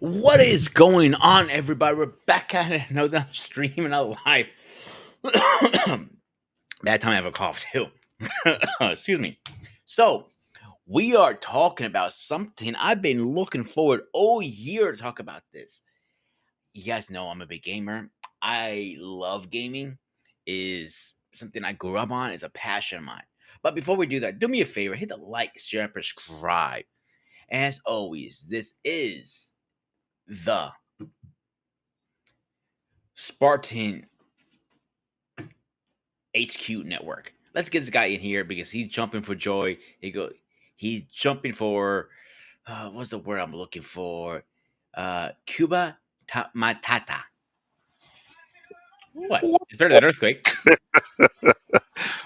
What is going on, everybody? We're back at it. Another stream and a live. Bad time I have a cough too. Excuse me. So we are talking about something I've been looking forward all year to talk about this. You guys know I'm a big gamer. I love gaming. Is something I grew up on. Is a passion of mine. But before we do that, do me a favor. Hit the like, share, and subscribe. As always, this is the Spartan HQ Network. Let's get this guy in here because he's jumping for joy. He's jumping for what's the word I'm looking for? Cuba Matata. What? It's better than earthquake.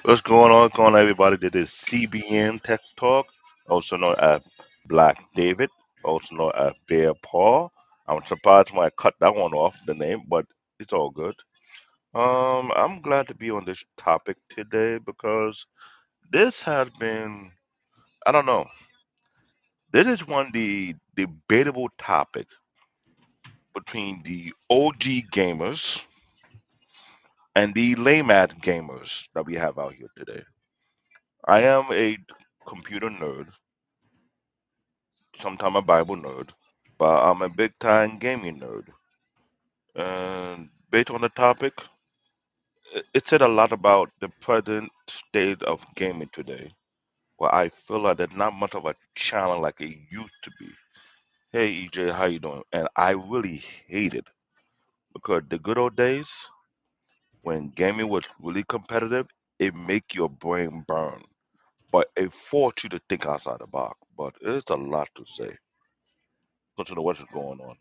What's going on? Going on, everybody? This is CBN Tech Talk, also known as Black David, also known as Bear Paul. I'm surprised when I cut that one off the name, but it's all good. I'm glad to be on this topic today because this has been, I don't know, this is one of the debatable topic between the OG gamers and the lame ass gamers that we have out here today. I am a computer nerd, sometimes a Bible nerd, but I'm a big time gaming nerd. And based on the topic, it said a lot about the present state of gaming today, where I feel like there's not much of a challenge like it used to be. Hey EJ, how you doing? And I really hate it because the good old days when gaming was really competitive, it make your brain burn, but it forced you to think outside the box. But it's a lot to say consider what's going on.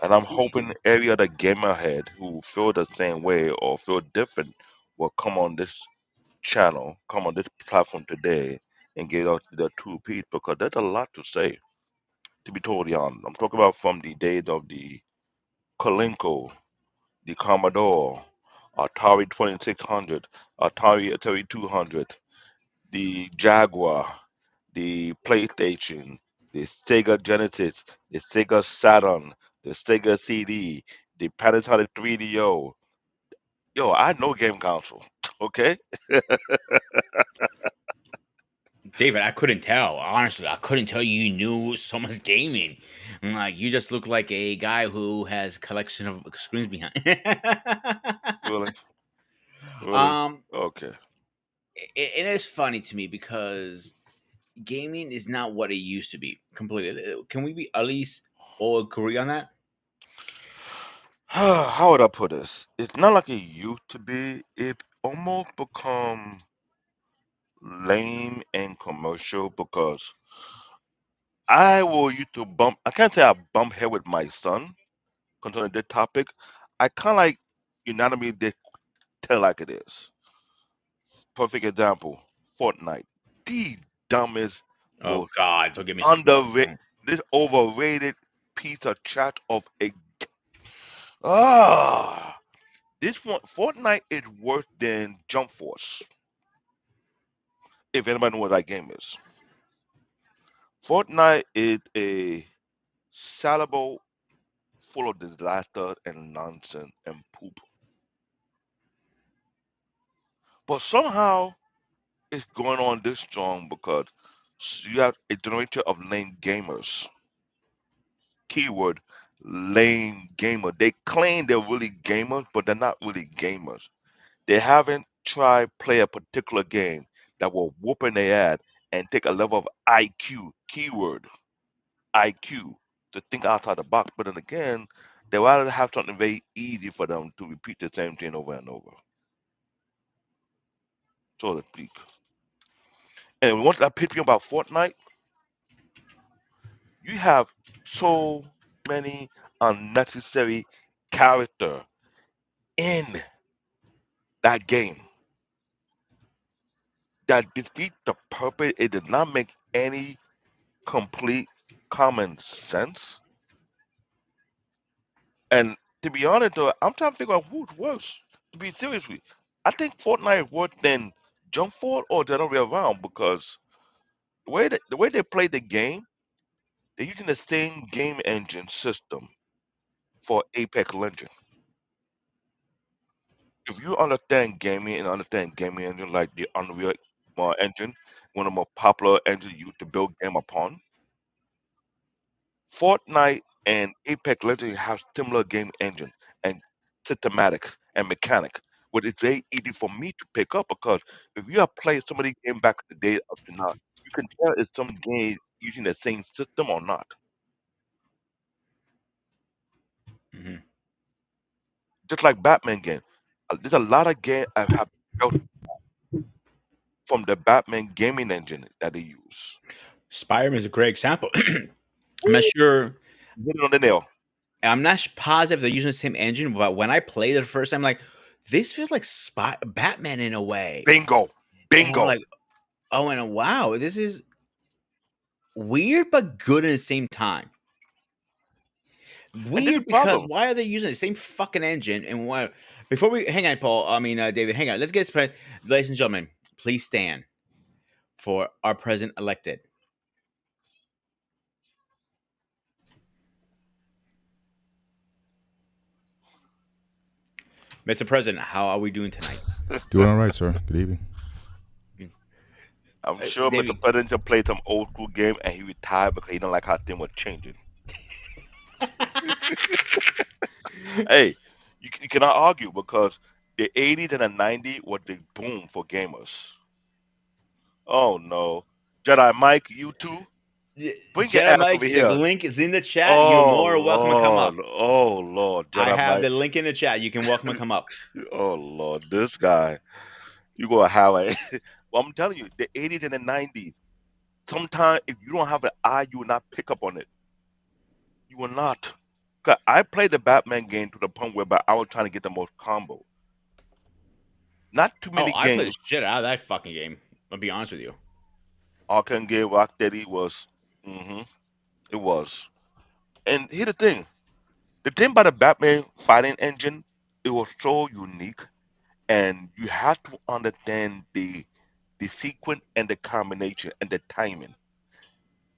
And I'm See, hoping every other gamer head who feel the same way or feel different will come on this channel, come on this platform today and get us the two piece because there's a lot to say, to be totally honest. I'm talking about from the days of the Kalinko, the Commodore, Atari 2600, Atari 3200, the Jaguar, the PlayStation, the Sega Genesis, the Sega Saturn, the Sega CD, the Panasonic 3DO. Yo, I know game console. Okay, David, I couldn't tell. Honestly, I couldn't tell you knew so much gaming. Like you just look like a guy who has a collection of screens behind. really, really. um, Okay. it is funny to me because gaming is not what it used to be completely. Can we be at least all agree on that? How would I put this? It's not like it used to be. It almost become lame and commercial because I will used to bump. I can't say I bump head with my son concerning this topic. I kind of like unanimously they tell like it is. Perfect example, Fortnite. The dumbest, Oh most God, don't get me underrated, started. this overrated piece of chat of a ah. This one, Fortnite is worse than Jump Force. If anybody knows what that game is, Fortnite is a salable full of disaster and nonsense and poop. But somehow it's going on this strong because you have a generator of lame gamers. Keyword lame gamer. They claim they're really gamers, but they're not really gamers. They haven't tried play a particular game that will whoop in their ass and take a level of IQ. Keyword IQ to think outside the box. But then again, they rather have something very easy for them to repeat the same thing over and over, so to speak. And once I pitch you about Fortnite, you have so many unnecessary character in that game that defeat the purpose. It did not make any complete common sense. And to be honest, though, I'm trying to figure out who's worse. To be seriously, I think Fortnite is worse than Jump Force or the other way around because the way they play the game, They're using the same game engine system for Apex Legends. If you understand gaming and understand gaming engine like the Unreal engine, one of the more popular engines used to build game upon, Fortnite and Apex Legends have similar game engine and systematics and mechanic, but it's very easy for me to pick up because if you have played some of these games back in the day up to now, you can tell if some game using the same system or not. Hmm. Just like Batman game, there's a lot of game I have built from the Batman gaming engine that they use. Spider-Man is a great example. I'm not Woo! sure. You hit it on the nail. I'm not positive they're using the same engine, but when I played it the first time, like this feels like Batman in a way, Bingo, and I'm bingo. like, oh, and wow, this is weird but good at the same time. And this is Weird the because problem. why are they using the same fucking engine? And why? Before we hang on, Paul. I mean, David, hang on. Let's get started, ladies and gentlemen. Please stand for our president elected, Mr. President. How are we doing tonight, Doing all right, sir. Good evening. I'm sure Mr. David? President played some old school game and he retired because he didn't like how things were changing. Hey, you cannot argue because the 80s and the 90s was the boom for gamers. Oh no. Jedi Mike, you too? Bring your Jedi ass over Mike, the here. link is in the chat. You're Oh more welcome to come Lord. up. Oh Lord. I Jedi have Mike. the link in the chat. You can welcome and come up. Oh Lord. This guy. You gonna have a well, I'm telling you, the 80s and the 90s. Sometimes if you don't have an eye, you will not pick up on it. You will not. 'Cause I played the Batman game to the point where I was trying to get the most combo. Not too Oh, many I played the games. shit out of that fucking game. I'll be honest with you. Arkham game Rocksteady was. It was. And here's the thing. The thing about the Batman fighting engine, it was so unique, and you have to understand the sequence and the combination and the timing.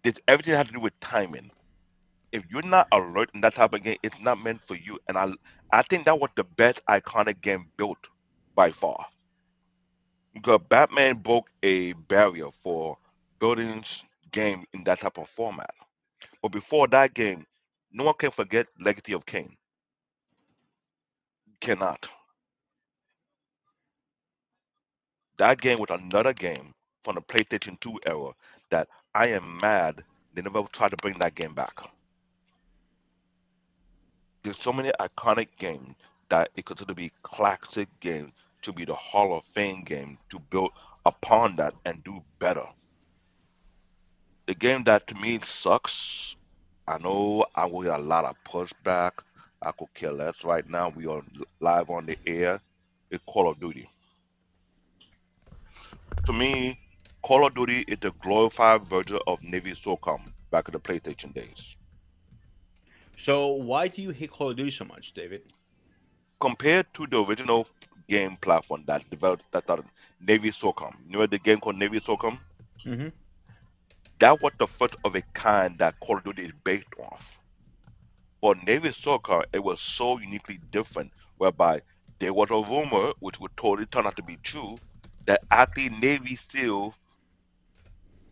This everything has to do with timing. If you're not alert in that type of game, it's not meant for you. And I think that was the best iconic game built by far. Because Batman broke a barrier for building game in that type of format. But before that game, no one can forget Legacy of Kain. Cannot. That game was another game from the PlayStation 2 era that I am mad they never tried to bring that game back. There's so many iconic games that it could sort of be classic game to be the Hall of Fame game to build upon that and do better. The game that to me sucks. I know I will get a lot of pushback. I could care less right now. We are live on the air. It's Call of Duty. To me, Call of Duty is the glorified version of Navy SOCOM back in the PlayStation days. So, why do you hate Call of Duty so much, David? Compared to the original game platform that developed that started Navy SOCOM. You know the game called Navy SOCOM? Hmm. That was the first of a kind that Call of Duty is based off. For Navy SOCOM, it was so uniquely different, whereby there was a rumor, which would totally turn out to be true, that actually Navy SEAL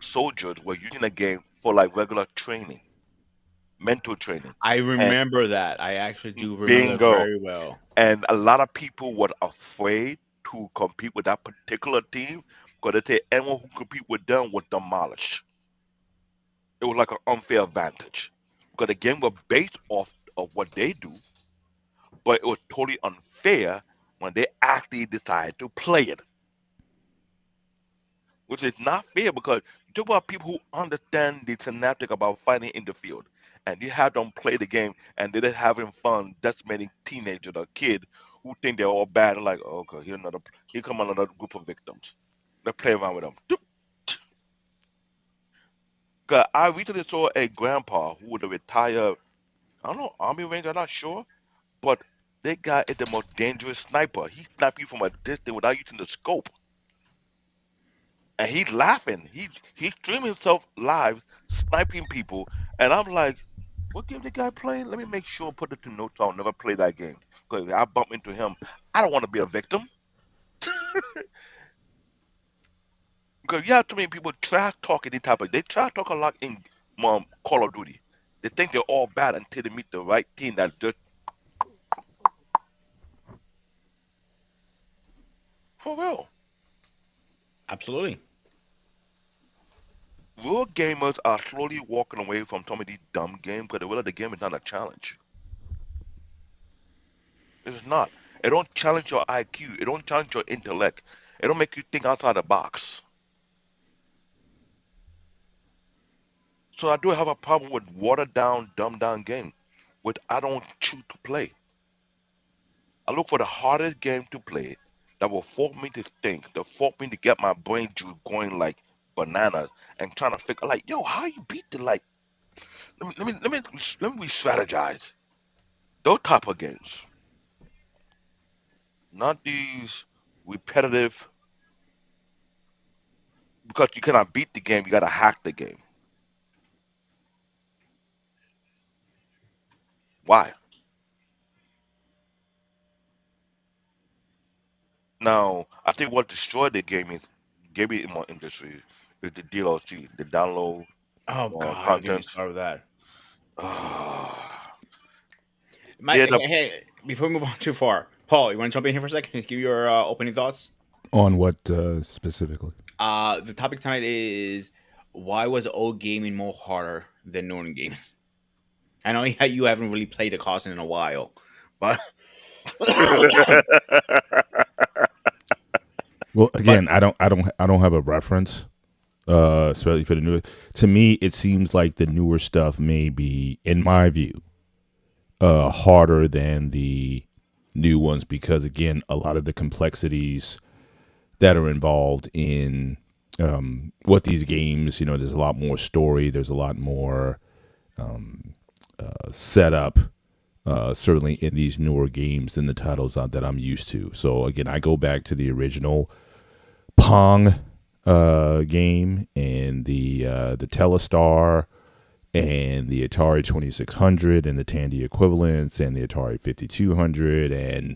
soldiers were using the game for like regular training, mental training. I And remember that. I actually do remember that bingo. very well. And a lot of people were afraid to compete with that particular team because they say anyone who compete with them was demolished. It was like an unfair advantage because the game was based off of what they do, but it was totally unfair when they actually decided to play it, which is not fair because you talk about people who understand the synaptic about fighting in the field, and you have them play the game and they're just having fun. That's many teenagers or kids who think they're all bad and like, oh, okay, here come another group of victims. Let's play around with them. 'Cause I recently saw a grandpa who was a retired, I don't know, Army Ranger, I'm not sure, but that guy is the most dangerous sniper. He sniped you from a distance without using the scope. And he's laughing. He's streaming himself live, sniping people. And I'm like, what game the guy playing? Let me make sure and put it to notes. I'll never play that game. Because if I bump into him, I don't want to be a victim. Because yeah, too many people try talk any type of. They try to talk a lot in Call of Duty. They think they're all bad until they meet the right team that's just for real. Absolutely. Real gamers are slowly walking away from some of these dumb games because they realize the game is not a challenge. It's not. It don't challenge your IQ. It don't challenge your intellect. It don't make you think outside the box. So I do have a problem with watered down, dumbed down game, which I don't choose to play. I look for the hardest game to play that will force me to think, that force me to get my brain juice going like bananas and trying to figure like, yo, how you beat the like? Let me strategize. Those type of games, not these repetitive. Because you cannot beat the game, you gotta hack the game. Why? Now, I think what destroyed the gaming industry is the DLC, the download Oh God, don't get me content. started with that. Ah, My there's a hey, before we move on too far, Paul, you want to jump in here for a second? Can you give your opening thoughts? On what specifically? The topic tonight is why was old gaming more harder than newer games? I know you haven't really played a console in a while, but Well, but again, I don't have a reference. Especially for the newer. To me, it seems like the newer stuff may be, in my view, harder than the new ones because, again, a lot of the complexities that are involved in what these games, there's a lot more story. There's a lot more setup. Certainly in these newer games than the titles that I'm used to. So again, I go back to the original Pong game and the Telestar and the Atari 2600 and the Tandy equivalents and the Atari 5200 and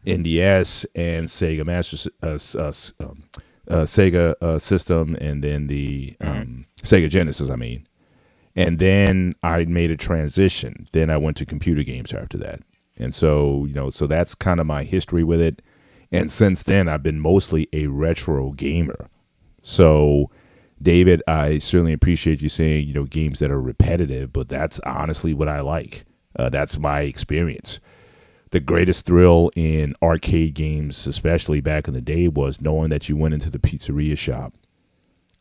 NDS and Sega Sega system and then the Mhm. Sega Genesis. I mean, and then I made a transition. Then I went to computer games after that, and so so that's kind of my history with it. And since then, I've been mostly a retro gamer. So, David, I certainly appreciate you saying games that are repetitive, but that's honestly what I like. That's my experience. The greatest thrill in arcade games, especially back in the day, was knowing that you went into the pizzeria shop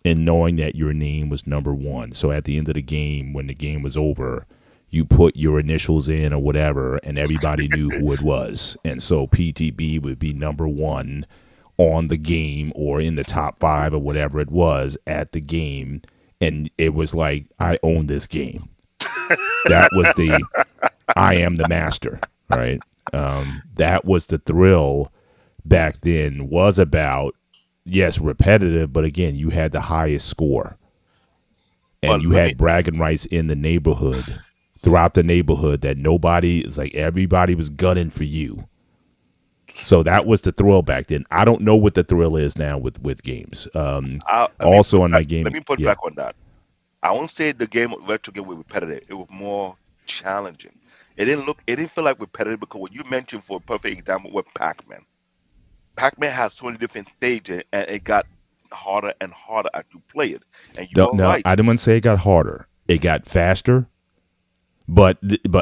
and knowing that your name was number one. So at the end of the game, when the game was over, you put your initials in or whatever, and everybody knew who it was. And so PTB would be number one on the game or in the top five or whatever it was at the game. And it was like, I own this game. That was the I am the master, right? That was the thrill back then, was about, yes, repetitive, but again, you had the highest score and But you let me. had bragging rights in the neighborhood, throughout the neighborhood, that nobody is like everybody was gunning for you. So that was the thrill back then. I don't know what the thrill is now with games. Let me Also on my let game, me put yeah, back on that. I won't say the game retro game was repetitive. It was more challenging. It didn't feel like repetitive because what you mentioned for a perfect example with Pac-Man. Pac-Man has so many different stages and it got harder and harder as you play it. And you no, are no, right. I didn't want to say it got harder. It got faster, but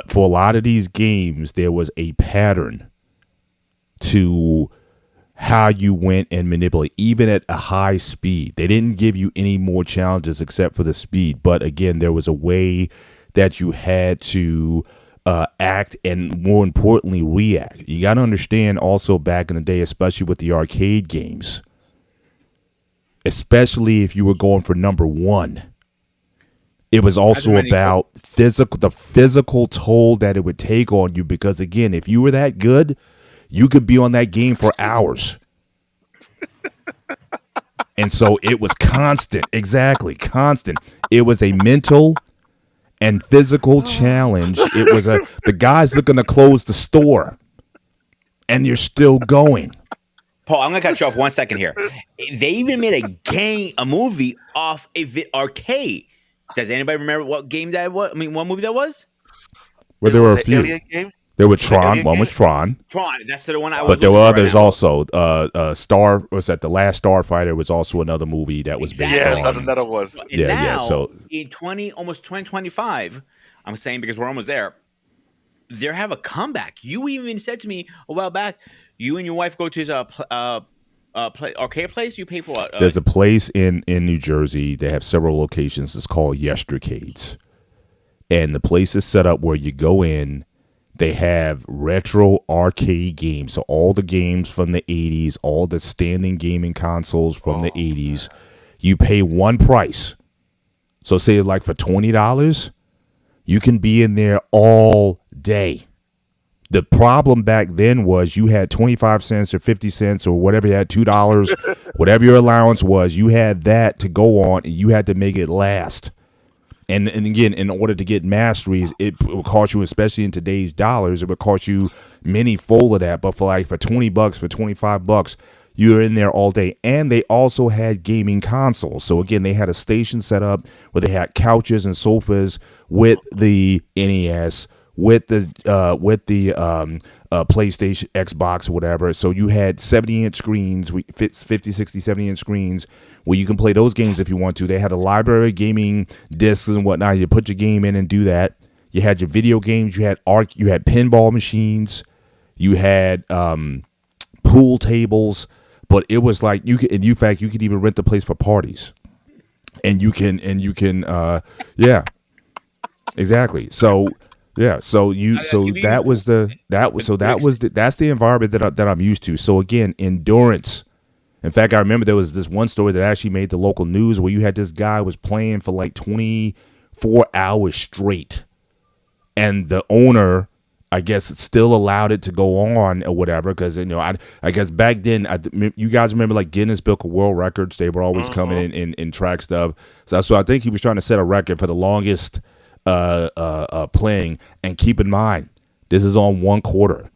for a lot of these games, there was a pattern to how you went and manipulate, even at a high speed. They didn't give you any more challenges except for the speed. But again, there was a way that you had to act and, more importantly, react. You got to understand also back in the day, especially with the arcade games, especially if you were going for number one, it was as a also many about the physical toll that it would take on you. Because again, if you were that good, you could be on that game for hours. And so it was constant, exactly, constant. It was a mental And physical challenge, it was the guy's looking to close the store, and you're still going. Paul, I'm gonna cut you off 1 second here. They even made a movie off arcade. Does anybody remember what game that was? I mean, what movie that was? Well, there were a few. Alien game? There was Was it Tron. Alien One was game? Tron. Tron. That's the one I was. But there looking were for right others now. also. Star was that the Last Starfighter was also another movie that was Exactly. based Yes, on. that's another one. And Yeah, now, so in almost 2025, I'm saying because we're almost there. They have a comeback. You even said to me a while back, you and your wife go to his arcade place. You pay for what? there's a place in New Jersey. They have several locations. It's called Yestercades, and the place is set up where you go in. They have retro arcade games, so all the games from the 80s, all the standing gaming consoles from the 80s. You pay one price. So say like for $20, you can be in there all day. The problem back then was you had 25 cents or 50 cents or whatever you had, $2, whatever your allowance was, you had that to go on and you had to make it last. And again, in order to get masteries, it would cost you, especially in today's dollars, it would cost you many fold of that. But for $20, for $25, you're in there all day. And they also had gaming consoles. So again, they had a station set up where they had couches and sofas with the NES, with the PlayStation, Xbox, or whatever. So you had 70-inch screens, 50, 60, 70-inch screens where you can play those games if you want to. They had a library of gaming discs and whatnot. You put your game in and do that. You had your video games. You had you had pinball machines. You had pool tables. But it was like you could, in fact, you could even rent the place for parties. And you can, yeah, exactly. So. Yeah, so that's the environment that I'm used to. So again, endurance. In fact, I remember there was this one story that actually made the local news where you had this guy was playing for like 24 hours straight, and the owner, I guess, still allowed it to go on or whatever because I guess back then you guys remember like Guinness Book of World Records. They were always coming in track stuff. So I think he was trying to set a record for the longest. Playing, and keep in mind this is on 1 quarter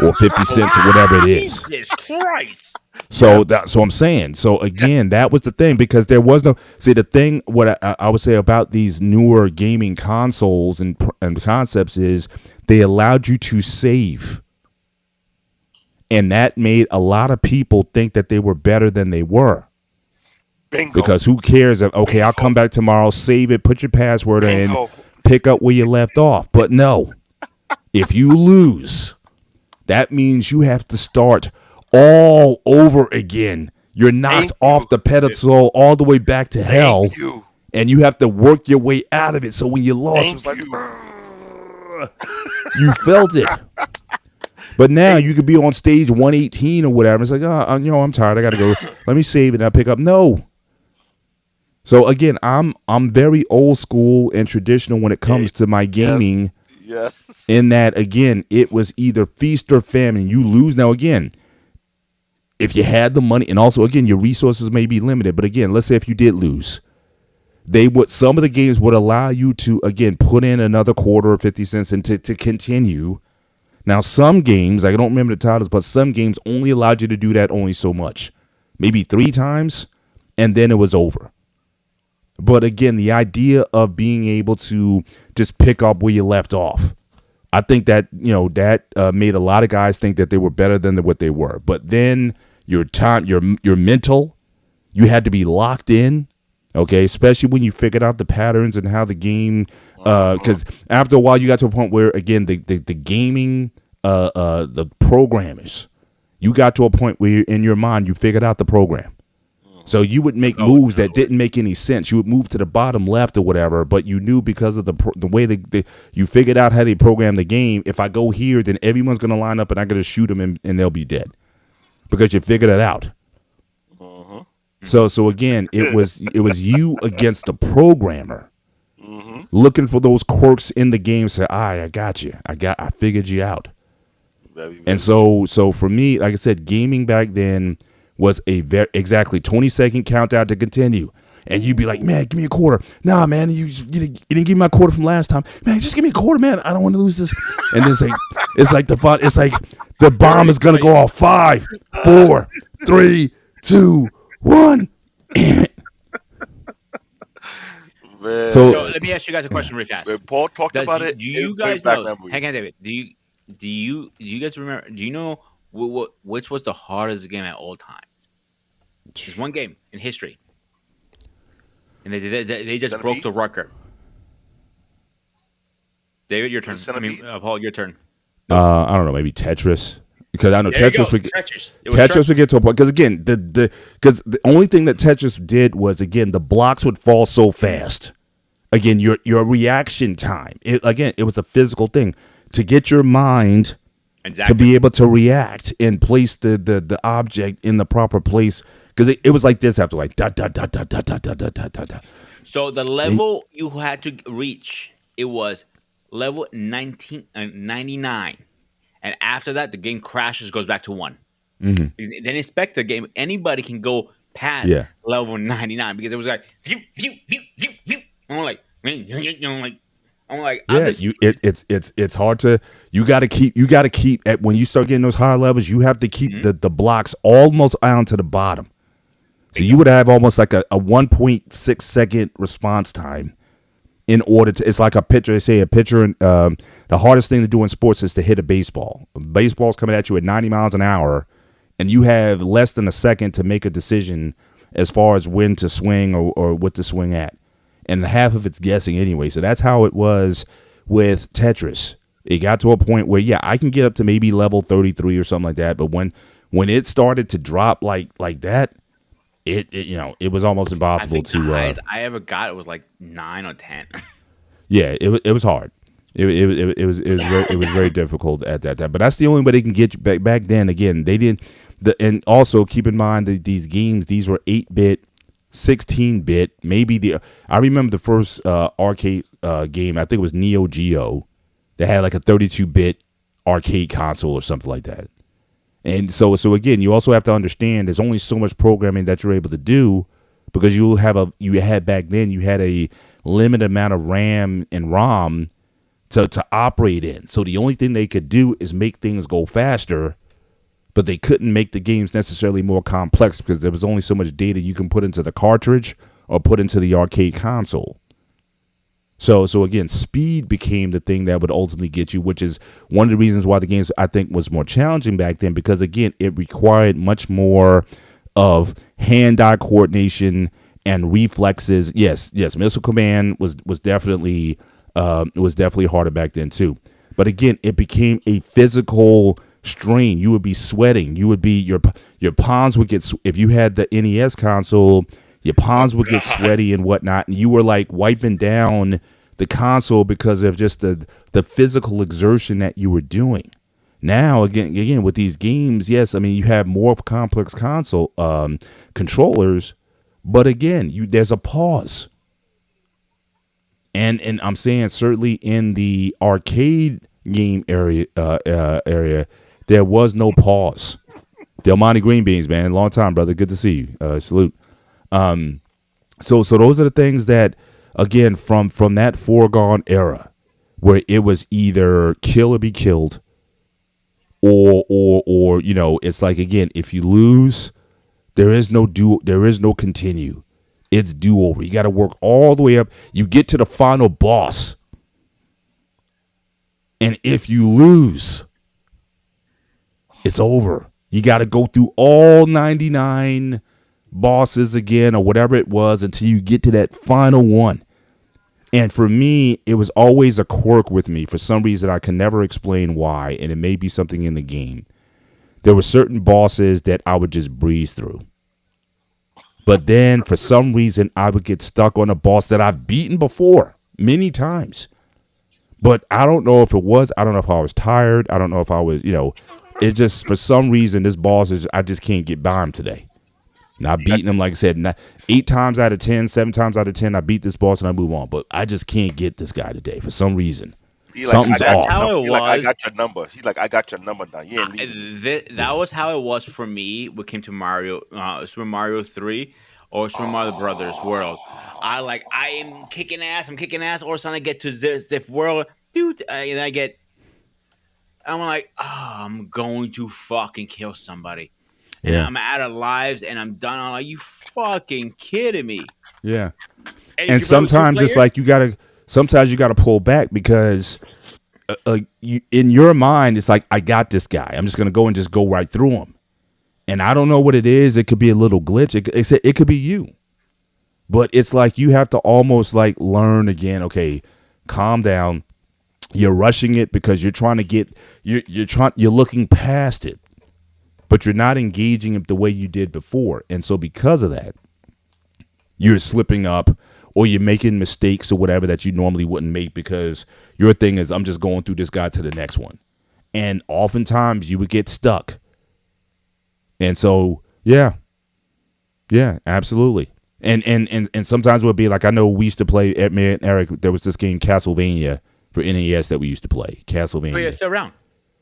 or 50 cents or whatever it is. Jesus Christ. So I'm saying. So again, that was the thing because there was no the thing. What I would say about these newer gaming consoles and concepts is they allowed you to save, and that made a lot of people think that they were better than they were. Bingo. Because who cares? Okay, I'll come back tomorrow, save it, put your password in, pick up where you left off. But no, if you lose, that means you have to start all over again. You're knocked off the pedestal all the way back to hell, and you have to work your way out of it. So when you lost, it was like, you felt it. But now you could be on stage 118 or whatever. It's like, I'm tired. I got to go. Let me save it and I'll pick up. No. So again, I'm very old school and traditional when it comes to my gaming. Yes. In that, again, it was either feast or famine. You lose. Now, again, if you had the money, and also, again, your resources may be limited. But again, let's say if you did lose, some of the games would allow you to, again, put in another quarter or 50 cents and to continue. Now, some games, I don't remember the titles, but some games only allowed you to do that only so much. Maybe 3 times, and then it was over. But again, the idea of being able to just pick up where you left off, I think that, that made a lot of guys think that they were better than what they were. But then your time, your mental, you had to be locked in, okay, especially when you figured out the patterns and how the game, because after a while you got to a point where, again, the gaming, the programmers, you got to a point where in your mind you figured out the program. So you would make moves that didn't make any sense. You would move to the bottom left or whatever, but you knew because of the way you figured out how they programmed the game. If I go here, then everyone's going to line up and I'm going to shoot them and they'll be dead because you figured it out. So again, it was you against the programmer looking for those quirks in the game. Say, I got you. I figured you out. And so for me, like I said, gaming back then was a exactly 20-second countdown to continue. and you'd be like, man, give me a quarter. Nah, man, you didn't give me my quarter from last time. Man, just give me a quarter, man. I don't want to lose this. And it's like the bomb Very is gonna go crazy. off. 5, 4, 3, 2, 1. Man, So So let me ask you guys a question really when fast. Paul talked Does about you, it, do it you brings guys back know? Hang on, memories. David. Do you guys remember? Do you know which was the hardest game at all times? There's one game in history, and they just broke Centipede? the record. David, your Was it turn. I mean, Centipede? Paul, your turn. Nope. I don't know, maybe Tetris, because I know There you go. Tetris would Stretches. It was Tetris would stretches. get to a point because again the only thing that Tetris did was again the blocks would fall so fast. Again, your reaction time. It was a physical thing to get your mind to Exactly. be able to react and place the object in the proper place because it was like this after like da da da da da da da da da da. So the And- level you had to reach, it was level 99. And after that, the game crashes, goes back to 1. mhm. Then expect the game, anybody can go past Yeah, level 99 because it was like, phew, phew, phew, phew, phew. I'm like, I'm yeah. just, It's hard to you got to keep at when you start getting those higher levels. You have to keep Mhm. the blocks almost down to the bottom. So you bingo. would have almost like a 1.6 second response time in order to. It's like a pitcher. They say a pitcher. And the hardest thing to do in sports is to hit a baseball. Baseball's coming at you at 90 miles an hour, and you have less than a second to make a decision as far as when to swing or what to swing at. And half of it's guessing anyway. So that's how it was with Tetris. It got to a point where yeah, I can get up to maybe level 33 or something like that. But when it started to drop like that, it was almost I impossible think the to highest I ever got was like 9 or 10. yeah, it was hard. It was very difficult at that time. But that's the only way they can get you back then. Again, they didn't. And also keep in mind that these games, these were 8-bit, 16-bit. Maybe I remember the first arcade game. I think it was Neo Geo. That had like a 32-bit arcade console or something like that. And so again, you also have to understand there's only so much programming that you're able to do because you had back then you had a limited amount of RAM and ROM to operate in. So the only thing they could do is make things go faster, but they couldn't make the games necessarily more complex because there was only so much data you can put into the cartridge or put into the arcade console. So again, speed became the thing that would ultimately get you, which is one of the reasons why the games I think was more challenging back then because again, it required much more of hand-eye coordination and reflexes. Yes, Missile Command was definitely harder back then too. But again, it became a physical strain. You would be sweating. You would be your palms would get if you had the NES console, your Oh palms would get God. sweaty and whatnot, and you were like wiping down the console because of just the physical exertion that you were doing. Now again with these games, yes, I mean you have more complex console controllers, but again, there's a pause. And I'm saying certainly in the arcade game area, there was no pause. Del Monte Green Beans, man, long time, brother. Good to see you. Salute. So those are the things that, again, from that foregone era, where it was either kill or be killed, or it's like again, if you lose, there is no continue. It's do over. You got to work all the way up. You get to the final boss, and if you lose, it's over. You got to go through all 99 bosses again or whatever it was until you get to that final one. And for me, it was always a quirk with me for some reason I can never explain why, and it may be something in the game. There were certain bosses that I would just breeze through. But then for some reason I would get stuck on a boss that I've beaten before many times. But I don't know if I don't know if I was tired. I don't know if I was, it just, for some reason, this boss I just can't get by him today. And I've beaten him, like I said, 8 times out of 10, 7 times out of 10, I beat this boss and I move on. But I just can't get this guy today for some reason. He like I Something's got That's your off. how number. it He like I was. got your number. He like I got your number now. You ain't leaving me. That was how it was for me when it came to Mario, Super Mario 3. or Super Mario Brothers world. I am kicking ass. I'm kicking ass. Or trying to get to this world, dude. And I'm like, oh, I'm going to fucking kill somebody, and Yeah. I'm out of lives, and I'm done. I'm like, you fucking kidding me? Yeah. And if And you play with two sometimes it's players, like sometimes you gotta pull back because in your mind it's like, I got this guy. I'm just gonna go and just go right through him. And I don't know what it is. It could be a little glitch. It could be you. But it's like you have to almost like learn again. Okay, calm down. You're rushing it because you're trying to get you're looking past it, but you're not engaging it the way you did before. And so because of that, you're slipping up or you're making mistakes or whatever that you normally wouldn't make because your thing is, I'm just going through this guy to the next one. And oftentimes you would get stuck. And so, yeah, absolutely. And sometimes it would be like, I know we used to play at me and Eric, there was this game Castlevania for NES that we used to play. oh yeah, Castlevania. sit around.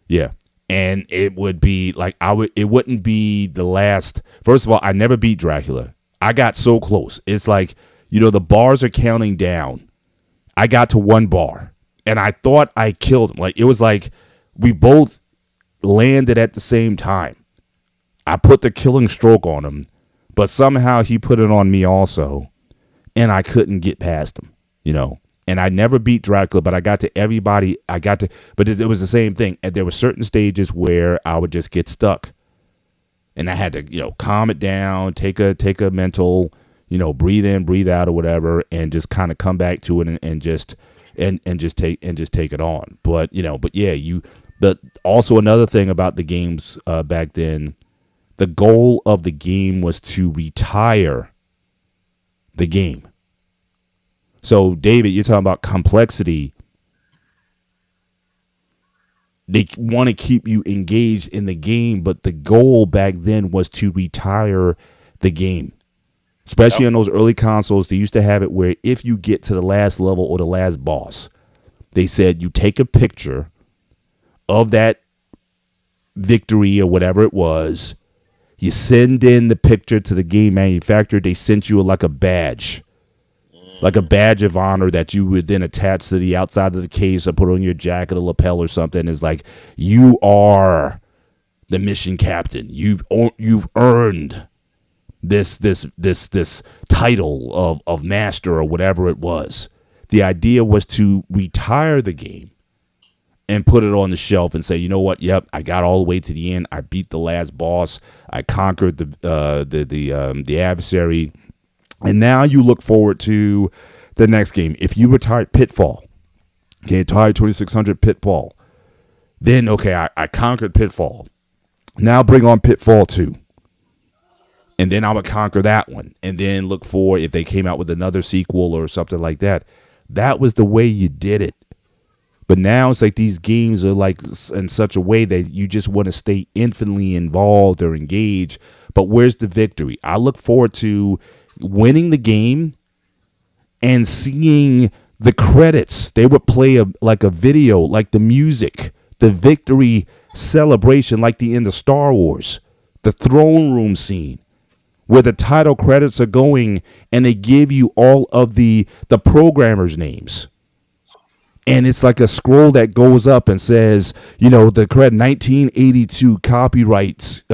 Yeah. And it would be like it wouldn't be the last. First of all, I never beat Dracula. I got so close. It's like, the bars are counting down. I got to one bar and I thought I killed him. Like, it was like we both landed at the same time. I put the killing stroke on him, but somehow he put it on me also, and I couldn't get past him. And I never beat Dracula, but I got to everybody. But it was the same thing. And there were certain stages where I would just get stuck, and I had to, calm it down, take a mental, breathe in, breathe out, or whatever, and just kind of come back to it and just take it on. But but also another thing about the games back then. The goal of the game was to retire the game. So, David, you're talking about complexity. They want to keep you engaged in the game, but the goal back then was to retire the game. Especially Yep. on those early consoles, they used to have it where if you get to the last level or the last boss, they said you take a picture of that victory or whatever it was. You send in the picture to the game manufacturer. They sent you like a badge of honor that you would then attach to the outside of the case or put on your jacket or lapel or something. It's like, you are the mission captain. You've earned this title of master or whatever it was. The idea was to retire the game and put it on the shelf and say, you know what? Yep, I got all the way to the end. I beat the last boss. I conquered the adversary, and now you look forward to the next game. If you retired Pitfall, okay, Atari 2600 Pitfall, then okay, I conquered Pitfall. Now bring on Pitfall 2. And then I would conquer that one, and then look for if they came out with another sequel or something like that. That was the way you did it. But now it's like these games are like in such a way that you just want to stay infinitely involved or engaged. But where's the victory? I look forward to winning the game and seeing the credits. They would play a video, like the music, the victory celebration, like the end of Star Wars, the throne room scene, where the title credits are going, and they give you all of the programmers' names. And it's like a scroll that goes up and says, the credit 1982 copyrights,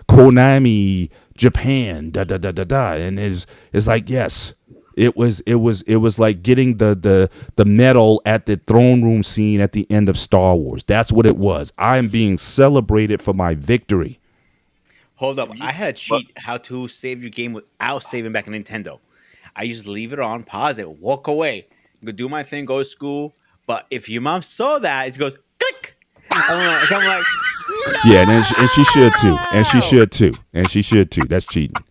Konami, Japan, da da da da da. And it's like, yes, it was like getting the medal at the throne room scene at the end of Star Wars. That's what it was. I am being celebrated for my victory. Hold up, I had a But cheat how to save your game without saving back in Nintendo. I used to leave it on, pause it, walk away, go do my thing, go to school. But if your mom saw that, it goes click. I'm like, Yeah, and she should too. And she no, should too. And she should too. That's cheating.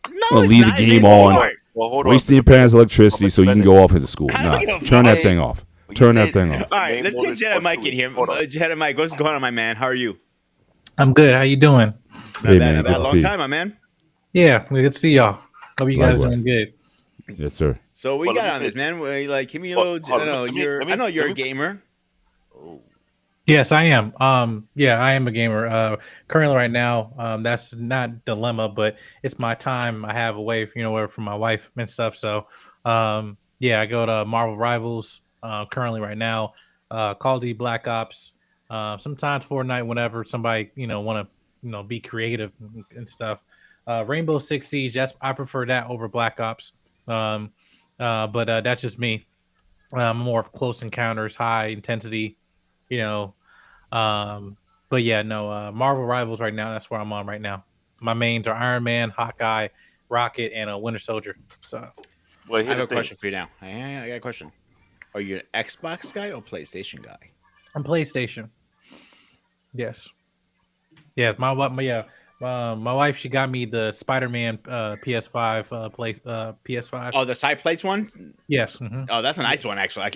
no, Well, it's leave the not. It game makes well, me hold on, on. smart. Well, hold on, wasting your Mr. parents' Bennett. electricity so Mr. you can Bennett. go off into school. I Nah, don't give a turn that fuck. thing off. You Turn that did. thing off. All right, Name let's all get this Jedi one Mike too. in here. Hold on. Jedi Mike, what's going on, my man? How are you? I'm good. How you doing? Not Hey, bad, man, not good bad. to Long see you. time, my man. Yeah, good to see y'all. Hope you guys Likewise. doing good. Yes, sir. So we Well, let got me on this, finish. man. Like, give me a Well, little. hold I on. know Let me you're. let I me know you're let a me. gamer. Oh. Yes, I am. Yeah, I am a gamer. Currently, right now, that's not dilemma, but it's my time I have away, away from my wife and stuff. So, yeah, I go to Marvel Rivals. Currently, right now, Call of Duty Black Ops. Sometimes Fortnite, whenever somebody want to be creative and stuff. Rainbow Six Siege. I prefer that over Black Ops. Um, but that's just me. More of close encounters, high intensity. You know, but yeah, no, Marvel Rivals right now. That's where I'm on right now. My mains are Iron Man, Hawkeye, Rocket, and Winter Soldier. So Well, I here's have the a thing. question for you now. I got a question. Are you an Xbox guy or PlayStation guy? I'm PlayStation. Yes, yeah. My wife she got me the Spider-Man PS5 PS5. Oh, the side plates ones. Yes. Hmm. Oh, that's a nice one actually. I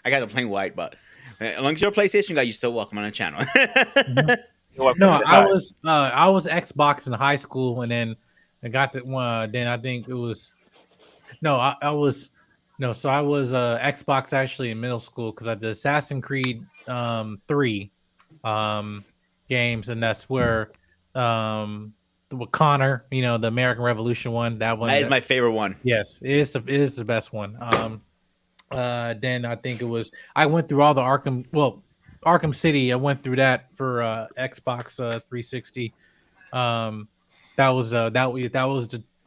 got the plain white, but as long as you're a PlayStation guy, you're still welcome on the channel. Hmm. You know what? No, I Hi. was I was Xbox in high school, and then I got to then I think it was no, I was no, so I was Xbox actually in middle school because I did Assassin's Creed 3 um games, and that's where with Connor, the American Revolution one, that one That is that my favorite one. yes, it is the best one. Then I think it was I went through all the Arkham City. I went through that for Xbox 360. um, that was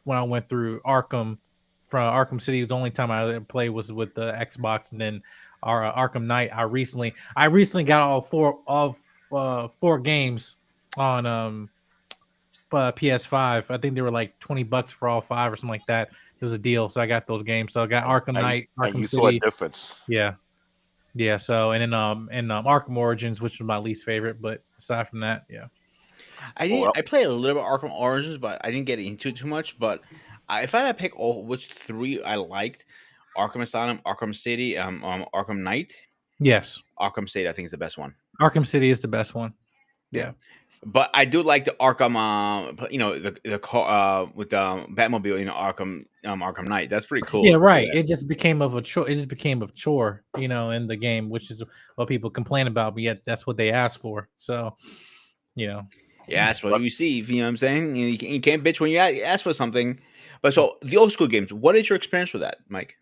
when I went through Arkham from Arkham City. The only time I played was with the Xbox, and then our Arkham Knight. I recently got all four games on PS5. I think they were like $20 for all five or something like that. It was a deal, so I got those games. So I got Arkham And Knight, and Arkham you saw a City. difference. Yeah, yeah. So and Arkham Origins, which was my least favorite, but aside from that, yeah. I Oh, didn't. I played a little bit of Arkham Origins, but I didn't get into it too much. But if I had to pick which three I liked, Arkham Asylum, Arkham City, Arkham Knight, Yes, Arkham City, I think is the best one. Arkham City is the best one. Yeah, Yeah. but I do like the Arkham, the car with the Batmobile, Arkham Knight. That's pretty Yeah, cool. right. Yeah. It just became of a chore. It just became a chore, in the game, which is what people complain about. But yet, that's what they asked for. So, you know, Yeah, that's what but you receive. You know what I'm saying? You can't bitch when you ask for something. But so the old school games, what is your experience with that, Mike?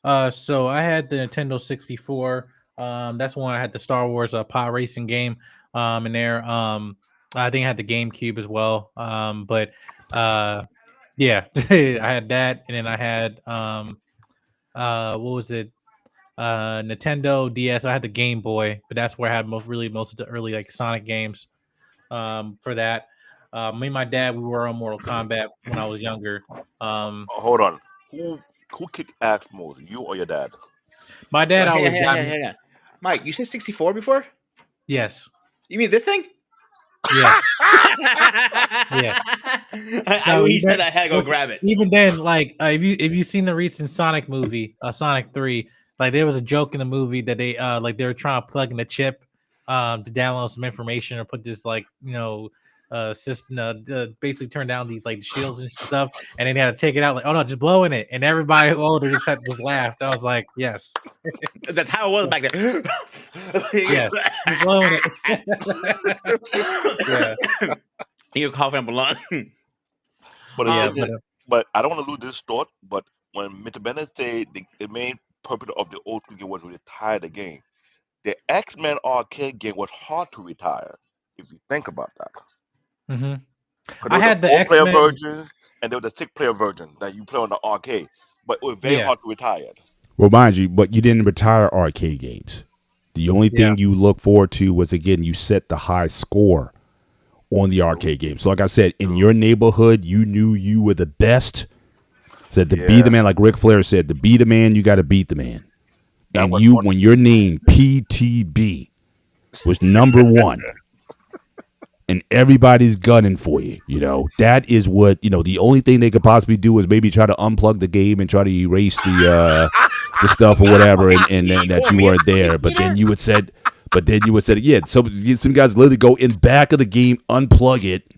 so I had the Nintendo 64. That's when I had the Star Wars pod racing game. In there. I think I had the GameCube as well. But yeah, I had that, and then I had what was it? Nintendo DS. I had the Game Boy, but that's where I had most of the early like Sonic games. For that, me and my dad we were on Mortal Kombat when I was younger. Um, hold on. Who who kicked ass more, you or your dad? my dad Well, hang on, always hang on, got hang on, me. hang on. Mike, you said 64 before? Yes, You mean this thing? yeah, yeah. When No, he said that, I had to go what's grab it. even then, like if you seen the recent Sonic movie, Sonic 3, like there was a joke in the movie that they were trying to plug in the chip to download some information or put this like system basically turn down these like shields and stuff, and then they had to take it out like, oh no, just blowing it, and everybody older just laughed. I was like, yes, That's how it was back then. yes, just blowing it. Yeah, You're coughing up a lot. But the yeah, thing um, is, but but I don't want to lose this thought. But when Mr. Bennett said the main purpose of the old school game was to retire the game, the X-Men arcade game was hard to retire. If you think about that, mhm. because there I was a had the four-player X-Men. version and there was a six-player version that you play on the arcade, but it was very Yeah, hard to retire. Well, mind you, but you didn't retire arcade games. The only yeah, thing you look forward to was again you set the high score on the True, arcade game. So, like I said, in true. your neighborhood, you knew you were the best. Said to be the Yeah, man, like Ric Flair said, to be the man, you got to beat the man. that And was you, one. when your name PTB was number one, and everybody's gunning for you, that is what the only thing they could possibly do is maybe try to unplug the game and try to erase the stuff or whatever, and then that for you me, weren't there. Peter. But then you would say, yeah, some guys literally go in back of the game, unplug it,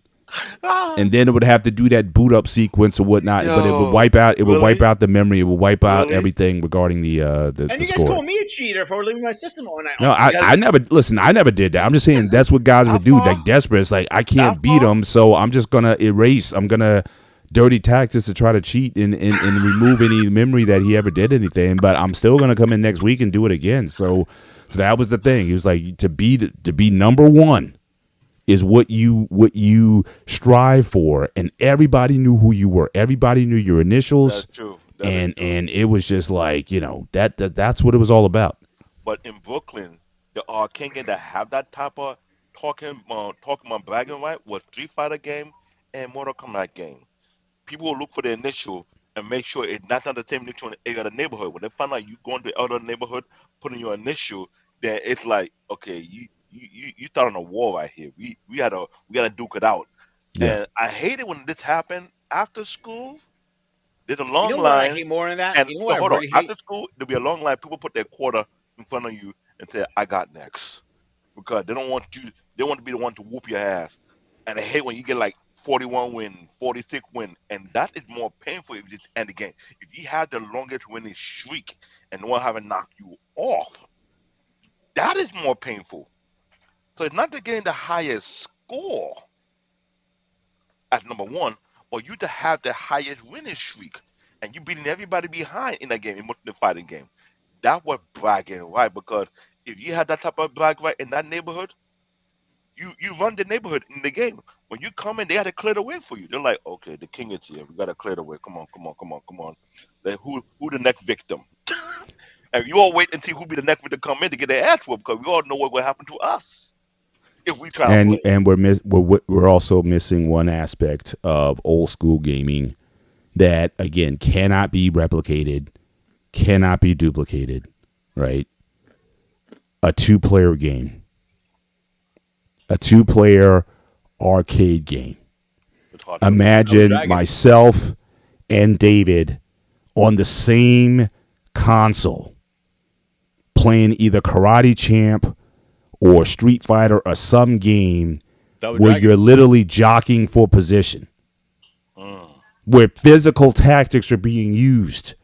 Ah, and then it would have to do that boot up sequence or whatnot. But it would yo, wipe out. It would wipe really, out the memory. It would wipe out really. everything regarding And the you guys score. call me a cheater for leaving my system all night No, on. Yeah, I never listen. I never did that. I'm just saying that's what guys that would do. far, Like desperate. It's like I that can't beat far. them, so I'm just gonna erase. I'm gonna dirty tactics to try to cheat and remove any memory that he ever did anything. But I'm still gonna come in next week and do it again. So that was the thing. He was like to be number one is what you strive for, and everybody knew who you were. Everybody knew your That's initials, true. That is and true. and it was just like that's what it was all about. But in Brooklyn, the arcade game that have that type of talking about bragging right was Street Fighter game and Mortal Kombat game. People will look for the initial and make sure it's not the same initial in every other neighborhood. When they find out you go into the other neighborhood, putting your initial, then it's like, okay, you starting a war right here. We gotta duke it out. Yeah. And I hate it when this happened after school. There's a You long know what I line, hate more than that? and You know no, what I hold on. really After hate? school, there'll be a long line. People put their quarter in front of you and say, "I got next," because they don't want you. They want to be the one to whoop your ass. And I hate when you get like 41 win, 46 win, and that is more painful if it's end the game. If you have the longest winning streak and no one haven't knocked you off, that is more painful. So it's not to getting the highest score as number one, or you to have the highest winning streak and you beating everybody behind in that game, in the fighting game. That was bragging, right? Because if you had that type of brag right in that neighborhood, you run the neighborhood in the game. When you come in, they had to clear the way for you. They're like, okay, the king is here. We gotta clear the way. Come on, come on, come on, come on. Then who the next victim? And you all wait and see who be the next victim to come in to get their ass whooped because we all know what will happen to us if we try to and play. and we're also missing one aspect of old school gaming that again cannot be replicated, cannot be duplicated, right? A two-player game, a two-player arcade game. It's hard to replicate. Double Imagine Dragon. myself and David on the same console playing either Karate Champ or Street Fighter or some game Double where Dragon. you're literally jockeying for position, Mm. where physical tactics are being used.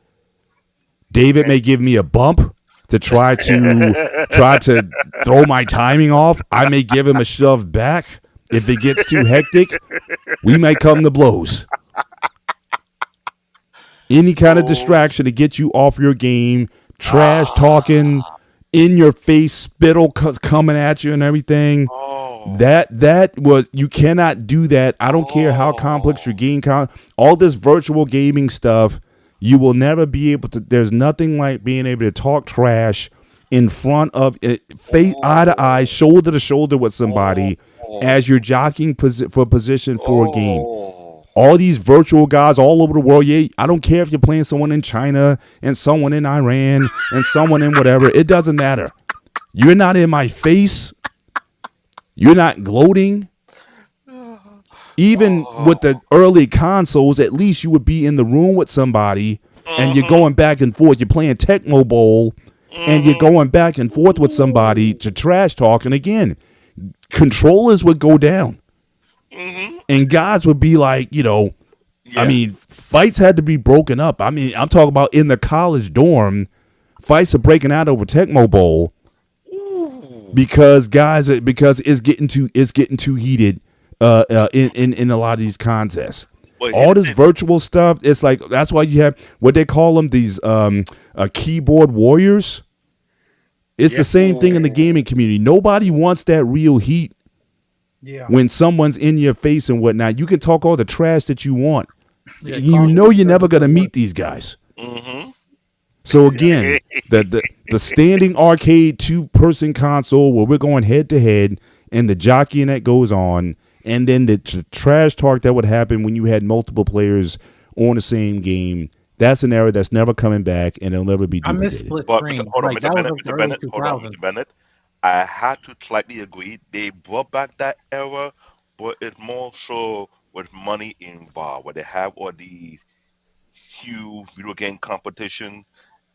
David may give me a bump to try to throw my timing off. I may give him a shove back. If it gets too hectic, we may come to blows. Any kind of Oh, distraction to get you off your game, trash talking, ah, in your face, spittle coming at you and everything. oh, That was you cannot do that. I don't care how complex your oh, game all this virtual gaming stuff, you will never be able to. There's nothing like being able to talk trash in front of it, face eye to eye, oh, shoulder to shoulder with somebody as you're oh, jockeying for position for a game. oh, All these virtual guys all over the world. Yeah, I don't care if you're playing someone in China and someone in Iran and someone in whatever. It doesn't matter. You're not in my face. You're not gloating. Even with the oh. early consoles, at least you would be in the room with somebody and you're Mm-hmm, going back and forth. You're playing Tecmo Bowl and you're mm-hmm. going back and forth with somebody Ooh, to trash talk. And again, controllers would go down mm-hmm. and guys would be like, I Yeah. mean, fights had to be broken up. I mean, I'm talking about in the college dorm, fights are breaking out over Tecmo Bowl Ooh. because it's getting too heated in a lot of these contests. But here's All the this thing. virtual stuff, it's like that's why you have what they call them these keyboard warriors. It's the Yeah. same thing in the Ooh. gaming community. Nobody wants that real heat Yeah. when someone's in your face and whatnot. You can talk all the trash that you want. Yeah. You Call know you're never doesn't gonna really work. meet these guys. Mm-hmm. So again, the standing arcade two-person console where we're going head to head and the jockeying that goes on, and then the trash talk that would happen when you had multiple players on the same game. That's an era that's never coming back, and it'll never be I miss duplicated. split But screen. hold on, Like Mr. that was Bennett, like the Mr. early Bennett, two hold on, thousands. Mr. Bennett. I had to slightly agree. They brought back that era, but it's more so with money involved, where they have all these huge video game competition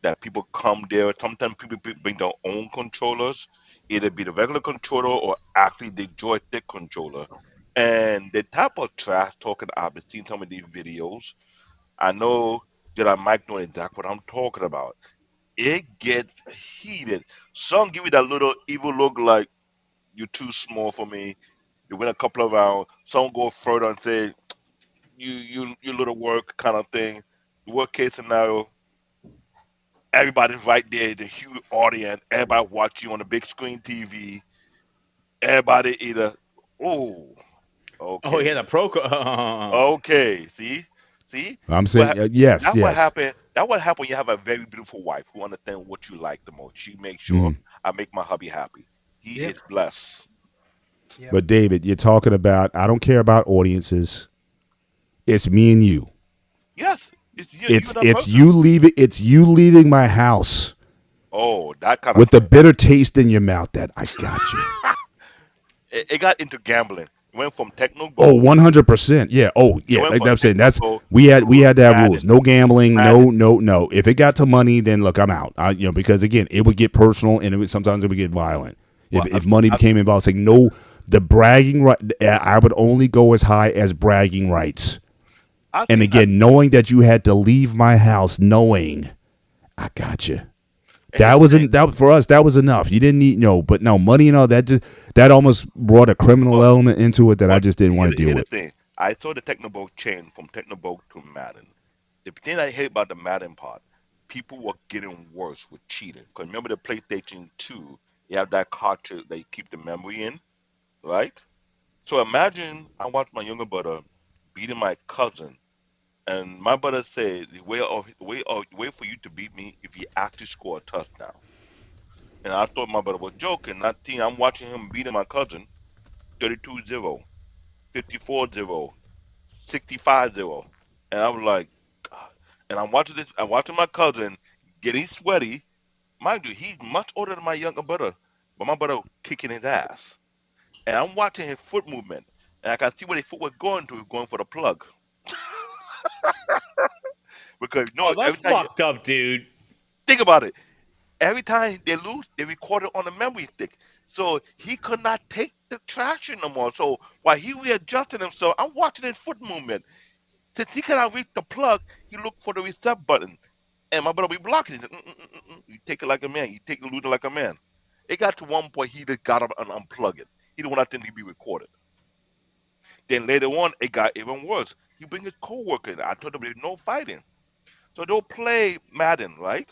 that people come there. Sometimes people bring their own controllers, either be the regular controller or actually the joystick controller. And the type of trash talking I've been seeing some of these videos, I know that I might know exactly what I'm talking about. It gets heated. Some give you that little evil look like you're too small for me. You win a couple of rounds. Some go further and say you little work kind of thing. The worst case scenario, everybody's right there, the huge audience, everybody watch you on the big screen TV. Everybody either, oh, Oh yeah, okay, the pro. okay, see, I'm what saying yes, that what yes. happened. That what happened when you have a very beautiful wife who understands what you like the most. She makes sure Mhm. I make my hubby happy. He Yep. is blessed. Yep. But David, you're talking about. I don't care about audiences. It's me and you. Yes, it's you It's and that it's person. you leaving. It's you leaving my house Oh, that kind of with the stuff. bitter taste in your mouth. That I got you. It got into gambling. It went from Techno Oh, Go. 100%. Yeah. Oh, It yeah. went Like from I'm saying, Techno that's Go we to had to have rules. Madden. No gambling. Madden. No. If it got to money, then look, I'm out. Because again, it would get personal and sometimes it would get violent. If Well, if money became involved, saying no, the bragging right, I would only go as high as bragging rights. I And think I, again, knowing that you had to leave my house, knowing I got you. and here's the thing. That for us. That was enough. You didn't need but no money and all that. That almost brought a criminal Well, element into it that I But just didn't want to deal here's the with. thing. I saw the Technobolt change from Technobolt to Madden. The thing I hate about the Madden part, people were getting worse with cheating. Because remember the PlayStation 2, you have that cartridge that you keep the memory in, right? So imagine I watched my younger brother beating my cousin, and my brother said, the way for you to beat me if you actually score a touchdown. And I thought my brother was joking. Not thinking I'm watching him beating my cousin 32-0, 54-0, 65-0. And I was like, God. And I'm watching this, I'm watching my cousin getting sweaty. Mind you, he's much older than my younger brother, but my brother kicking his ass. And I'm watching his foot movement. And I can see where his foot was going to, going for the plug. Because Oh, no, that's every time you fucked up, dude. think about it, every time they lose, they record it on the memory stick. So he could not take the traction no more. So while he readjusted himself, I'm watching his foot movement. Since he cannot reach the plug, he looked for the reset button. And my brother, we blocked it. You take it like a man. You take the looter like a man. It got to one point he just got up and unplugged it. He didn't want that thing to be recorded. Then later on, it got even worse. He bring his co-worker in. I told him there's no fighting. So they'll play Madden, right?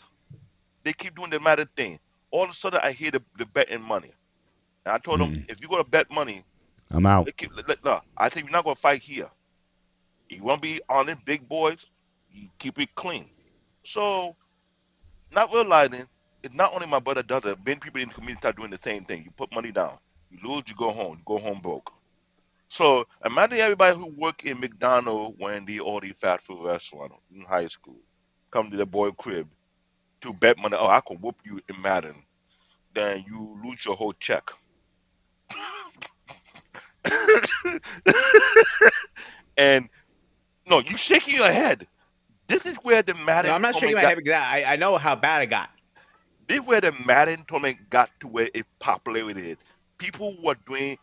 They keep doing the Madden thing. All of a sudden, I hear the betting money. And I told him, Mm-mm. if you're going to bet money, I'm out. no, I think we're not going to fight here. You want to be on it, big boys, you keep it clean. So, not realizing it's not only my brother does it, many people in the community start doing the same thing. You put money down, you lose, you go home broke. So imagine everybody who work in McDonald's, Wendy, all these fast food restaurants in high school, come to the boy crib to bet money. Oh, I could whoop you in Madden. Then you lose your whole check. And no, you shaking your head. This is where the No, Madden I'm not shaking tournament my got. head because I know how bad it got. This is where the Madden tournament got to where it popularity is. People were doing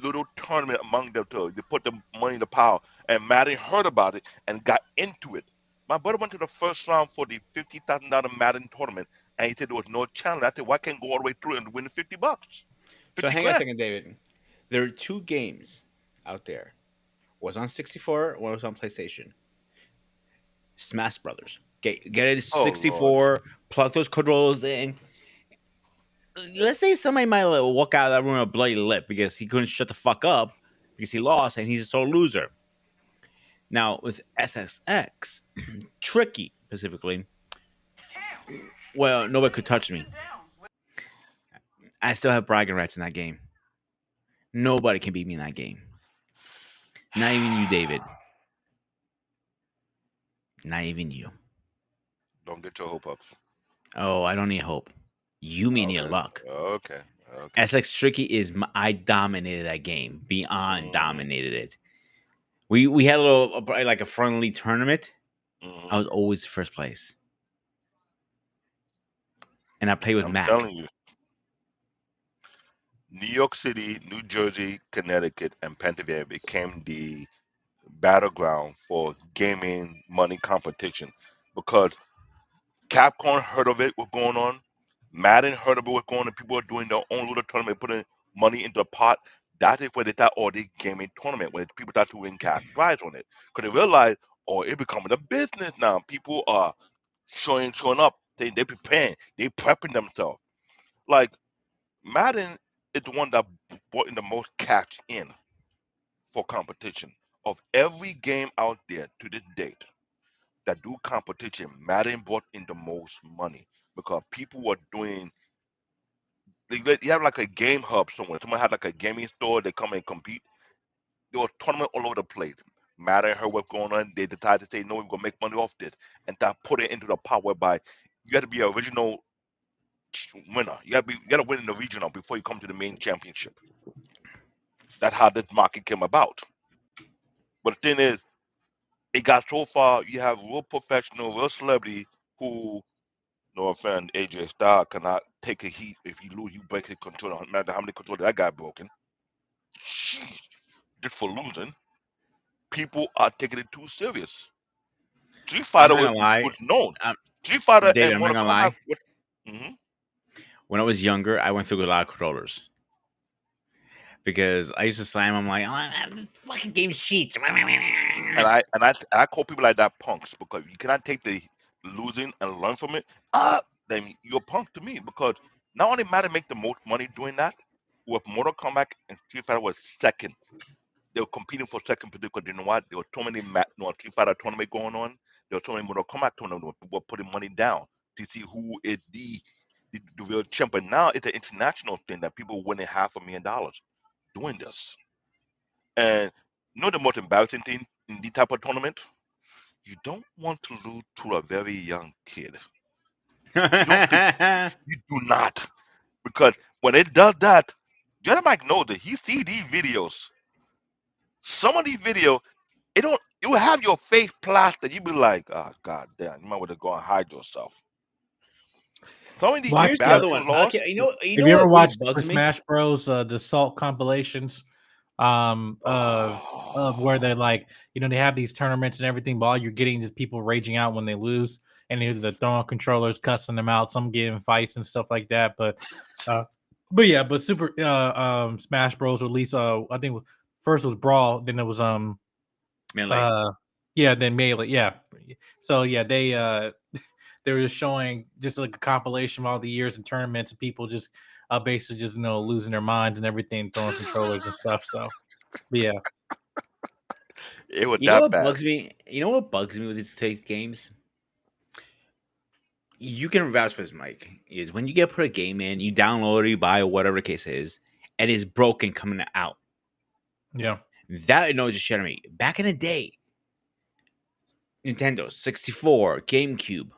little tournament among themselves. They put the money in the pile, and Madden heard about it and got into it. My brother went to the first round for the $50,000 Madden tournament, and he said there was no challenge. I said, why can't go all the way through and win the 50 bucks, So 50 hang on a grand? second, David. There are two games out there. One was on 64, one was on PlayStation. Smash Brothers. Get it Oh Lord, 64, plug those controllers in. Let's say somebody might walk out of that room with a bloody lip because he couldn't shut the fuck up because he lost and he's a sore loser. Now with SSX, tricky specifically. Well, nobody could touch me. I still have bragging rights in that game. Nobody can beat me in that game. Not even you, David. Not even you. don't get your hope up. Oh, I don't need hope. You may need Okay, luck. okay, okay. SX Tricky is I dominated that game beyond Hmm. dominated it. We had a little like a friendly tournament. I Hmm. was always first place, and I played with I'm Mac. telling you, New York City, New Jersey, Connecticut, and Pennsylvania became the battleground for gaming money competition because Capcom heard of it, what's going on. Madden heard of it, what's going on. People are doing their own little tournament, putting money into the pot. That is where they thought, oh, they gaming tournament, when people start to win cash prize on it. Because they realize, oh, it's becoming a business now. People are showing up. They preparing. They prepping themselves. Like, Madden is the one that brought in the most cash in for competition. Of every game out there to this date that do competition, Madden brought in the most money because people were doing. You have like a game hub somewhere. Someone had like a gaming store. They come and compete. There was tournament all over the place. Madden heard what's going on. They decided to say, no, we're gonna make money off this, and that put it into the pot whereby you got to be an original winner. You got to win in the regional before you come to the main championship. That's how this market came about. But the thing is, it got so far. You have real professional, real celebrity who, no offense, AJ Styles cannot take a heat if you lose. You break his controller. No matter how many controllers that guy broken. Sheesh, just for losing. People are taking it too serious. Street I'm Fighter not gonna lie, was known. um, Street Fighter David. and I'm not Mortal gonna Kombat. lie. Hmm. When I was younger, I went through a lot of controllers because I used to slam them like, oh, this fucking game's cheats. And I call people like that punks because you cannot take the losing and learn from it. Then you're a punk to me because not only Madden make the most money doing that, with Mortal Kombat and Street Fighter was second. They were competing for second position because you know what? There were too many Street Fighter tournament going on. There were too many Mortal Kombat tournament where people were putting money down to see who is the real champ. But now it's an international thing that people winning $500,000 doing this. And you know the most embarrassing thing in the type of tournament? You don't want to lose to a very young kid. You don't. You do not, because when it does that, Jedi Mike knows that he see these videos. Some of these videos, it don't. You will have your face plastered. You be like, oh god damn, you might want to go and hide yourself. Some of these Watch Here's the other one. embarrassing loss. Okay, you Have know you ever what really watched Super bugs me? Smash Bros? The Salt compilations, of where they're Oh, like, they have these tournaments and everything, but all you're getting is people raging out when they lose, and they're throwing controllers, cussing them out, some getting fights and stuff like that. Uh, but yeah, but Super Smash Bros. Release, I think first was Brawl, then it was Melee. uh yeah, then Melee, yeah. So yeah, they were just showing just like a compilation of all the years and tournaments and people just basically just losing their minds and everything, throwing controllers and stuff. So but yeah, it was You know that what bad. bugs me? You know what bugs me with these games? You can vouch for this, Mike. Is when you get put a game in, you download it, you buy it, whatever the case is, and it's broken coming out. yeah. That annoys the shit out of me. Back in the day, Nintendo 64, GameCube,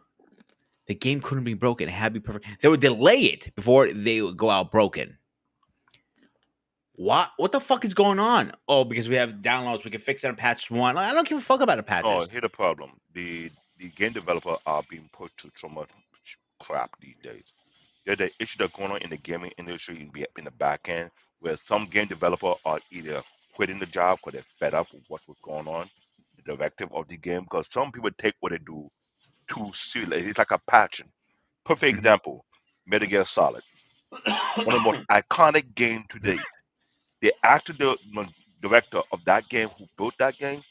the game couldn't be broken. It had to be perfect. They would delay it before they would go out broken. What the fuck is going on? Oh, because we have downloads, we can fix it on patch one. I don't give a fuck about the No, patches. here's the problem. The game developer are being put through so much crap these days. There's the issue that's going on in the gaming industry in the back end, where some game developers are either quitting the job because they're fed up with what was going on, the directive of the game. Because some people take what they do too seriously. It's like a passion. Perfect Mhm. example: Metal Gear Solid, one of the most iconic games to date. The actor, the director of that game who built that game,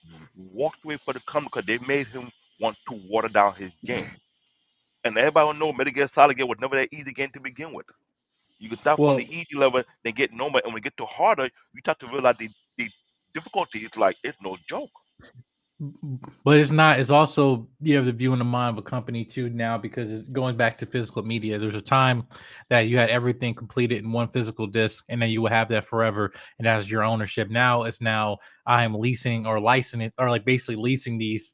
walked away for the company because they made him want to water down his game. And everybody will know Metal Gear Solid game was never that easy game to begin with. You can start from the Well, easy level, then get normal, and when you get to harder, you start to realize the difficulty is like it's no joke. but it's not. It's also you have the view in the mind of a company too now because it's going back to physical media. There's a time that you had everything completed in one physical disc, and then you will have that forever, and that's your ownership. Now I am leasing or licensing or like basically leasing these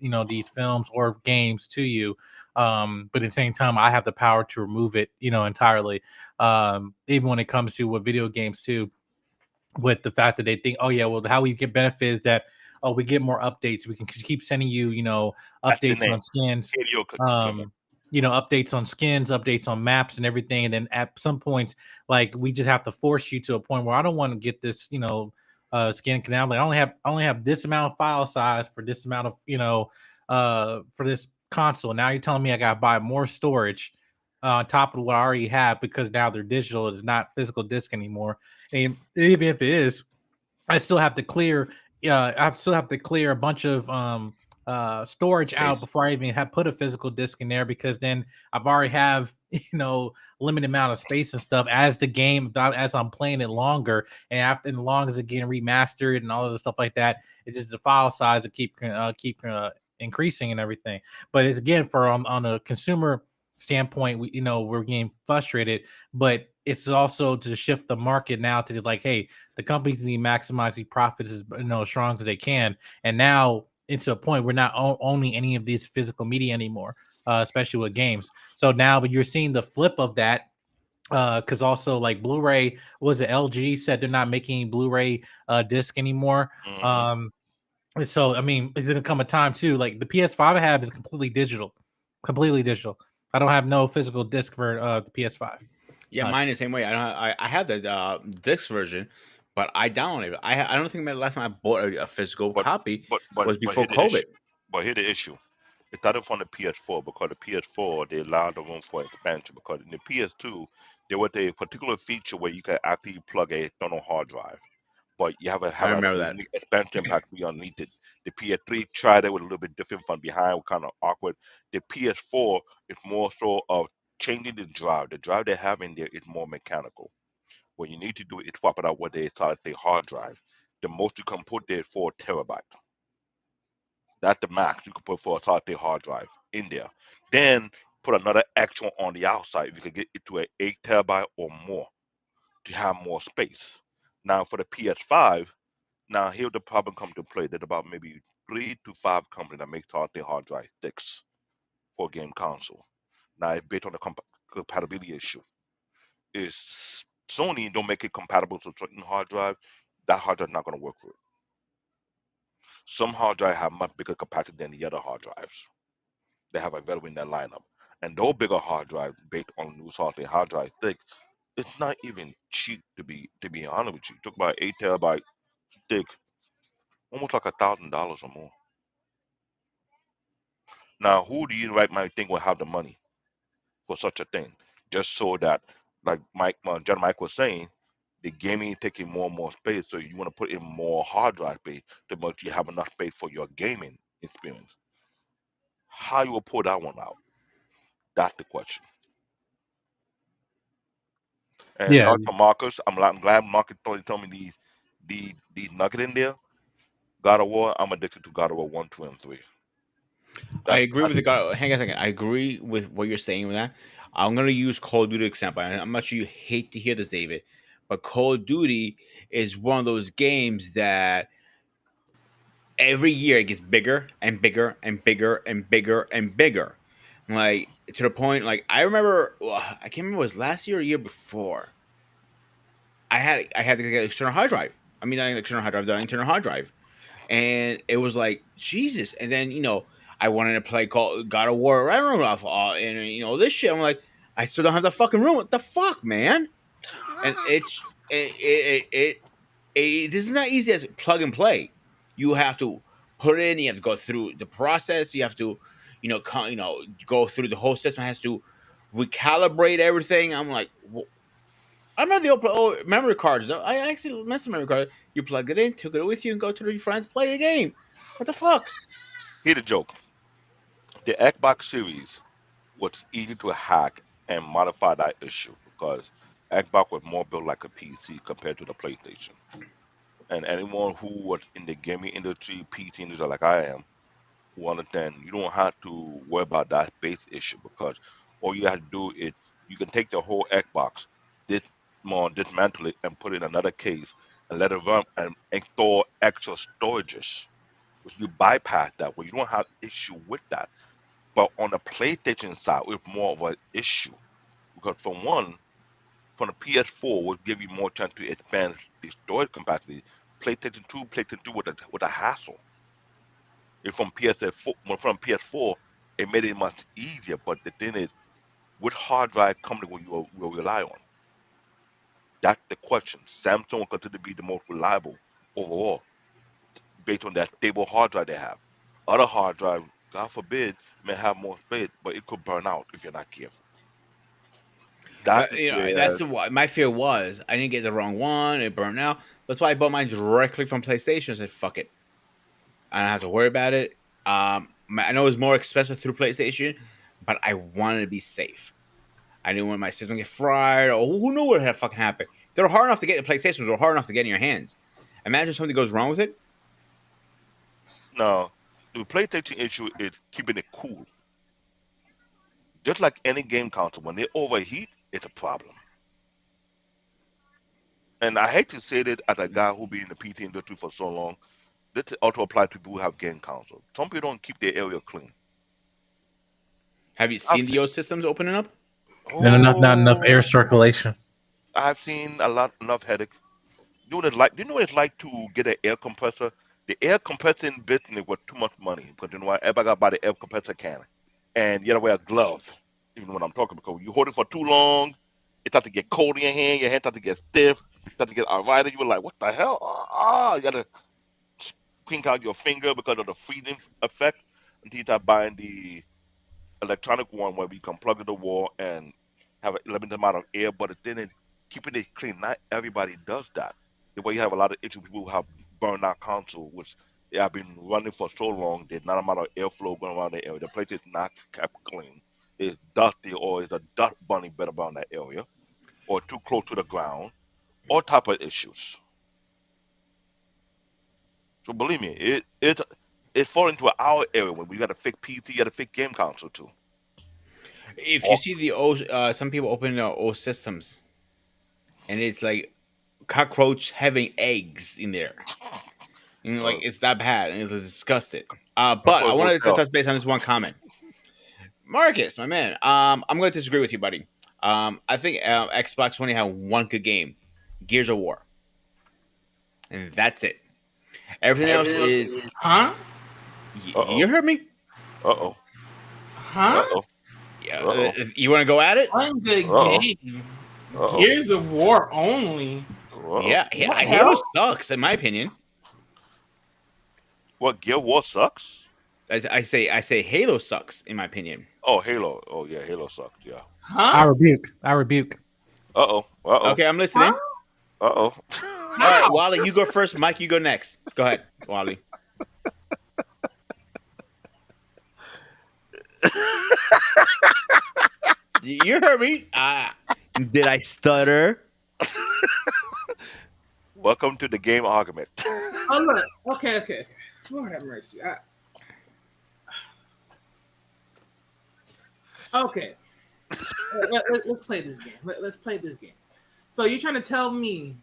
films or games to you. But at the same time, I have the power to remove it, entirely. Even when it comes to what video games too, with the fact that they think, oh yeah, well, how we get benefit is that we get more updates. We can keep sending you, That's the updates name. on skins. Hideo Kojima. Um, updates on skins, updates on maps and everything. And then at some points, like we just have to force you to a point where I don't want to get this, skin canal. Like I only have this amount of file size for this amount of, for this console. Now you're telling me I gotta buy more storage on top of what I already have because now they're digital. It's not physical disc anymore. And even if it is, I still have to clear. I still have to clear a bunch of storage out Space. before I even have put a physical disc in there because then I've already have limited amount of space and stuff as the game as I'm playing it longer and after as long as it getting remastered and all of the stuff like that. It's just the file size to keep increasing and everything. But it's again for on a consumer standpoint, we're getting frustrated, but it's also to shift the market now to like, hey, the companies need to maximize the profits as strong as they can. And now it's a point we're not owning any of these physical media anymore, especially with games. So now, but you're seeing the flip of that because also like Blu-ray was it LG said they're not making Blu-ray disc anymore. Hmm. Um, and so I mean, it's gonna come a time too. Like the PS5 I have is completely digital, completely digital. I don't have no physical disc for the PS5. Yeah, Uh, mine the same way. I have the disc version, but I downloaded it. I don't think the last time I bought a physical But copy but but was but before here the COVID. issue. But here the issue. It started from the PS4 because the PS4 they allowed the room for expansion because in the PS2 there was a particular feature where you could actually plug a external hard drive, but you have to I have a remember that. unique expansion pack to be underneath it. The PS3 tried it with a little bit different from behind, kind of awkward. The PS4 is more so of changing the drive. The drive they have in there is more mechanical. What you need to do is swap it out with a solid state hard drive. The most you can put there is 4 terabyte. That's the max you can put for a solid state hard drive in there. Then put another extra on the outside. You can get it to an 8 terabyte or more to have more space. Now for the PS5, now here the problem comes to play. There's about maybe 3 to 5 companies that make solid state hard drive sticks for a game console. Now it's based on the compatibility issue. Is Sony don't make it compatible to certain hard drive, that hard drive not going to work for it. Some hard drive have much bigger capacity than the other hard drives. They have available in their lineup. And those bigger hard drives, based on new solid hard drive thick, it's not even cheap to be honest with you. Talk about 8 terabyte thick, almost like $1,000 or more. Now, who do you right might think will have the money for such a thing? Just so that, like John Mike was saying, the gaming is taking more and more space, so you want to put in more hard drive space to make you have enough space for your gaming experience. How you will pull that one out? That's the question. And yeah, shout out to Marcus. I'm glad Marcus told me these nuggets in there. God of War. I'm addicted to God of War 1, 2, and 3. I That's agree with the guy. Hang on a second. I agree with what you're saying with that. I'm gonna use Call of Duty example. I'm not sure you hate to hear this, David, but Call of Duty is one of those games that every year it gets bigger and bigger and bigger and bigger and bigger. Like to the point, like I remember, I can't remember if it was last year or year before. I had to get an external hard drive. I mean, not an external hard drive, the internal hard drive, and it was like Jesus. And then I wanted to play Call God of War. I don't know, and this shit. I'm like, I still don't have the fucking room. What the fuck, man? And it is not easy as plug and play. You have to put it in. You have to go through the process. You have to, go through the whole system. Has to recalibrate everything. I'm like, I remember the old memory cards. I actually missed the memory card. You plug it in, took it with you, and go to your friends, play a game. What the fuck? Here the joke. The Xbox Series was easy to hack and modify that issue because Xbox was more built like a PC compared to the PlayStation. And anyone who was in the gaming industry, PC industry like I am, who understand you don't have to worry about that base issue because all you have to do is you can take the whole Xbox, dis dismantle it and put it in another case and let it run and install extra storages. If you bypass that, well, you don't have issue with that. But on the PlayStation side, it's more of an issue because from the PS4 will give you more chance to expand the storage capacity. PlayStation 2 with a hassle. If from PS4, from PS4, It made it much easier. But the thing is, which hard drive company will rely on? That's the question. Samsung will continue to be the most reliable overall, based on that stable hard drive they have. Other hard drive, God forbid, may have more space, but it could burn out if you're not careful. That is That's where my fear was I didn't get the wrong one. It burned out. That's why I bought mine directly from PlayStation. I said, "Fuck it, I don't have to worry about it." I know it's more expensive through PlayStation, but I wanted to be safe. I didn't want my system to get fried, or who knew what had fucking happened. They were hard enough to get. The PlayStations were hard enough to get in your hands. Imagine something goes wrong with it. no, the PlayStation issue is keeping it cool. Just like any game console, when they overheat, it's a problem. And I hate to say that as a guy who been in the PC industry for so long. This also applies to people who have game console. Some people don't keep their area clean. Have you I've seen seen, the old systems opening up? Then not enough air oh, circulation. I've seen a lot enough headache. Do you know what it's like to get an air compressor? The air compressing business was too much money because you know what? Everybody got to buy the air compressor can, and you got to wear a glove. Even when I'm talking, because you hold it for too long, it starts to get cold in your hand. Your hand starts to get stiff. Starts to get arthritis. You were like, what the hell? You got to clean out your finger because of the freezing effect. Until you start buying the electronic one where we can plug in the wall and have a limited amount of air, but then in keeping it clean, not everybody does that. The way you have a lot of issues, people who have burned out console, which they have been running for so long, there's not a amount of airflow going around the area. The place is not kept clean. It's dusty or it's a dust bunny bed around that area, or too close to the ground, all type of issues. So believe me, it fall into our area when we got to fix PC, you got to fix game console too. If you Or see the old, some people open old systems, and it's like cockroach having eggs in there. Like uh, it's that bad, and it's disgusting. that's But what I it goes wanted to tell. touch base on this one comment, Marcus, my man. I'm going to disagree with you, buddy. I think Xbox only had one good game, Gears of War, and that's it. Everything else is. Huh? Uh You oh. heard me. Uh oh. Huh? Uh oh. Yeah, Uh oh. you want to go at it? One Uh good oh. game. Uh oh. Gears of War only. Uh oh. Yeah, What the Halo hell? sucks, in my opinion. What, Gear War sucks? I say Halo sucks, in my opinion. Oh, Halo. Oh yeah, Halo sucked. Yeah. I Huh? rebuke. I rebuke. Uh oh. Uh oh. Okay, I'm Huh? listening. Uh oh. All right, How? Wally, you go first. Mike, you go next. Go ahead, Wally. You heard me. Did I stutter? Welcome to the game argument. Oh look. Okay. Lord have mercy. Okay. Let's play this game. Let's play this game. So you're trying to tell me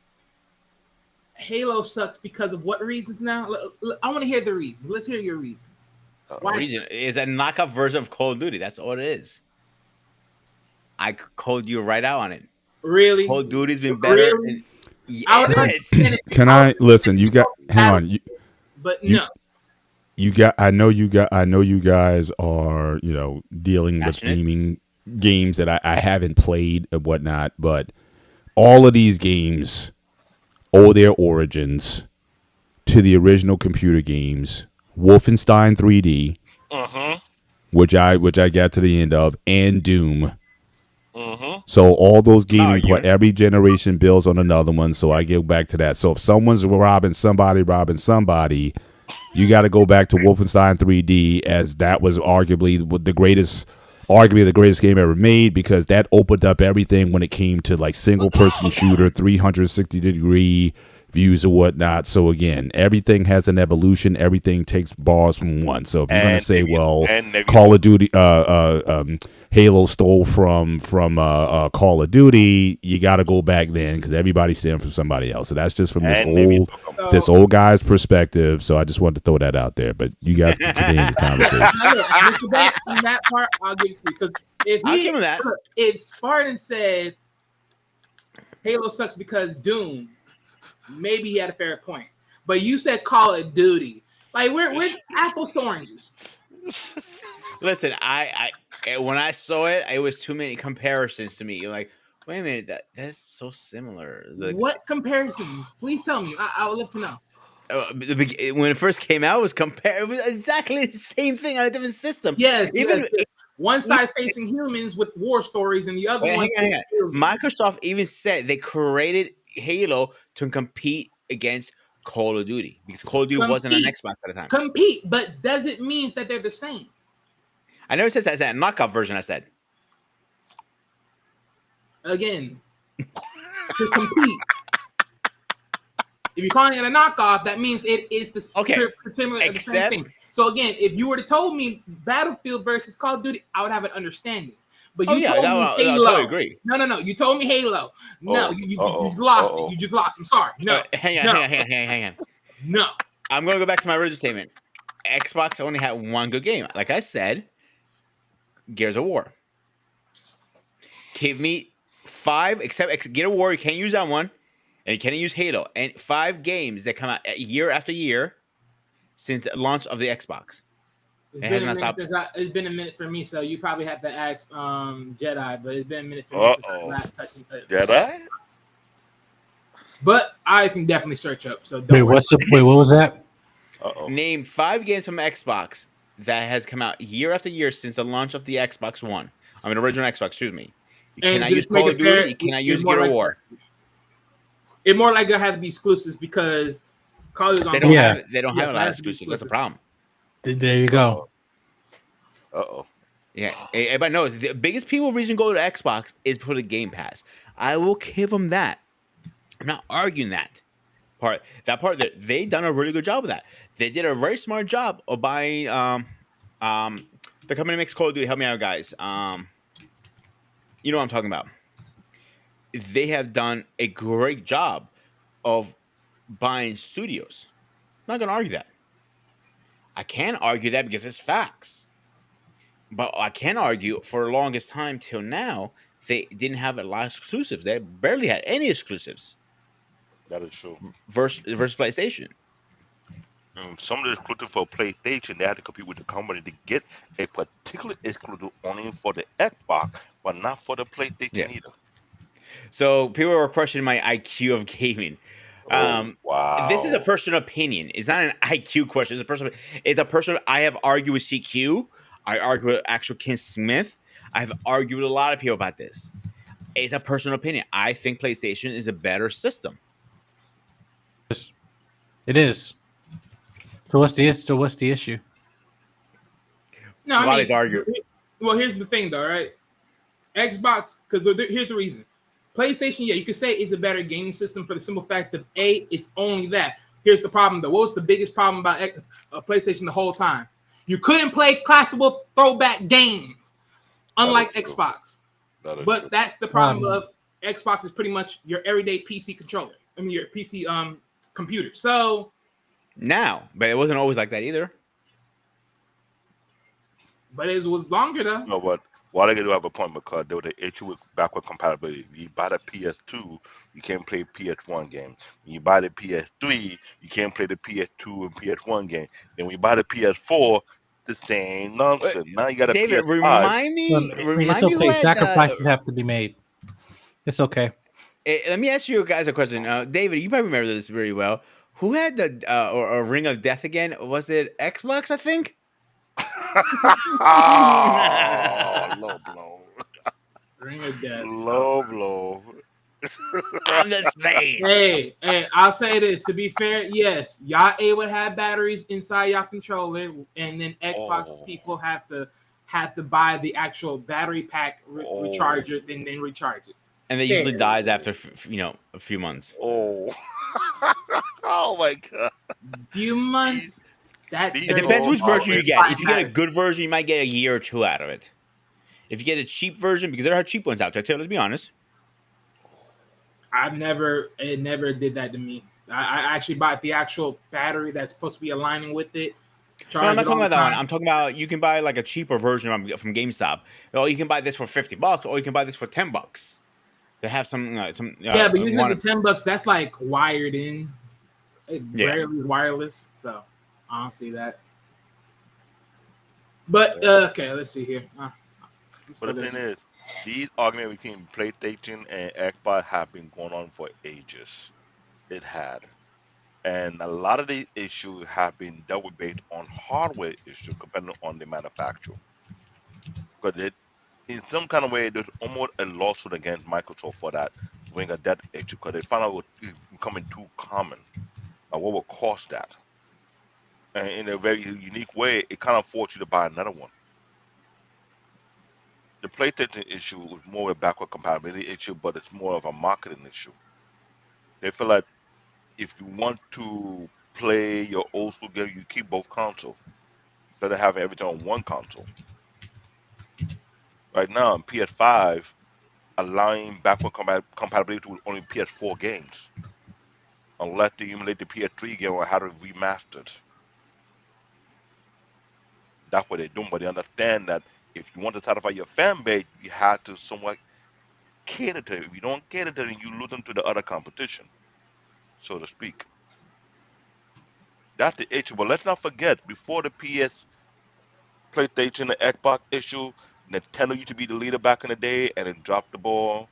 Halo sucks because of what reasons now? I want to hear the reasons. Let's hear your reasons. Why? Reason is a knockoff version of Call of Duty. That's all it is. I called you right out on it. Really? Call of Duty's been better. Really? I would Yes. understand it. Can I listen? You got hang on. But You no. you got. I know you guys are dealing with Passionate. gaming games that I haven't played and whatnot, but all of these games owe their origins to the original computer games, Wolfenstein 3D, Mm-hmm. which I got to the end of, and Doom. Mm-hmm. So all those gaming, you? every generation builds on another one. So I go back to that. So if someone's robbing somebody, you got to go back to Wolfenstein 3D, as that was arguably the greatest game ever made, because that opened up everything when it came to like single person shooter, 360-degree views and whatnot. So again, everything has an evolution. Everything takes bars from one. So if you're gonna say, well, Call of Duty, Halo stole from Call of Duty, you got to go back then, because everybody's stealing from somebody else. So that's just from this old guy's perspective. So I just wanted to throw that out there. But you guys can continue the conversation. Mr. Bennett, on that part, I'll give it to you, because I'll give him that. if Spartan said Halo sucks because Doom, maybe he had a fair point. But you said Call of Duty. Like we're apples to oranges. Listen, when I saw it, it was too many comparisons to me. You're like, wait a minute, that's so similar. What comparisons? Please tell me. I would love to know. When it first came out, it was exactly the same thing on a different system. Yes, Even yes. One side's facing humans with war stories, and the other wait, one. hang on. Microsoft even said they created Halo to compete against Call of Duty because Call of Duty wasn't on Xbox at the time. Compete, but does it mean that they're the same? I never said that. Knockoff version. I said again to compete. If you're calling it a knockoff, that means it is the same thing. So again, if you were to told me Battlefield versus Call of Duty, I would have an understanding. But you told me Halo. I totally agree. No. You told me Halo. No, you just lost me. You just lost. I'm sorry. No. Hang on. No. I'm going to go back to my original statement. Xbox only had one good game. Like I said, Gears of War. Give me 5, except Gears of War, you can't use that one. And you can't use Halo. And 5 games that come out year after year since the launch of the Xbox. It's been a minute for me, so you probably have to ask Jedi, but it's been a minute for me since I last touching Jedi. But I can definitely search up. So what was that? Name 5 games from Xbox that has come out year after year since the launch of the Xbox One. I mean, original Xbox. Excuse me. You cannot use Call of Duty. You cannot use Gears of War. It more like it has to be exclusives because Call of Duty they don't have a lot of exclusives. That's the problem. There you go. Yeah, everybody knows the biggest reason to go to Xbox is for the Game Pass. I will give them that. I'm not arguing that part. That part that they done a really good job of that. They did a very smart job of buying the company that makes Call of Duty. Help me out, guys. You know what I'm talking about. They have done a great job of buying studios. I'm not gonna argue that. I can argue that because it's facts. But I can argue for the longest time till now, they didn't have a lot of exclusives. They barely had any exclusives. That is true. Versus PlayStation. Some of the exclusive for PlayStation, they had to compete with the company to get a particular exclusive only for the Xbox, but not for the PlayStation either. So people were questioning my IQ of gaming. Wow. This is a personal opinion. It's not an IQ question. It's a personal. I have argued with CQ. I argue with actual Ken Smith. I've argued with a lot of people about this. It's a personal opinion. I think PlayStation is a better system. It is. So what's the issue? No, I mean, argue. Well, here's the thing, though, right? Xbox, because here's the reason. PlayStation, you could say is a better gaming system for the simple fact that it's only that. Here's the problem, though. What was the biggest problem about PlayStation the whole time? You couldn't play classical throwback games, unlike Xbox. But that's the problem of Xbox is pretty much your everyday PC controller. I mean, your PC computer. So now, but it wasn't always like that either. But it was longer though. No, but while I do have a point because there was an issue with backward compatibility. You buy the PS2, you can't play PS1 games. When you buy the PS3, you can't play the PS2 and PS1 game. Then when you buy the PS4, the same nonsense. Now you got a David, PS5. remind me. It's okay. Sacrifices have to be made. It's okay. Let me ask you guys a question. David, you probably remember this very well. Who had the or Ring of Death again? Was it Xbox? I think. Low blow. Ring of Death. Low blow. I'm just saying. Hey, I'll say this. To be fair, yes, y'all able to have batteries inside y'all controller, and then Xbox people have to buy the actual battery pack recharger, and then recharge it. And they usually dies after a few months. Oh my god! Few months. It depends which version you get. If you get a good version, you might get a year or two out of it. If you get a cheap version, because there are cheap ones out there too. Let's be honest. It never did that to me. I actually bought the actual battery that's supposed to be aligning with it. No, I'm not talking about that one. I'm talking about you can buy like a cheaper version from GameStop. Or you can buy this for $50, or you can buy this for $10. They have some. Yeah, but usually the $10 that's like wired in. It rarely wireless, so I don't see that. But okay, let's see here. I'm But still the gonna- thing is, these arguments between PlayStation and Xbox have been going on for ages. It had. And a lot of the issues have been dealt with based on hardware issue depending on the manufacturer. Because it, in some kind of way, there's almost a lawsuit against Microsoft for that, bring a debt issue, because they found out it was becoming too common. And what would cause that? And in a very unique way, it kind of forced you to buy another one. The PlayStation issue was more a backward compatibility issue, but it's more of a marketing issue. They feel like if you want to play your old school game, you keep both consoles instead of having everything on one console. Right now, in PS5, allowing backward compatibility with only PS4 games, unless they emulate the PS3 game or how to remaster it. That's what they're doing, but they understand that if you want to satisfy your fan base, you have to somewhat cater to it. If you don't cater to it, you lose them to the other competition, so to speak. That's the issue. But let's not forget, before the PS, PlayStation, the Xbox issue, Nintendo used to be the leader back in the day, and it dropped the ball.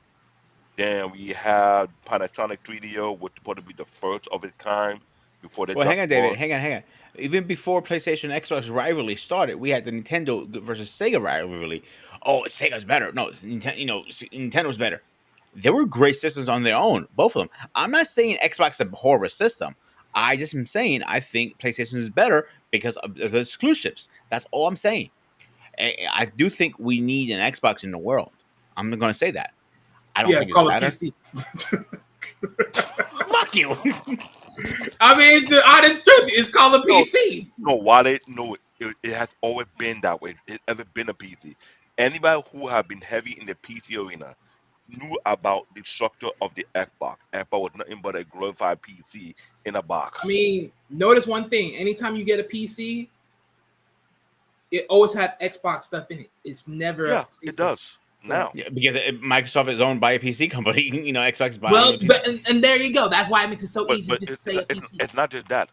Then we had Panasonic 3DO, which was supposed to be the first of its kind before they Well, hang dropped on, the ball. David. Hang on. Even before PlayStation Xbox rivalry started, we had the Nintendo versus Sega rivalry. Oh, Sega's better. No, Nintendo's better. They were great systems on their own, both of them. I'm not saying Xbox is a horrible system. I just am saying I think PlayStation is better because of the exclusives. That's all I'm saying. I do think we need an Xbox in the world. I'm going to say that. I don't Yeah, think it's it's called a better. PC. Fuck you. I mean, the honest truth, it's called a No, PC. no, why they no, it has always been that way. It ever been a PC. Anybody who have been heavy in the PC arena knew about the structure of the Xbox. Xbox was nothing but a glorified PC in a I box. mean, notice one thing: anytime you get a PC, it always have Xbox stuff in it. It's never a Yeah, it PlayStation. does So, now. Yeah, because Microsoft is owned by a PC company. Xbox is buying well, a PC. and there you go. That's why it makes it so But easy but just to it, say a it's PC. it's not just that.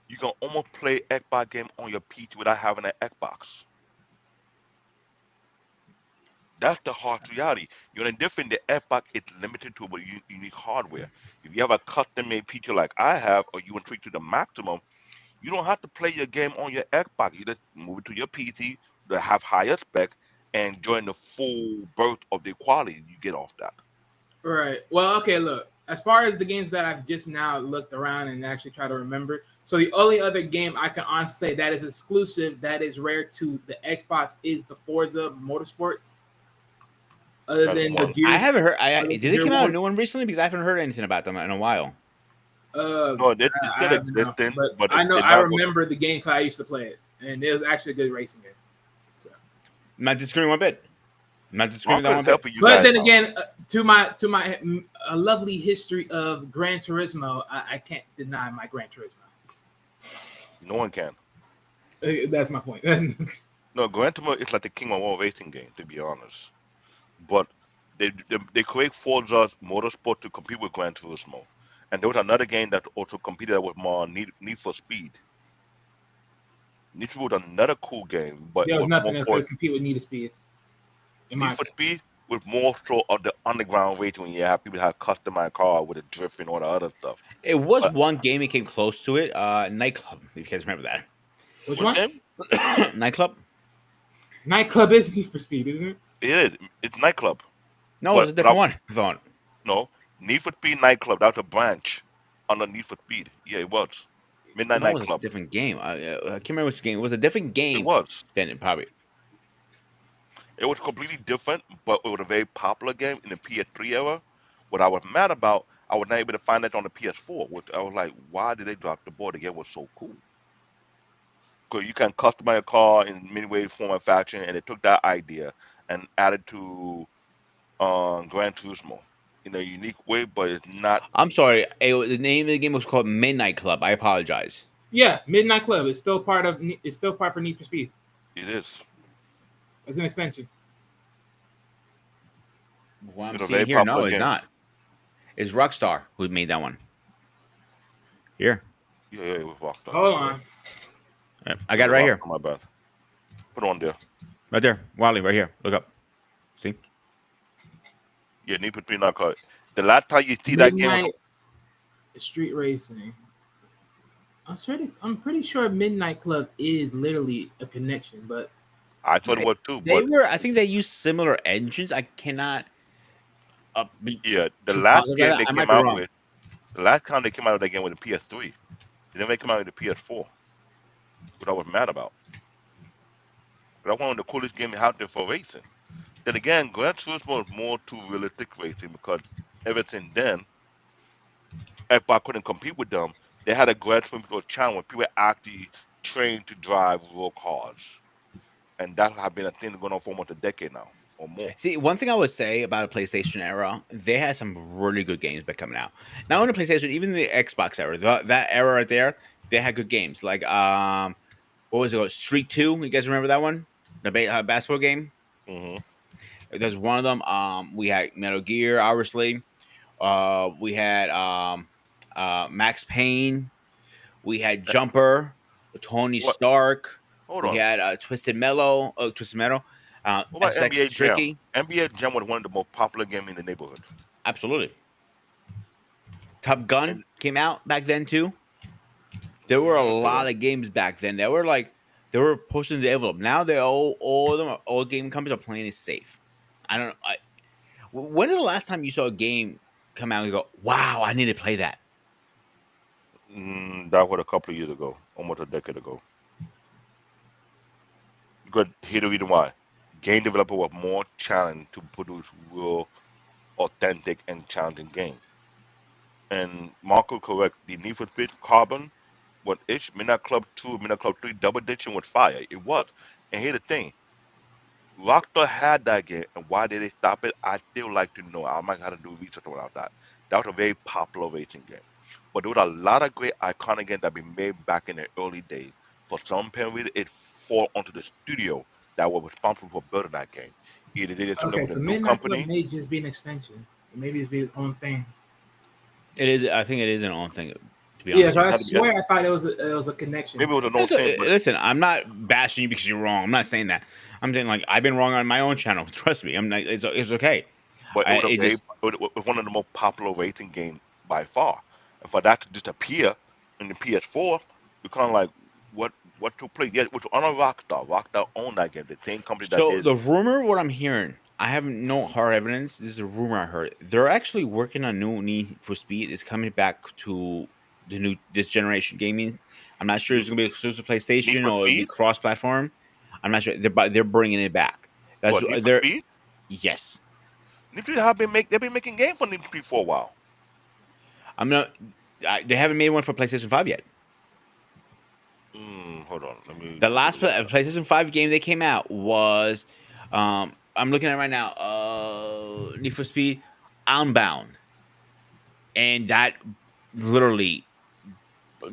You can almost play Xbox game on your PC without having an Xbox. That's the harsh reality. You're indifferent. The Xbox is limited to what unique hardware. If you have a custom made PC like I have, or you want to tweak to the maximum, you don't have to play your game on your Xbox. You just move it to your PC that have higher spec and join the full birth of the quality you get off that. Right. Well, okay, look. As far as the games that I've just now looked around and actually try to remember, so the only other game I can honestly say that is exclusive, that is rare to the Xbox, is the Forza Motorsports. Other That's than the one. I Gears, haven't heard. other Did than they Gear come out a new Wars, one recently? Because I haven't heard anything about them in a while. uh, No, it's I still have now, existing, but but I know they're I not going. remember the game because I used to play it, and it was actually a good racing game. So, I'm not disagreeing one bit. I'm not disagreeing with that Marco is one bit. helping you but guys then out. again, to my a lovely history of Gran Turismo, I can't deny my Gran Turismo. No one can. That's my point. No, Gran Turismo is like the king of all racing games, to be honest. But they create Forza Motorsport to compete with Gran Turismo, and there was another game that also competed with more Need for Speed. Need for Speed was another cool game, but it There was was nothing more that for could compete with Need for Speed. In Need my for Speed was more so of the underground racing when you have people have customized car with the drift and all the other stuff. It was But one game that came close to it. Nightclub. If you guys remember which what one? game? that. Nightclub. Nightclub is Need for Speed, isn't it? It is. It's nightclub. No, it was But a different one. I thought. no, Need for Speed nightclub. That was a branch under Need for Speed. Yeah, it was Midnight No, it was a Nightclub. different game. I can't remember which game. It was a different It game was. than it probably. It was completely different, but it was a very popular game in the PS3 era. What I was mad about, I was not able to find that on the PS4. Which I was like, why did they drop the ball? The game was so cool. Because you can customize a car in many ways, form, and fashion, and they took that idea and added to Gran Turismo in a unique way, but it's not. I'm sorry. The name of the game was called Midnight Club. I apologize. Yeah, Midnight Club is still part of. It's still part for Need for Speed It is. as an extension. What I'm It's a seeing very here, popular no, it's game. not. It's Rockstar who made that one. Here, Yeah, it was Rockstar. Hold on. I got it right here. My bad. Put it on there. Right there, Wally, right here. Look up. See? Yeah, Need for Speed Undercut. The last time you see that game was Midnight Street Racing. I'm pretty sure Midnight Club is literally a connection, but I thought it They, was too, they but were. I think they used similar engines. I cannot be yeah, the too last positive about game that. they I might came be out wrong. with, the last time they came out with that game was the PS3. They never came out with the PS4, which I was mad about. But I wanted the coolest game out there for racing. Then again, Gran Turismo was more to realistic racing because ever since then, if I couldn't compete with them, they had a Gran Turismo channel where people actually trained to drive real cars. And that has been a thing going on for almost a decade now or more. See, one thing I would say about a PlayStation era, they had some really good games been coming out. Not only PlayStation, even the Xbox era. That era right there, they had good games. Like what was it called? Street Two. You guys remember that one? The basketball game. Hmm. There's one of them. We had Metal Gear, obviously. We had Max Payne. We had Jumper, Tony What? Stark. Hold We on. had Twisted Metal, What about SX NBA Jam? Tricky. NBA Jam was one of the most popular games in the neighborhood. Absolutely. Top Gun And came out back then too. There were a hold lot on. of games back then that were like they were pushing the envelope. Now they're all of them are, all game companies are playing it safe. I don't. When is the last time you saw a game come out and go, "Wow, I need to play that"? That was a couple of years ago, almost a decade ago. Because here the reason why. Game developer was more challenged to produce real, authentic, and challenging games. And Marco correct, the Need for Speed Carbon, what it's Midnight Club 2, Midnight Club 3, Double Ditching with fire. It was. And here's the thing. Rockstar had that game, and why did they stop it? I still like to know. I might have to do research about that. That was a very popular racing game. But there was a lot of great iconic games that been made back in the early days. For some apparent reason, it fall onto the studio that was responsible for building that game. Either they did something okay, with a so new Midnight Club company. may just be an extension. Maybe it's be its own thing. It is. I think it is an own thing. To be Yeah, honest 'cause with It you. I had to be, swear I thought it was a connection. maybe it was a no It's thing, but listen, I'm not bashing you because you're wrong. I'm not saying that. I'm saying like I've been wrong on my own channel. Trust me. I'm not. It's okay. it was a It very, just it was one of the most popular racing games by far. And for that to disappear in the PS4, you're kind of like, what took place? Yeah, it was on a Rockstar. Rockstar owned that game, the same company that so did. the rumor. What I'm hearing, I have no hard evidence. This is a rumor I heard. They're actually working on new Need for Speed. It's coming back to the new this generation gaming. I'm not sure Need, it's gonna be exclusive to Need PlayStation for or it'll be Speed? cross platform. I'm not sure. They're bringing it back. That's What, Need for they're Speed? yes. Need for Speed they've been making games for Need for Speed for a while. I'm not. They haven't made one for PlayStation 5 yet. Hold on, let me The Google last this up. PlayStation 5 game that came out was, I'm looking at it right now, Need for Speed Unbound, and that literally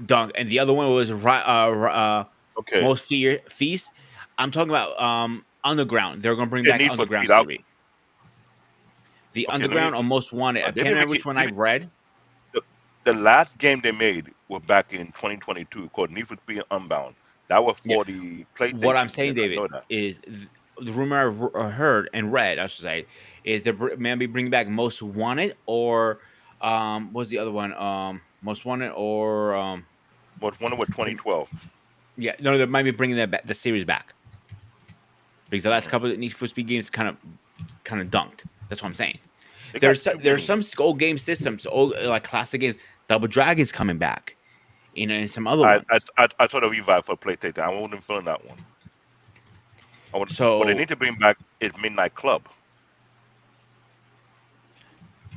dunk. And the other one was Okay, Most Fear Feast. I'm talking about Underground. They're gonna bring yeah, back Need for Underground Speed. I, series. The okay, let me. Underground or Most Wanted. I They've can't been remember making. which one I read. The, the last game they made was back in 2022 called Need for Speed Unbound. That was Yeah. for the What I'm PlayStation. saying, Yes, I David, know that. is the rumor heard and read, I should say, is they're maybe bringing back Most Wanted or what's the other one? Most Wanted or Was one with 2012. yeah, no, they might be bringing that back, the series back because the last Mm. couple of Need for Speed games kind of dunked. That's what I'm saying. They got too There's many. some old game systems, old like classic games. Double Dragon's coming back, and some other I I ones. I saw the revive for PlayStation. I wasn't feeling that one. What they So need to bring back is Midnight Club.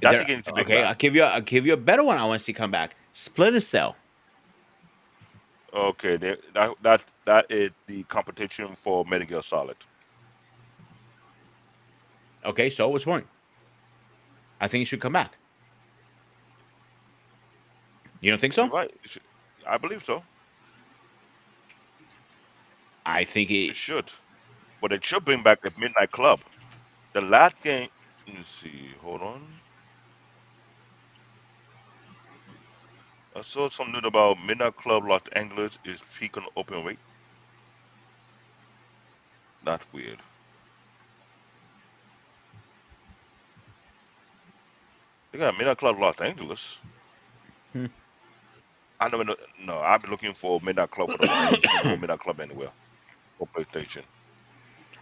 That's the there, game to bring okay, back. I'll give you a better one. I want to see come back. Splinter Cell. Okay, that is the competition for Metal Gear Solid. Okay, so what's the point? I think it should come back. You don't think You're so? right. I believe so. I think It it. should, but it should bring back the Midnight Club. The last game. Let me see. Hold on. I saw something about Midnight Club Los Angeles is peak on open rate. That's weird. They got a Midnight Club Los Angeles. Hmm. I never know. No, I've been looking for Midnight Club for the longest. There's no Midnight Club anywhere for PlayStation.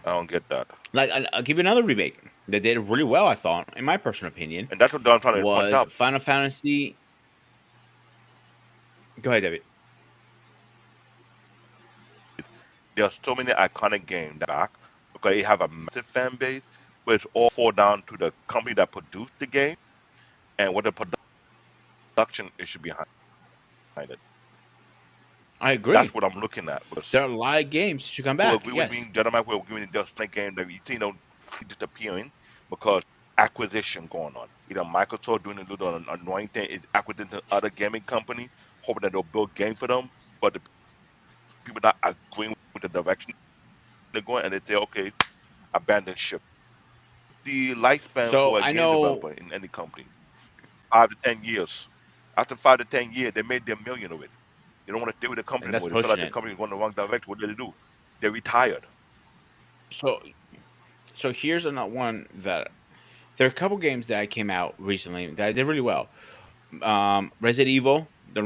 I don't get that. Like I'll give you another remake that did really well. I thought, in my personal opinion, And that's what I'm trying to point was out. Final Fantasy. Go ahead, David. There are so many iconic games that back because they have a massive fan base, but it's all fall down to the company that produced the game and what the production issue behind it. I That's agree. what I'm looking at. There Because are a lot of games that should come will back. agree with me, Yes. gentlemen, will agree with me, just like game that disappearing because acquisition going on. Microsoft doing a little annoying thing is acquisition other gaming company, hoping that they'll build game for them, but the people not agreeing with the direction they're going, and they say, okay, abandon ship. The lifespan So for a I game know, developer in any company, 5 to 10 years. After 5 to 10 years, they made their million of it. They don't want to deal with the company and that's anymore. They feel like pushing the it. company is going the wrong direction. What do they do? They retired. So here's another one that there are a couple games that came out recently that did really well. Resident Evil, the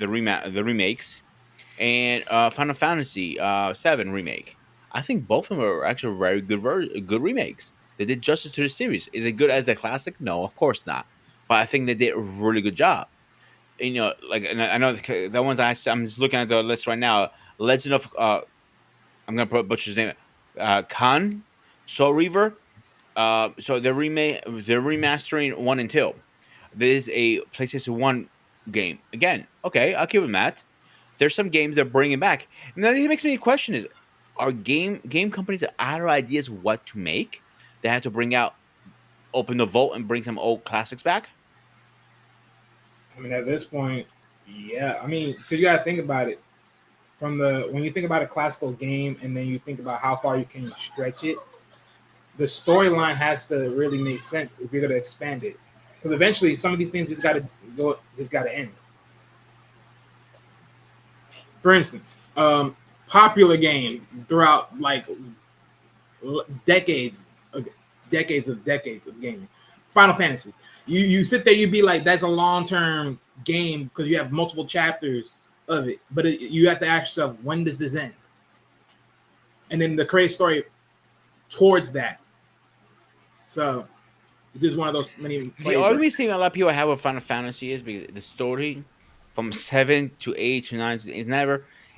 remakes, and Final Fantasy Seven remake. I think both of them are actually very good remakes. They did justice to the series. Is it good as a classic? No, of course not. But I think they did a really good job. And, like, and I know the ones I'm just looking at the list right now. Legend of I'm gonna put butcher's name. Khan Soul Reaver. So they're remastering 1 and 2. This is a PlayStation 1 game. Again, okay, I'll give them that. There's some games they're bringing back. And then it makes me question is, are game companies out of ideas what to make? They have to bring out, open the vault and bring some old classics back? I mean, at this point, yeah. I mean, because you got to think about it from the when you think about a classical game, and then you think about how far you can stretch it. The storyline has to really make sense if you're going to expand it, because eventually some of these things just got to end. For instance, popular game throughout like decades, decades of gaming. Final Fantasy. You sit there, you'd be like, that's a long term game because you have multiple chapters of it. But you have to ask yourself, when does this end? And then the create story towards that. So it's just one of those many The plays. argument thing a lot of people have with Final Fantasy is because the story from 7 to 8 to 9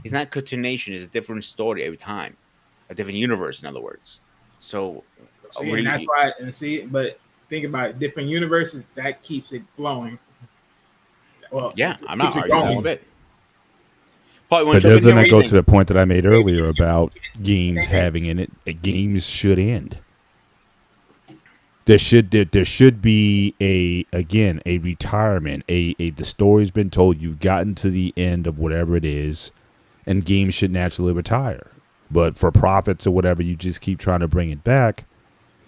it's not continuation. It's a different story every time, a different universe. In other words, so See, and that's really, why, and see, but think about it, different universes that keeps it flowing. Well, yeah, it I'm not keeps it arguing that going. one bit. Paul, you want But to jump in doesn't here? What that do you go to think? the point that I made Maybe earlier about games maybe- having in it? Games should end. There should be a retirement. A the story's been told. You've gotten to the end of whatever it is, and games should naturally retire. But for profits or whatever, you just keep trying to bring it back.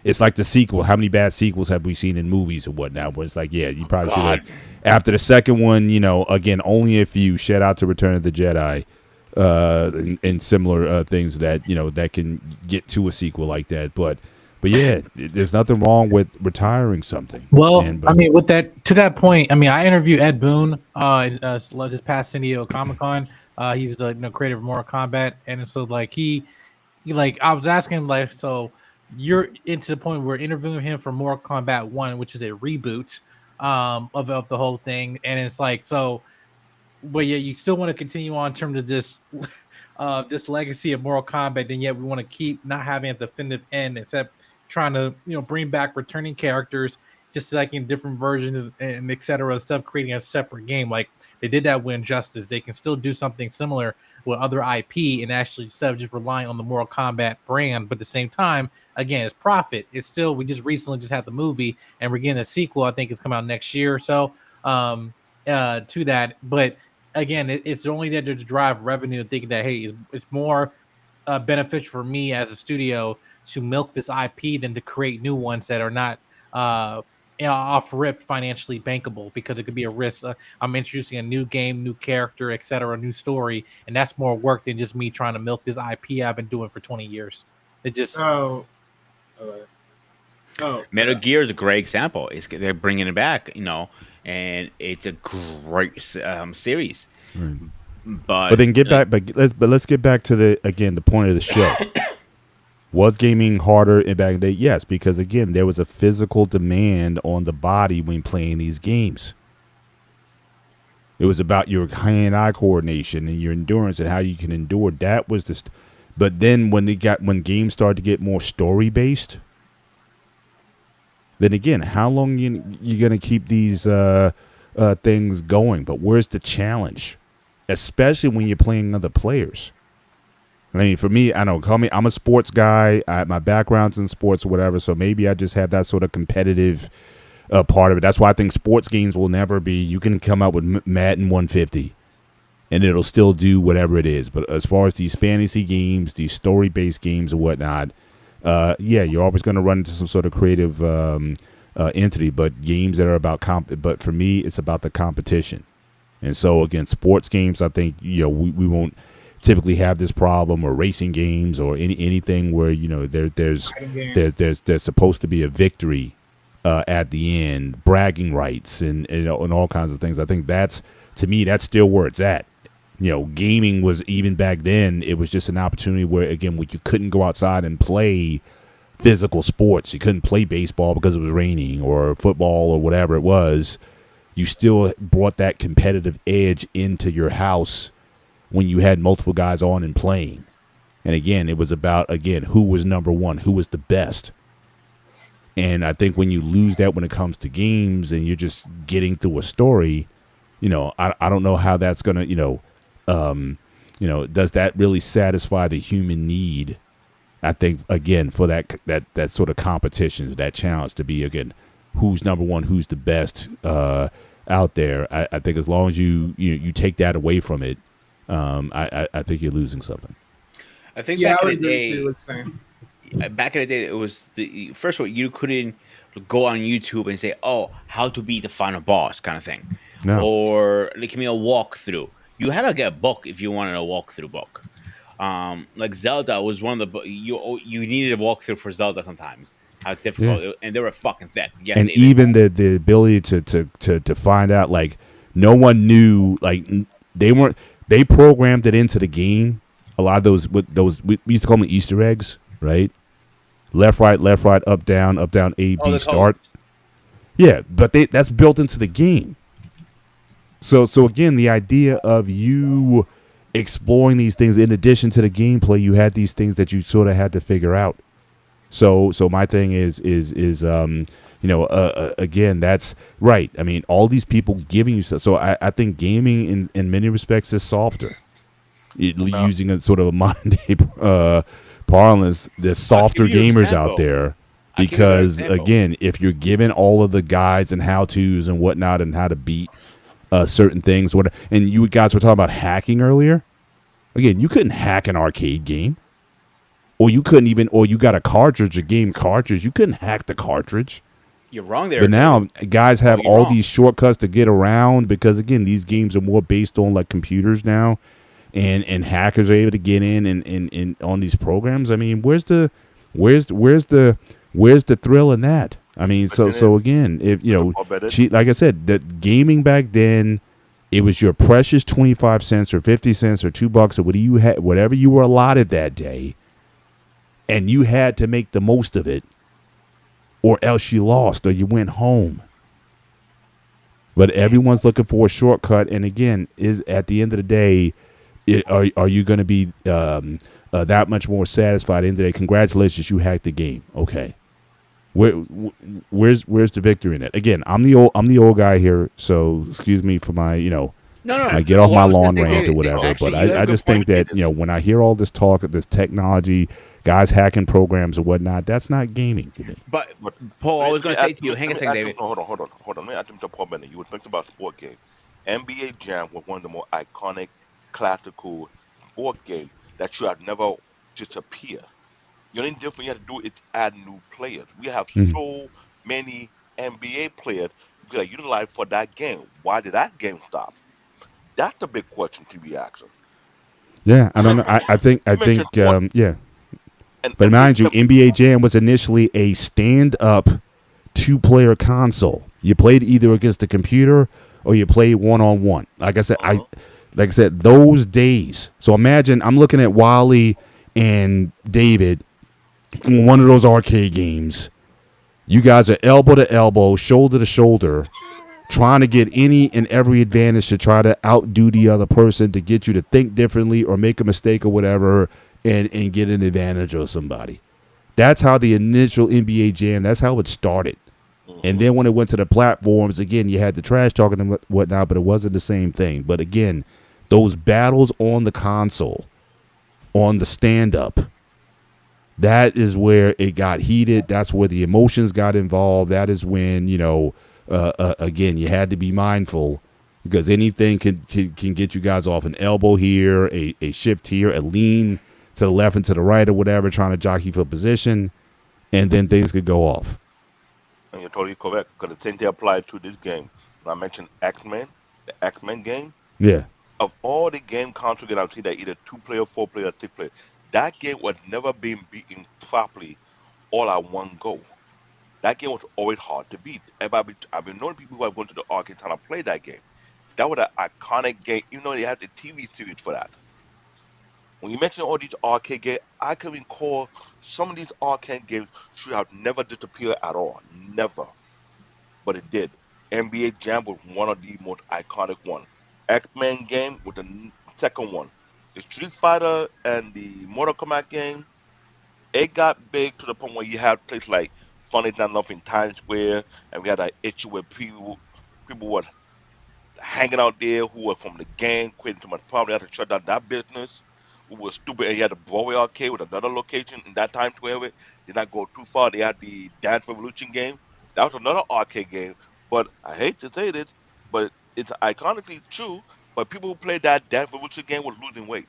It's like the sequel. How many bad sequels have we seen in movies and whatnot? Where it's like, yeah, you probably should have. God, After the second one, again, only if you shout out to Return of the Jedi, and similar things that that can get to a sequel like that. But yeah, there's nothing wrong with retiring something. Well, And I but mean, with that to that point, I mean, I interviewed Ed Boon just past San Diego Comic Con. He's the creator of Mortal Kombat, and so like he like I was asking him like, so you're into the point where we're interviewing him for Mortal Kombat 1, which is a reboot of the whole thing, and it's like so, but yeah, you still want to continue on in terms of this this legacy of Mortal Kombat, and yet we want to keep not having a definitive end, except trying to bring back returning characters, just like in different versions and etc. Stuff, creating a separate game. Like they did that with Injustice. They can still do something similar with other IP, and actually instead of just relying on the Mortal Kombat brand, but at the same time, again, it's profit. It's still we just recently just had the movie, and we're getting a sequel. I think it's coming out next year or so. To that, but again, it's only there to drive revenue and thinking that hey, it's more beneficial for me as a studio to milk this IP than to create new ones that are not off rip financially bankable because it could be a risk. I'm introducing a new game, new character, etc., new story, and that's more work than just me trying to milk this IP I've been doing for 20 years. It just Oh, uh, oh, Metal Gear is a great example. They're bringing it back, and it's a great series. Right. But But then get back, but let's get back to the point of the show. Was gaming harder in back in the day? Yes, because again, there was a physical demand on the body when playing these games. It was about your hand-eye coordination and your endurance and how you can endure. That was but then when games started to get more story-based, then again, how long you gonna keep these things going? But where's the challenge, especially when you're playing other players? I mean, for me, I don't call me. I'm a sports guy. My background's in sports or whatever, so maybe I just have that sort of competitive part of it. That's why I think sports games will never be. You can come out with Madden 150, and it'll still do whatever it is. But as far as these fantasy games, these story-based games and whatnot, yeah, you're always going to run into some sort of creative entity. But games that are about but for me, it's about the competition. And so again, sports games, I think we won't typically have this problem, or racing games, or anything where there's supposed to be a victory at the end, bragging rights, and all kinds of things. I think to me that's still where it's at. Gaming was, even back then, it was just an opportunity where, again, you couldn't go outside and play physical sports. You couldn't play baseball because it was raining, or football, or whatever it was. You still brought that competitive edge into your house when you had multiple guys on and playing. And again, it was about, who was number one, who was the best. And I think when you lose that when it comes to games and you're just getting through a story, I don't know how that's going to, does that really satisfy the human need? I think, again, for that sort of competition, that challenge to be, again, who's number one, who's the best out there. I think as long as you take that away from it, I think you're losing something. I think yeah, I would agree too. What you're saying. back in the day, it was first of all, you couldn't go on YouTube and say, "Oh, how to beat the final boss," kind of thing, No. or like give me a walkthrough. You had to get a book if you wanted a walkthrough book. Like Zelda was one of the you needed a walkthrough for Zelda sometimes. How Yeah. difficult, and they were fucking thick. Yes, And David. even the ability to find out, like, no one knew, like, they programmed it into the game. A lot of those we used to call them Easter eggs, right? Left, right, up, down, A, Oh, B, the code. start. Yeah, but that's built into the game. So again, the idea of you exploring these things in addition to the gameplay, you had these things that you sort of had to figure out. So my thing is again, that's right. I mean, all these people giving you stuff. So I think gaming in many respects is softer. Using a sort of a modern day parlance, there's I'll softer give you an gamers out example. there I'll give you an because, example. again, if you're given all of the guides and how tos and whatnot and how to beat certain things, and you guys were talking about hacking earlier. Again, you couldn't hack an arcade game. Or you couldn't even, or you got a game cartridge. You couldn't hack the cartridge. You're wrong there, But now David. guys No, have you're all wrong. these shortcuts to get around because, again, these games are more based on like computers now, and hackers are able to get in on these programs. I mean, where's the thrill in that? I mean, But so then so again, if Better. like I said, that gaming back then, it was your precious 25 cents or 50 cents or $2 or whatever you were allotted that day. And you had to make the most of it, or else you lost, or you went home. But everyone's looking for a shortcut, and again, is at the end of the day, are you going to be that much more satisfied? At the end of the day, congratulations, you hacked the game. Okay, where's the victory in it? Again, I'm the old guy here, so excuse me for my No, I no. get off What my I was gonna lawn say, rant or David, whatever. But actually, you have I a good just point. think that when I hear all this talk of this technology, guys hacking programs and whatnot, that's not gaming to me. But But Paul, I was going to say to you, let hang a me second, ask him. David. No, hold on. Let me ask him to Paul Bennett. You would think about sport game. NBA Jam was one of the more iconic, classical sport games that should have never disappeared. The only difference you have to do is add new players. We have Mhm. so many NBA players we could have utilized for that game. Why did that game stop? That's the big question to be asking. Yeah, I You don't know. mentioned I you mentioned think sport. yeah. And But NBA mind you, Jam was NBA awesome. Jam was initially a stand-up two-player console. You played either against the computer or you played one-on-one. Uh-huh. Like I said, those days. So imagine I'm looking at Wally and David in one of those arcade games. You guys are elbow to elbow, shoulder to shoulder, trying to get any and every advantage to try to outdo the other person to get you to think differently or make a mistake or whatever and get an advantage of somebody. That's how the initial NBA Jam, that's how it started. And Mm-hmm. then when it went to the platforms, again, you had the trash talking and whatnot, but it wasn't the same thing. But again, those battles on the console, on the stand up, that is where it got heated. That's where the emotions got involved. That is when, again, you had to be mindful because anything can get you guys off an elbow here, a shift here, a lean to the left and to the right or whatever, trying to jockey for position, and then things could go off. And you're totally correct because the same thing applied to this game. When I mentioned X-Men, the X-Men game, Yeah. of all the game console games I've seen that either two player, four player, or six player, that game was never being beaten properly all at one go. That game was always hard to beat. I've been knowing people who are going to the arcade trying to play that game. That was an iconic game, even though they had the TV series for that. When you mention all these arcade games, I can recall some of these arcade games should have never disappeared at all. Never. But it did. NBA Jam was one of the most iconic one. X-Men game was the second one. The Street Fighter and the Mortal Kombat game, it got big to the point where you had places like Funny Not Enough in Times Square, and we had that issue where people were hanging out there who were from the gang, creating too much problem. They had to shut down that business. Who was stupid, and you had the Broadway arcade with another location in that time to it. Did not go too far. They had the Dance Revolution game. That was another arcade game. But I hate to say this, but it's iconically true. But people who played that Dance Revolution game was losing weight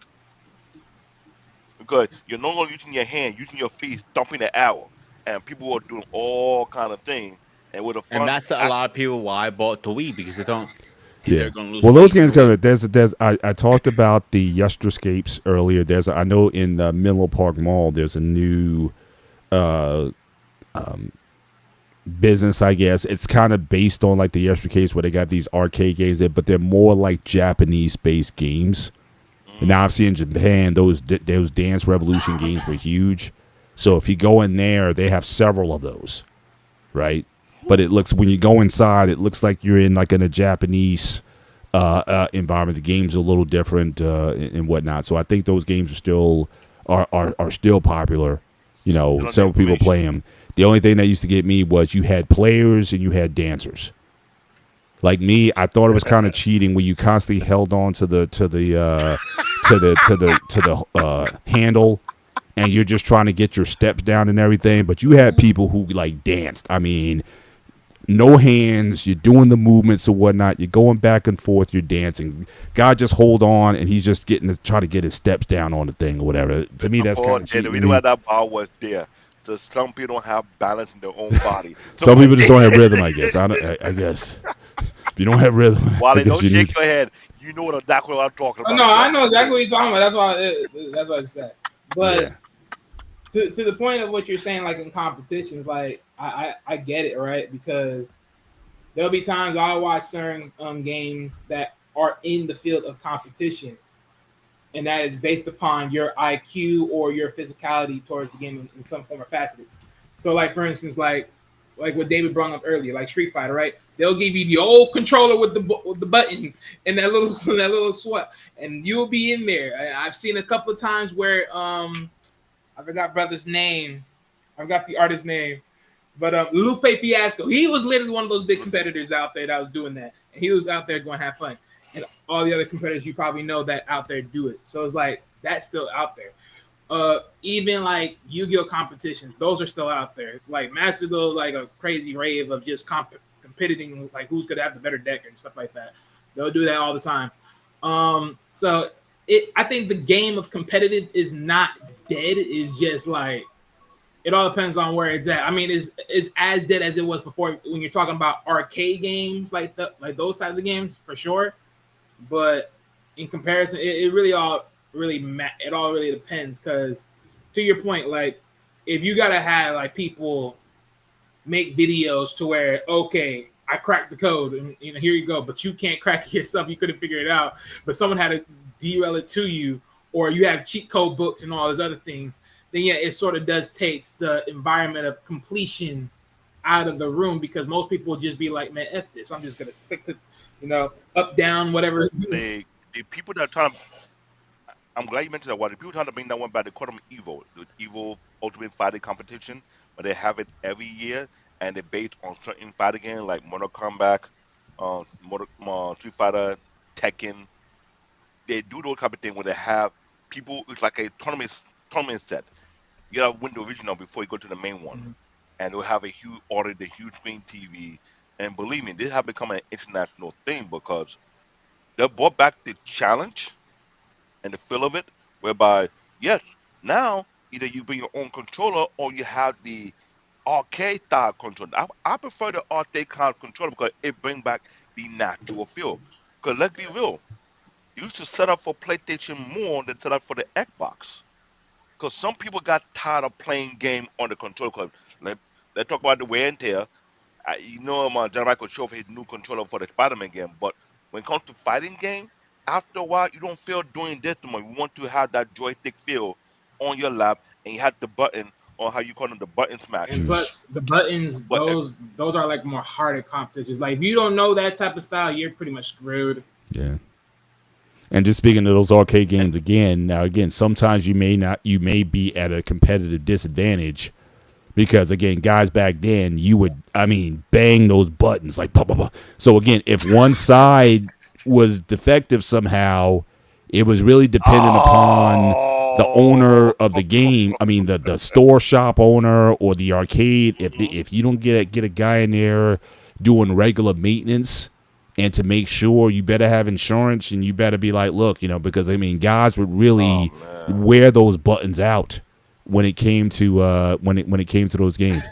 because you're no longer using your hand, using your feet, stomping the arrow, and people were doing all kind of things. And with a And fun, that's a lot of people why I bought the Wii because they don't. If Yeah. they're gonna lose Well, those weight, games the kind Wii. of I talked about the Yesterscapes earlier. I know in the Menlo Park Mall there's a new uh, business. I guess it's kind of based on like the Yesterscapes where they got these arcade games there, but they're more like Japanese based games. And mm, now I've seen in Japan those Dance Revolution games were huge. So if you go in there, they have several of those, right? But it looks when you go inside, it looks like you're in like in a Japanese environment. The games are a little different and whatnot. So I think those games are still popular. You know, still on the several people information. play them. The only thing that used to get me was you had players and you had dancers. Like me, I thought it was kind of cheating when you constantly held on to the handle and you're just trying to get your steps down and everything. But you had people who like danced. I mean, no hands. You're doing the movements or whatnot. You're going back and forth. You're dancing. God just hold on, and he's just getting to try to get his steps down on the thing or whatever. To me, that's kind Paul, of and the cheating. To reason why me, that bar was there, so some people don't have balance in their own body. So some when people just they, don't have rhythm. I guess. I guess if you don't have rhythm, while I they guess don't you shake need. your head, you know what exactly what I'm talking Oh, about. no, You I know, know exactly what you're talking about. That's what I said. But Yeah. to the point of what you're saying, like in competitions, like I get it, right? Because there'll be times I'll watch certain games that are in the field of competition, and that is based upon your IQ or your physicality towards the game in some form or facets. So, like for instance, like what David brought up earlier, like Street Fighter, right? They'll give you the old controller with the buttons and that little that little swat, and you'll be in there. I've seen a couple of times where I forgot brother's name, I forgot the artist's name, but Lupe Fiasco, he was literally one of those big competitors out there that was doing that, and he was out there going to have fun. And all the other competitors you probably know that out there do it. So it's like that's still out there. Even like Yu-Gi-Oh competitions, those are still out there. Like Master goes like a crazy rave of just competing, like who's gonna have the better deck and stuff like that. They'll do that all the time. So I think the game of competitive is not dead. It's just like it all depends on where it's at. I mean, it's as dead as it was before when you're talking about arcade games like those types of games for sure. But in comparison, it really all really it all really depends because to your point, like if you gotta have like people make videos to where okay, I cracked the code and here you go, but you can't crack it yourself. You couldn't figure it out, but someone had to derail it to you, or you have cheat code books and all those other things. Then yeah, it sort of does takes the environment of completion out of the room because most people will just be like, man, F this. I'm just gonna click, up, down, whatever. The people that are trying to, I'm glad you mentioned that. Why the people trying to bring that one back? They call them Evo, the Evo Ultimate Fighting Competition, but they have it every year, and they're based on certain fighting games like Mortal Kombat, Street Fighter, Tekken. They do those type of things where they have people. It's like a tournament set. You gotta win the original before you go to the main one, and they'll have a huge order, the huge screen TV. And believe me, this has become an international thing because they brought back the challenge and the feel of it, whereby yes, now either you bring your own controller or you have the arcade style controller. I prefer the arcade style controller because it brings back the natural feel. Because let's be real, you used to set up for PlayStation more than set up for the Xbox. Because some people got tired of playing game on the controller. Cause let's talk about the wear and tear. John Michael showed his new controller for the Spider-Man game, but when it comes to fighting game, after a while, you don't feel doing this no more. You want to have that joystick feel on your lap, and you have the button, or how you call them, the button And smashes. plus the buttons, But those are like more harder competitions. Like if you don't know that type of style, you're pretty much screwed. Yeah. And just speaking of those arcade games again, now again, sometimes you may be at a competitive disadvantage because again, guys back then, you would, bang those buttons like, bah, bah, bah. So again, if one side was defective somehow, it was really dependent upon the owner of the game. The store shop owner or the arcade. If you don't get a guy in there doing regular maintenance, and to make sure, you better have insurance, and you better be like, look, because guys would really wear those buttons out when it came to when it came to those games.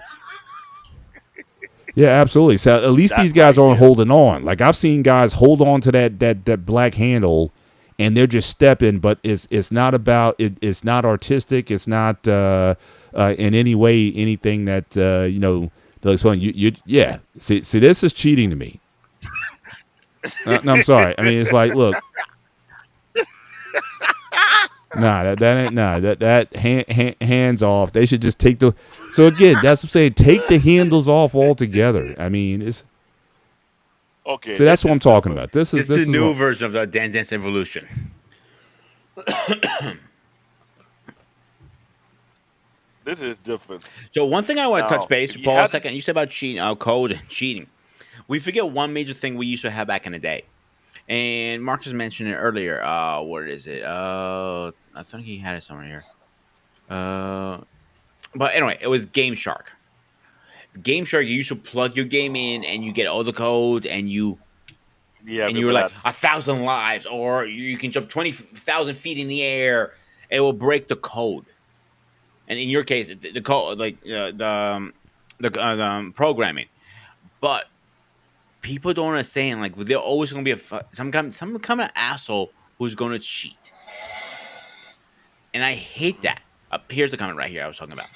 Yeah, absolutely. So at least these guys aren't holding on. Like I've seen guys hold on to that black handle, and they're just stepping. But it's not about it. It's not artistic. It's not in any way anything that that's fun. Yeah. See, this is cheating to me. No, I'm sorry. It's like, look, hands off. They should just take the. So again, that's what I'm saying. Take the handles off altogether. It's okay. So that's what I'm talking about. This is the new version of the Dance Dance Evolution. This is different. So one thing I want to Now, touch base, if you Paul, a had second. You said about cheating, code and cheating. We forget one major thing we used to have back in the day. And Marcus mentioned it earlier. What is it? I think he had it somewhere here. But anyway, it was Game Shark. Game Shark, you used to plug your game in and you get all the code and you yeah, and you were remember like that. 1,000 lives, or you can jump 20,000 feet in the air. It will break the code. And in your case, the code, like the programming. But people don't understand. Like they're always going to be some kind of asshole who's going to cheat, and I hate that. Here's the comment right here I was talking about.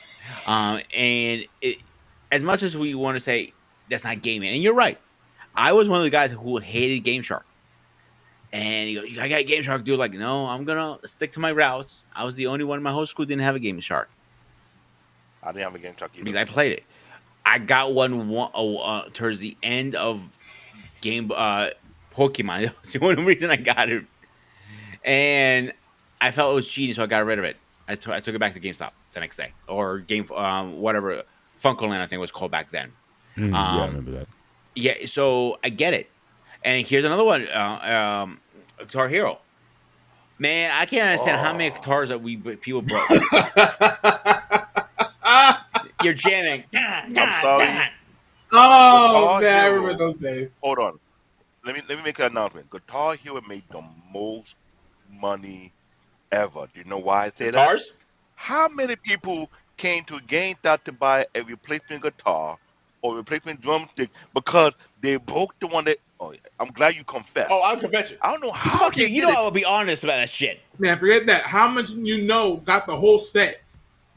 As much as we want to say that's not gaming, and you're right, I was one of the guys who hated Game Shark. And he goes, I got Game Shark, dude. Like, no, I'm gonna stick to my routes. I was the only one in my whole school who didn't have a Game Shark. I didn't have a Game Shark either. Because I played it. I got one towards the end of game Pokemon. That's the only reason I got it. And I felt it was cheating, so I got rid of it. I took it back to GameStop the next day. Or whatever, Funkoland, I think it was called back then. yeah, I remember that. Yeah, so I get it. And here's another one, Guitar Hero. Man, I can't understand how many guitars that people broke. You're jamming. I'm sorry. Oh Guitar man, I Hero. remember those days. Hold on. Let me make an announcement. Guitar Hero made the most money ever. Do you know why I say that? Guitars? How many people came to GameStop to buy a replacement guitar or replacement drumstick because they broke the one that? Oh, I'm glad you confessed. Oh, I'll confess you. I don't know how. Fuck you. they You did know it. I will be honest about that shit. Man, forget that. How much got the whole set?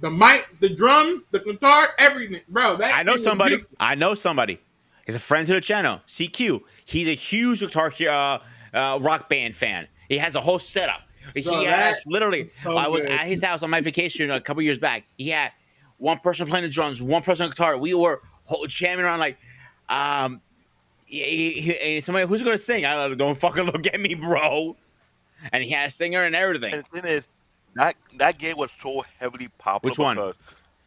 The mic, the drum, the guitar, everything, bro. That I know thing was somebody. beautiful. I know somebody. He's a friend to the channel. CQ. He's a huge guitar rock band fan. He has a whole setup. He Bro, that has literally. was so I was good. at his house on my vacation a couple years back. He had one person playing the drums, one person on guitar. We were jamming around like, somebody who's gonna sing. I don't fucking look at me, bro. And he had a singer and everything. And the thing is, that game was so heavily popular Which one? because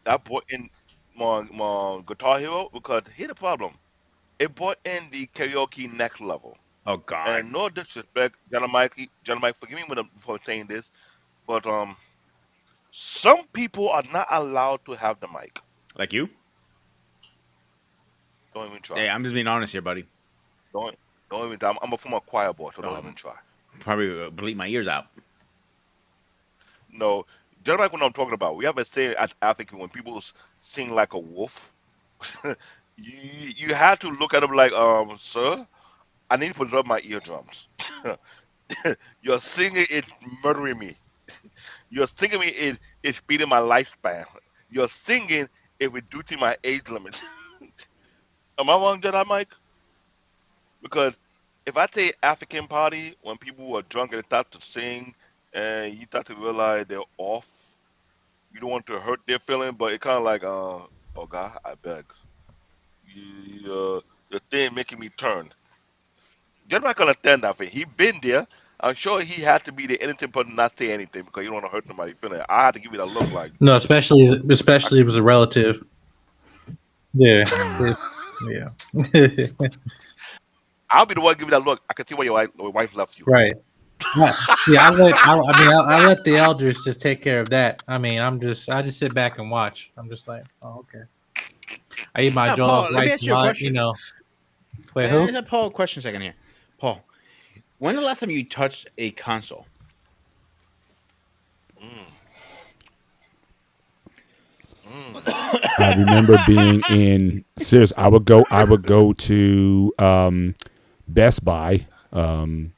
that brought in my Guitar Hero. Because here's the problem: it brought in the karaoke next level. Oh God, And no disrespect, John Mike, forgive me for saying this, but some people are not allowed to have the mic. like you? Don't even try. Hey, I'm just being honest here, buddy. Don't don't even. I'm a former choir boy, so don't even try. Probably bleed my ears out. No, just like what I'm talking about. We have a saying as African when people sing like a wolf. You have to look at them like, sir, I need to preserve my eardrums. Your singing is murdering me. Your singing is speeding my lifespan. Your singing is reducing my age limit. Am I wrong, Jedi Mike? Because if I say African party, when people are drunk and they start to sing, and you start to realize they're off, you don't want to hurt their feeling, but it kind of like, oh God, I beg, the thing making me turn. Jedi Mike understand that thing. He been there. I'm sure he had to be the innocent person not say anything because you don't want to hurt somebody's feeling. I had to give you that look like, No, especially I, if it was a relative. Yeah, yeah. I'll be the one giving that look. I can see why your wife left you. Right. Yeah, yeah. I let the elders just take care of that. I mean, I just sit back and watch. I'm just like, oh, okay. I eat my Now, jollof Paul, let me rice ask and you a all, question. Wait, who? Let Paul a question a second here. Paul, when the last time you touched a console? Mm, I remember being in serious. I would go to Best Buy, and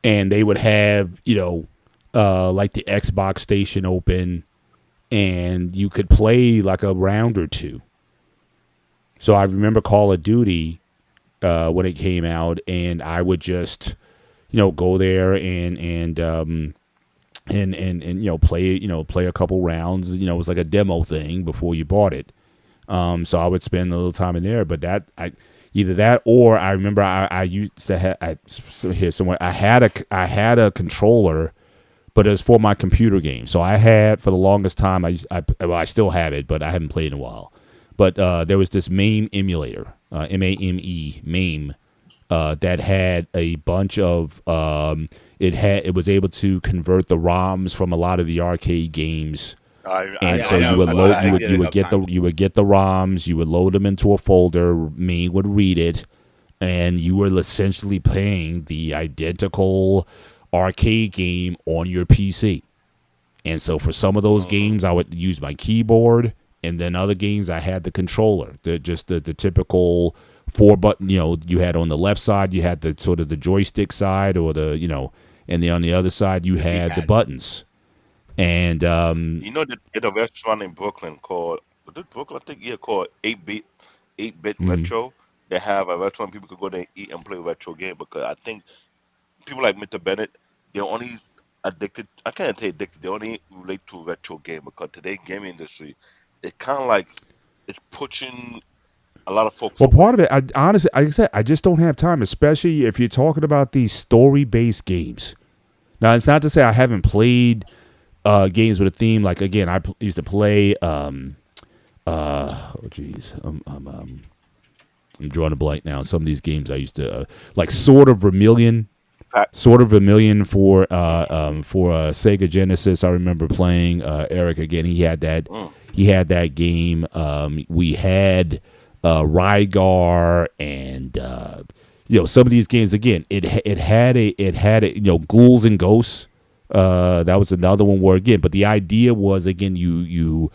they would have like the Xbox station open, and you could play like a round or two. So I remember Call of Duty when it came out, and I would just go there and play a couple rounds. It was like a demo thing before you bought it. So I would spend a little time in there. But either that or I remember I used to have I had a controller, but it was for my computer game. So I had for the longest time I still have it, but I haven't played in a while. But there was this MAME emulator, MAME, that had a bunch of it was able to convert the ROMs from a lot of the arcade games. And so you would load you would get the ROMs, you would load them into a folder, MAME would read it, and you were essentially playing the identical arcade game on your PC. And so for some of those games I would use my keyboard, and then other games I had the controller, the typical 4-button. You had on the left side you had the sort of the joystick side, or and then on the other side you had the buttons. And in a restaurant in Brooklyn called, was it Brooklyn? I think, yeah, called 8-bit Retro. They have a restaurant people could go there and eat and play retro game, because I think people like Mr. Bennett, they're only addicted. I can't say addicted. They only relate to retro game, because today's gaming industry, it's kind of like it's pushing a lot of folks well, away. part of it, I honestly, like I said, I just don't have time, especially if you're talking about these story-based games. Now, it's not to say I haven't played games with a theme. Like, again, I used to play. I'm drawing a blank now. Some of these games I used to like, Sword of Vermilion for Sega Genesis. I remember playing. Eric, again, he had that. He had that game. We had Rygar, and some of these games. Again, it had Ghouls and Ghosts. That was another one where, again, but the idea was, again, you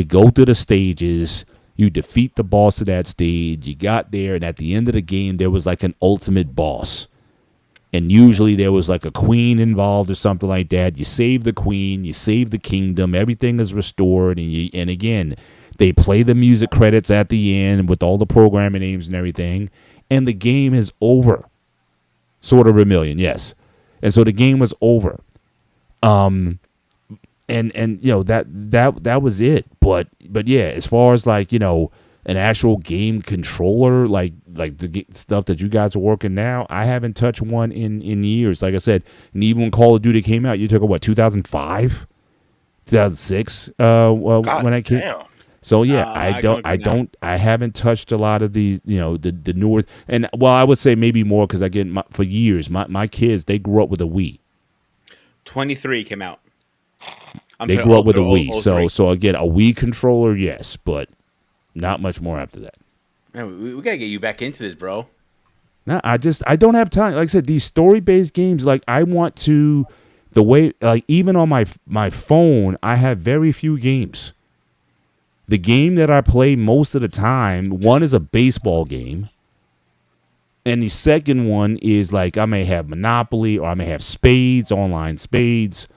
go through the stages, you defeat the boss of that stage, you got there, and at the end of the game there was like an ultimate boss. and usually there was like a queen involved or something like that. You save the queen, you save the kingdom, everything is restored, and again, they play the music credits at the end with all the programming names and everything, and the game is over. Sort of Vermilion, yes. And so the game was over. And that was it. But yeah, as far as like an actual game controller, like the stuff that you guys are working now, I haven't touched one in years. Like I said, and even when Call of Duty came out, you took what 2005, 2006, God when I came. damn. So yeah, I haven't touched a lot of the the newer, and well, I would say maybe more because again, for years, my kids, they grew up with a Wii. 23 came out. They grew up with a Wii. So again, a Wii controller, yes, but not much more after that. Man, we gotta get you back into this, bro. No, I don't have time. Like I said, these story based games, like I want to, the way like even on my phone, I have very few games. The game that I play most of the time, one is a baseball game. And the second one is like I may have Monopoly or I may have Spades, online Spades.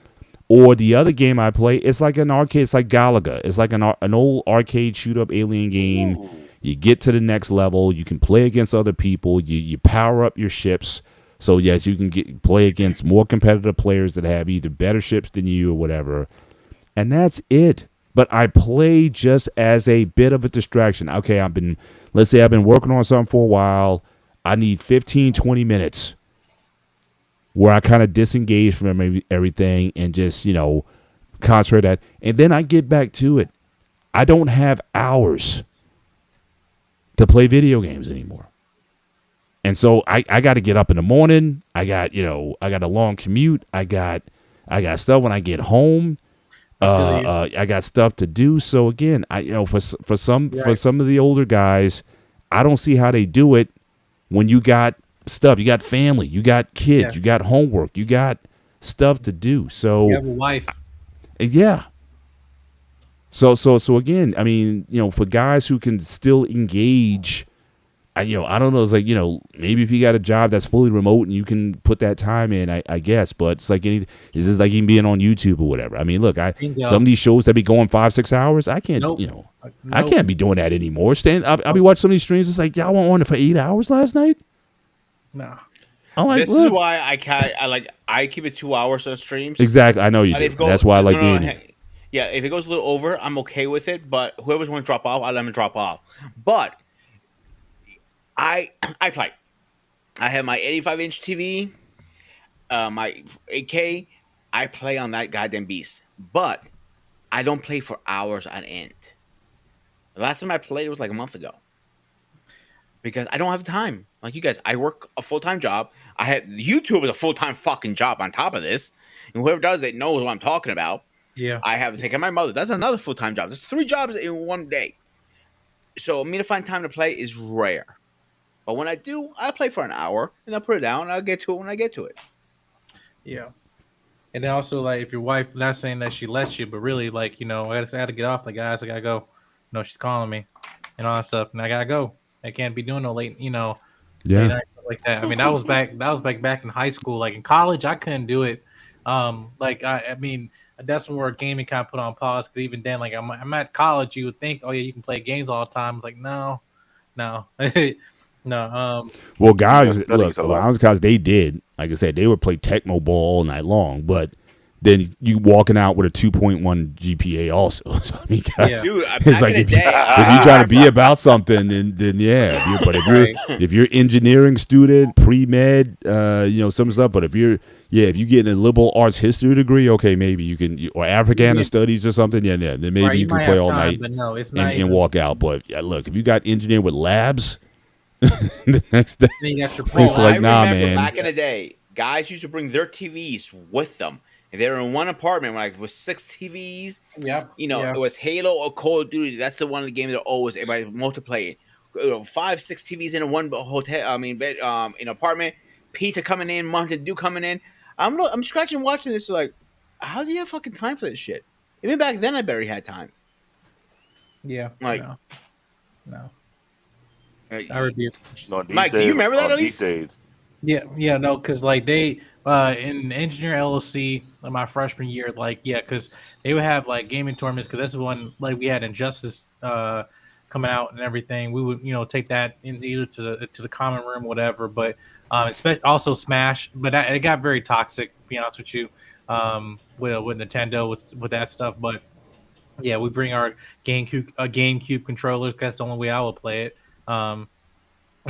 Or the other game I play, it's like an arcade. It's like Galaga. It's like an old arcade shoot-up alien game. Ooh. You get to the next level. You can play against other people. You power up your ships. So, yes, you can play against more competitive players that have either better ships than you or whatever. And that's it. But I play just as a bit of a distraction. Okay, let's say I've been working on something for a while. I need 15, 20 minutes where I kind of disengage from everything and just, concentrate that. And then I get back to it. I don't have hours to play video games anymore. And so I got to get up in the morning. I got a long commute. I got stuff when I get home. I got stuff to do. So again, for some of the older guys, I don't see how they do it when you got stuff, you got family, you got kids, you got homework, you got stuff to do. So you have a wife. Yeah. So again, I mean, for guys who can still engage, I don't know, it's like, maybe if you got a job that's fully remote and you can put that time in, I guess, but it's like it's just like even being on YouTube or whatever. I mean, look, some of these shows that be going 5-6 hours, I can't, I can't be doing that anymore. I'll be watching some of these streams. It's like, y'all want one for 8 hours last night? No. I'm like, this is why I keep it 2 hours on streams. Exactly. I know you do. That's why I like being here. Yeah, if it goes a little over, I'm okay with it, but whoever's going to drop off, I let them drop off. But I play. I have my 85-inch TV, my 8K. I play on that goddamn beast. But I don't play for hours on end. The last time I played was like a month ago. Because I don't have time. Like you guys, I work a full-time job. I have YouTube is a full-time fucking job on top of this. And whoever does it knows what I'm talking about. Yeah. I have to take care of my mother. That's another full-time job. There's 3 jobs in one day. So me to find time to play is rare. But when I do, I play for an hour and I'll put it down and I'll get to it when I get to it. Yeah. And then also, like, if your wife, not saying that she lets you, but really, like, I got to get off. Like, guys, I got to go. She's calling me and all that stuff. And I got to go. I can't be doing no late, late night stuff like that. I mean, that was back in high school. Like in college, I couldn't do it. I mean, that's where gaming kind of put on pause. Because even then, like I'm at college, you would think, oh yeah, you can play games all the time. It's like no, no. Well, guys, look, when I was in college, they did. Like I said, they would play Tecmo Bowl all night long, but then you walking out with a 2.1 GPA also. So, I mean, guys, dude, it's like if you're trying to be about something, then yeah. If you're engineering student, pre-med, some stuff. But if you're getting a liberal arts history degree, okay, maybe you can, or Africana studies or something, then maybe you can play all night and walk out. But look, if you got engineering with labs, the next day, it's like, nah, man. Back in the day, guys used to bring their TVs with them. If they were in one apartment, with 6 TVs, it was Halo or Call of Duty. That's the one of the games that always everybody multiplaying. 5, 6 TVs in one hotel. Bed, in an apartment. Pizza coming in, Mountain Dew coming in. I'm scratching watching this like, how do you have fucking time for this shit? Even back then, I barely had time. Yeah, no. I rebuke. No, Mike, do you remember that at least? These days, Yeah, yeah, no, because like they in engineer LLC in my freshman year, like yeah, because they would have like gaming tournaments. Because this is when like we had Injustice coming out and everything. We would take that in either to the common room, whatever. But also Smash, but it got very toxic. To be honest with you, with Nintendo with that stuff. But yeah, we bring our GameCube controllers. 'Cause that's the only way I will play it. And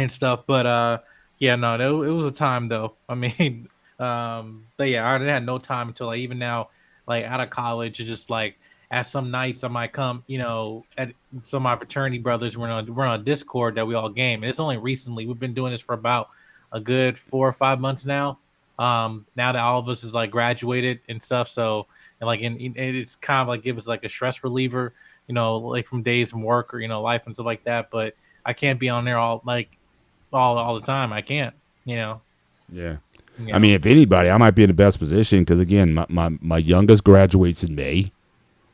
stuff. But yeah, no, it was a time though. I mean, but yeah, I had no time until like even now, like out of college, it's just like at some nights I might come, at some of my fraternity brothers we're on Discord that we all game. And it's only recently we've been doing this for about a good 4 or 5 months now. Now that all of us is like graduated and stuff, so and like and it's kind of like give us like a stress reliever, like from days from work or life and stuff like that. But I can't be on there all the time. I can't, you know, Yeah. you I mean, know. if anybody, I might be in the best position because, again, my youngest graduates in May.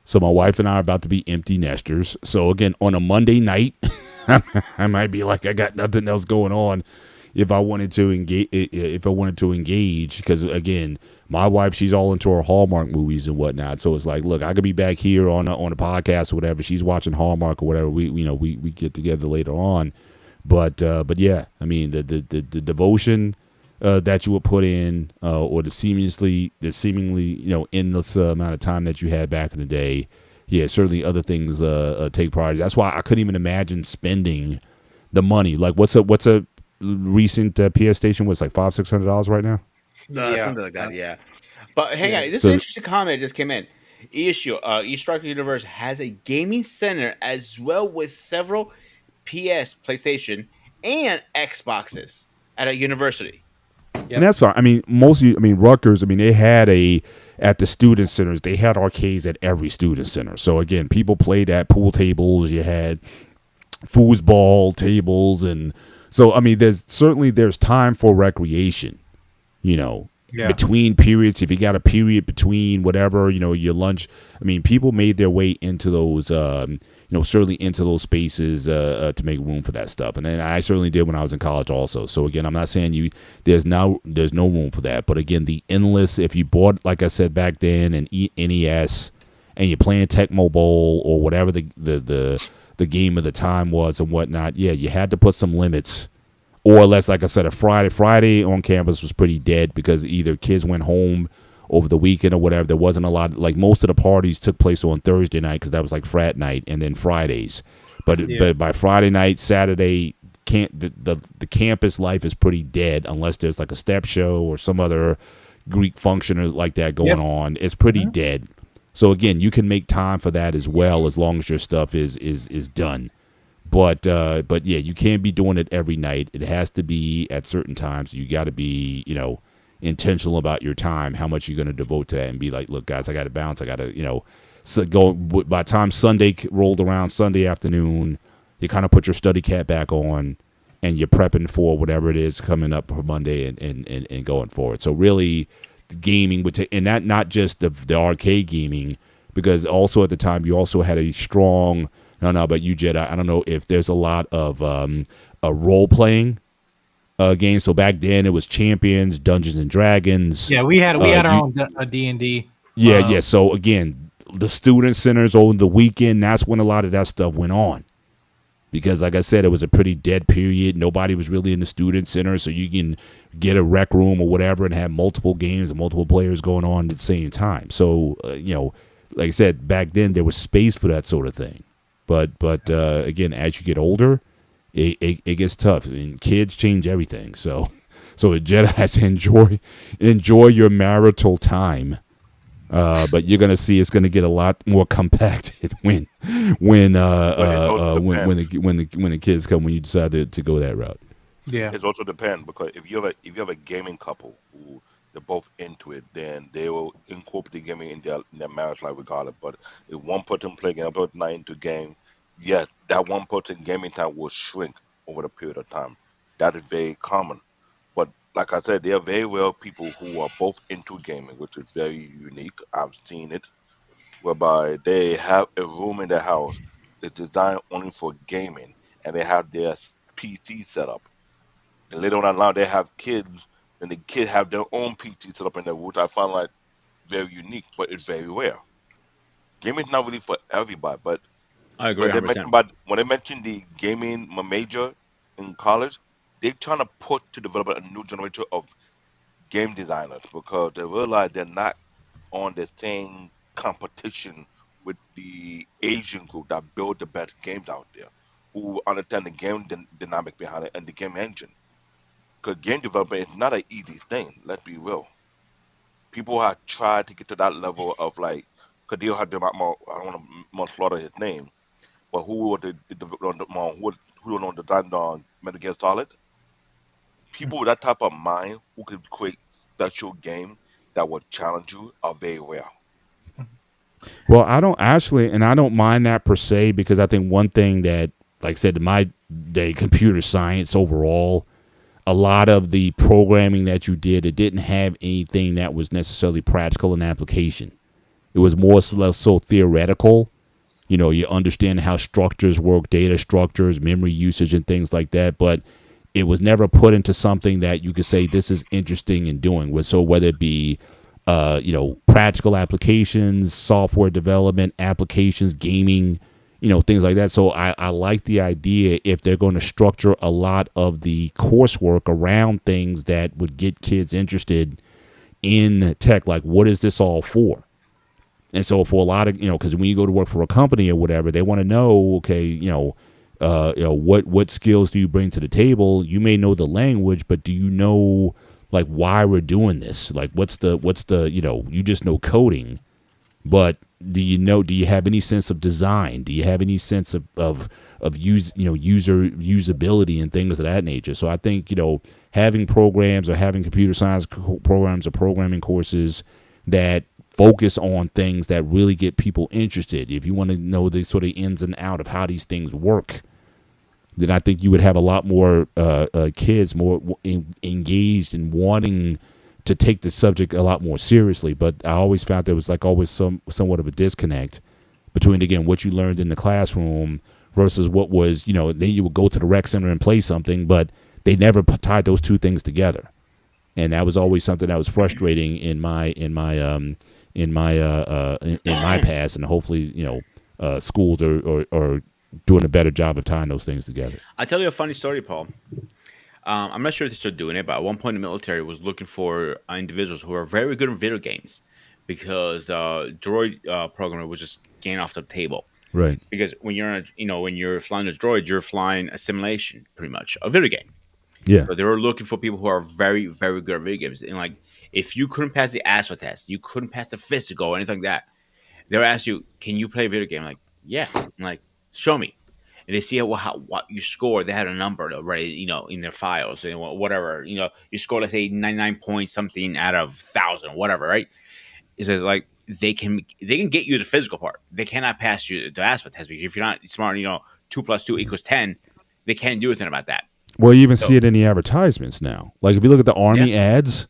So my wife and I are about to be empty nesters. So, again, on a Monday night, I might be like, I got nothing else going on if I wanted to engage. If I wanted to engage, because, again, my wife, she's all into her Hallmark movies and whatnot. So it's like, look, I could be back here on a podcast or whatever. She's watching Hallmark or whatever. We get together later on. But yeah, I mean the devotion that you would put in, or the seemingly endless amount of time that you had back in the day. Yeah, certainly other things take priority. That's why I couldn't even imagine spending the money. Like what's a recent PS station? What's like $500-600 right now? Yeah. Something like that. Yeah. But hang Yeah. on, this is an So interesting comment that just came in. East Striker Universe has a gaming center as well with several PS, PlayStation, and Xboxes at a university. and Yep. that's fine. I mean, Rutgers. I mean, they had at the student centers. They had arcades at every student center. So again, people played at pool tables. You had foosball tables, and so I mean, there's time for recreation. You know, Yeah. between periods. If you got a period between whatever, your lunch. I mean, people made their way into those. Certainly into those spaces to make room for that stuff, and then I certainly did when I was in college also. So again, I'm not saying there's no room for that, but again, the endless. If you bought, like I said back then, an NES, and you're playing Tecmo Bowl or whatever the game of the time was and whatnot, yeah, you had to put some limits. Or less, like I said, a Friday on campus was pretty dead because either kids went home over the weekend or whatever. There wasn't a lot. Like most of the parties took place on Thursday night because that was like frat night, and then Fridays. Yeah. But by Friday night, Saturday, can't the campus life is pretty dead unless there's like a step show or some other Greek function or like that going Yep. on. It's pretty Mhm. dead. So again, you can make time for that as well as long as your stuff is done. But yeah, you can't be doing it every night. It has to be at certain times. You got to be intentional about your time, how much you're going to devote to that, and be like, look, guys, I got to bounce. I got to so go. By the time Sunday rolled around, Sunday afternoon, you kind of put your study cap back on, and you're prepping for whatever it is coming up for Monday and going forward. So really, the gaming would take, and that not just the arcade gaming, because also at the time you also had a strong. No, but you Jedi. I don't know if there's a lot of a role playing games. So back then it was Champions, Dungeons and Dragons. Yeah. We had our You own D&D. yeah. So again, the student centers over the weekend. That's when a lot of that stuff went on. Because, like I said, it was a pretty dead period. Nobody was really in the student center, so you can get a rec room or whatever and have multiple games and multiple players going on at the same time. So, like I said, back then there was space for that sort of thing. But again, as you get older, it gets tough. And kids change everything. So the Jedi enjoy your marital time. But you're gonna see it's gonna get a lot more compacted when But it also depends. when the kids come when you decide to go that route. Yeah. It also depends because if you have a gaming couple who they're both into it, then they will incorporate gaming in their marriage life regardless. But if one person playing and another person not into game, yes, that one person gaming time will shrink over the period of time. That is very common. But like I said, there are very well people who are both into gaming, which is very unique. I've seen it, whereby they have a room in their house that's designed only for gaming, and they have their PC set up. And later on down the line, they have kids, and the kids have their own PT set up in there, which I find like very unique, but it's very rare. Gaming's not really for everybody, but I agree 100%. when they mention the gaming major in college, they're trying to push to develop a new generation of game designers because they realize they're not on the same competition with the Asian group that build the best games out there, who understand the game dynamic behind it and the game engine. Because game development is not an easy thing. Let's be real. People have tried to get to that level of like, Kadir had them out more. I don't want to slaughter his name, but who were who don't design on Metal Gear Solid? People with that type of mind who could create special game that would challenge you are very rare. Well, I don't actually, and I don't mind that per se because I think one thing that, like I said, in my day, computer science overall, a lot of the programming that you did, it didn't have anything that was necessarily practical in application. It was more so theoretical. You know, you understand how structures work, data structures, memory usage, and things like that. But it was never put into something that you could say this is interesting in doing. So whether it be, practical applications, software development applications, gaming, things like that. So I like the idea if they're going to structure a lot of the coursework around things that would get kids interested in tech. Like, what is this all for? And so for a lot of, because when you go to work for a company or whatever, they want to know, okay, what skills do you bring to the table? You may know the language, but do you know like why we're doing this? Like what's the you just know coding, but do you have any sense of design? Do you have any sense of user usability and things of that nature? So I think, having programs or having computer science programs or programming courses that focus on things that really get people interested. If you want to know the sort of ins and out of how these things work, then I think you would have a lot more kids more engaged and wanting to take the subject a lot more seriously. But I always found there was like always somewhat of a disconnect between, again, what you learned in the classroom versus what was, then you would go to the rec center and play something, but they never tied those two things together. And that was always something that was frustrating in my past, and hopefully, schools are doing a better job of tying those things together. I'll tell you a funny story, Paul. I'm not sure if they're still doing it, but at one point the military was looking for individuals who are very good in video games because the droid programmer was just getting off the table. Right. Because when you're flying a droid, you're flying a simulation, pretty much a video game. Yeah. So they were looking for people who are very, very good at video games. And like, if you couldn't pass the ASVAB test, you couldn't pass the physical or anything like that, they'll ask you, "Can you play a video game?" I'm like, yeah. I'm like, show me. And they see what you score. They had a number already, in their files and whatever. You score, let's say 99 points something out of 1,000, whatever, right? It says like they can get you the physical part. They cannot pass you the ASVAB test because if you're not smart, 2 plus 2 equals 10. They can't do anything about that. Well, you even see So it in the advertisements now. Like if you look at the yeah, army ads,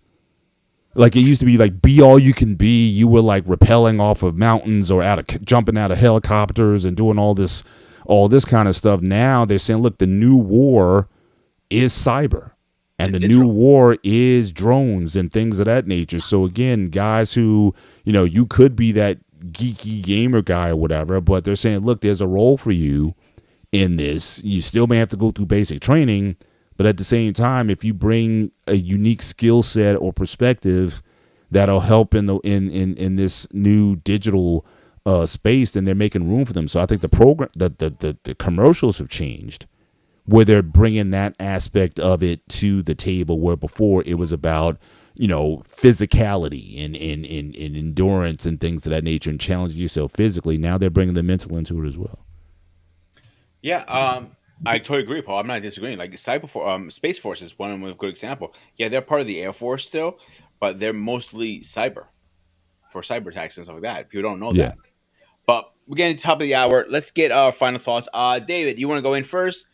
like it used to be like be all you can be. You were like rappelling off of mountains or jumping out of helicopters and doing all this kind of stuff. Now they're saying, look, the new war is cyber, and it's the new digital. war is drones and things of that nature. So again, guys who you could be that geeky gamer guy or whatever, but they're saying, look, there's a role for you in this. You still may have to go through basic training, but at the same time, if you bring a unique skill set or perspective that'll help in this new digital space, then they're making room for them. So I think the program, the commercials have changed, where they're bringing that aspect of it to the table, where before it was about physicality and endurance and things of that nature and challenging yourself physically. Now they're bringing the mental into it as well. Yeah, I totally agree, Paul. I'm not disagreeing. Like Space Force is one of a good example. Yeah, they're part of the Air Force still, but they're mostly cyber for cyber attacks and stuff like that. People don't know Yeah. that. But we're getting to the top of the hour. Let's get our final thoughts. David, you want to go in first?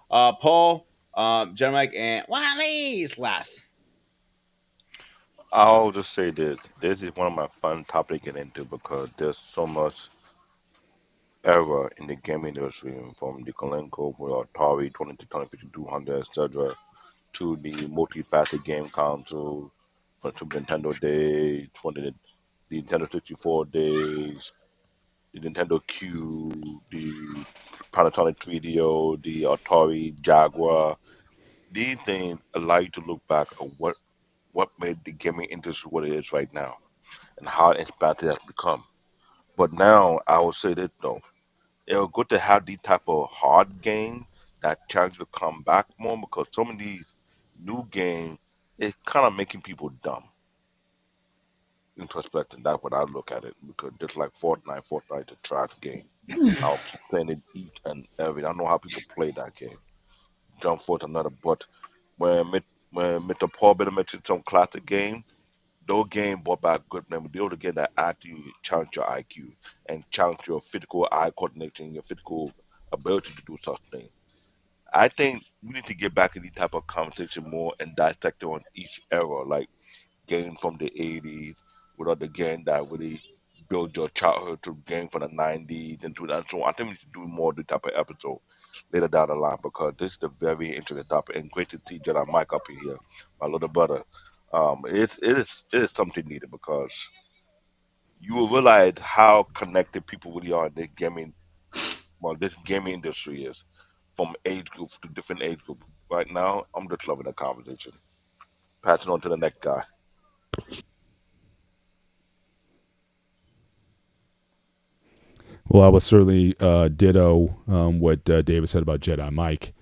Paul, John Mike, and Wally's last. I'll just say this. This is one of my fun topics to get into because there's so much error in the gaming industry from the Coleco with Atari 20 to 2050, 200, etc. to the multi-faceted game console from Super Nintendo days, from the Nintendo 64 days, the Nintendo Cube, the Panasonic 3DO, the Atari Jaguar. These things allow you to look back at what made the gaming industry what it is right now and how expansive it has become. But now I will say this though, it'll good to have these type of hard games that challenge you to come back more because some of these new games it's kind of making people dumb in perspective. That's what I look at it because just like Fortnite is a trash game. I'll keep playing it each and every. I don't know how people play that game. Jump forth another, but when Mr. Paul Better mentioned some classic game, those games brought back good memory. Those are the games that actually challenge your IQ and challenge your physical eye coordination, your physical ability to do such things. I think we need to get back in these type of conversation more and dissect on each era, like games from the 80s, with other games that really build your childhood to games from the 90s and to that. So I think we should do more of this type of episode later down the line because this is a very interesting topic and great to see Jedi Mike up in here, my little brother. It is something needed because you will realize how connected people really are in this gaming, well, this gaming industry is from age groups to different age groups. Right now, I'm just loving the conversation. Passing on to the next guy. Well, I was certainly ditto what David said about Jedi Mike.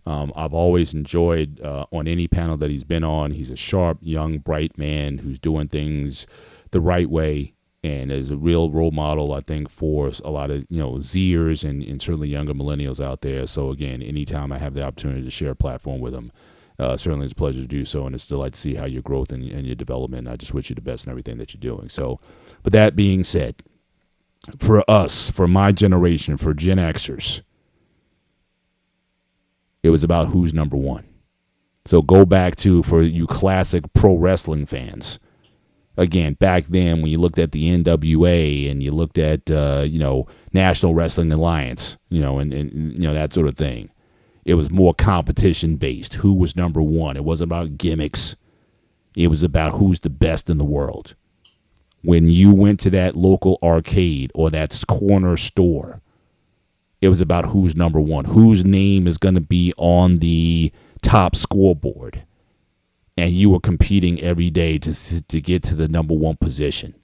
I've always enjoyed on any panel that he's been on. He's a sharp, young, bright man who's doing things the right way and is a real role model, I think, for a lot of Zers and certainly younger millennials out there. So again, anytime I have the opportunity to share a platform with him, certainly it's a pleasure to do so, and it's a delight to see how your growth and your development. I just wish you the best in everything that you're doing. So, but that being said, for us, for my generation, for Gen Xers, it was about who's number one. So go back to, for you classic pro wrestling fans, again, back then when you looked at the NWA and you looked at, National Wrestling Alliance, and that sort of thing, it was more competition based. Who was number one? It wasn't about gimmicks. It was about who's the best in the world. When you went to that local arcade or that corner store, it was about who's number one, whose name is going to be on the top scoreboard. And you were competing every day to get to the number one position.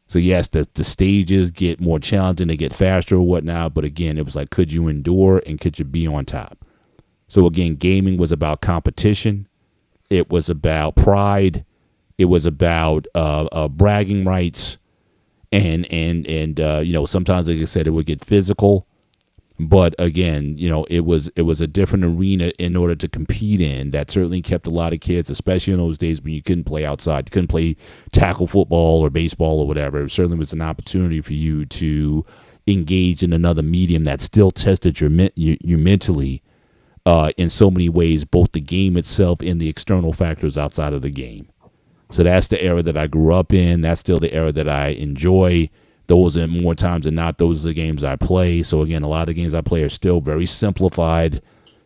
So, yes, the stages get more challenging, they get faster or whatnot. But, again, it was like, could you endure and could you be on top? So, again, gaming was about competition. It was about pride. It was about bragging rights. And sometimes, like I said, it would get physical. But again, it was a different arena in order to compete in that certainly kept a lot of kids, especially in those days when you couldn't play outside, you couldn't play tackle football or baseball or whatever. It certainly was an opportunity for you to engage in another medium that still tested your mentally in so many ways, both the game itself and the external factors outside of the game. So that's the era that I grew up in. That's still the era that I enjoy. Those are more times than not, those are the games I play. So again, a lot of the games I play are still very simplified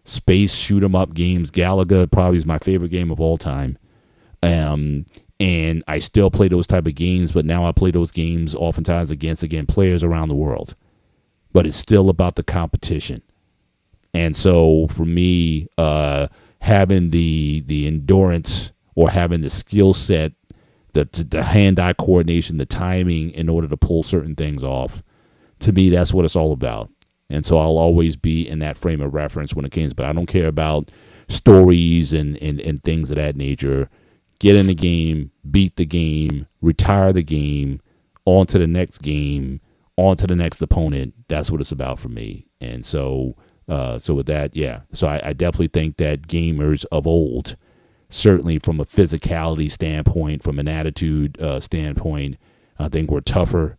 space shoot 'em up games. Galaga probably is my favorite game of all time. And I still play those type of games, but now I play those games oftentimes against, again, players around the world. But it's still about the competition. And so for me, having the endurance or having the skill set, the hand-eye coordination, the timing in order to pull certain things off, to me, that's what it's all about. And so I'll always be in that frame of reference when it comes. But I don't care about stories and things of that nature. Get in the game, beat the game, retire the game, on to the next game, on to the next opponent. That's what it's about for me. And so with that, yeah. So I definitely think that gamers of old, certainly from a physicality standpoint, from an attitude standpoint, I think we're tougher.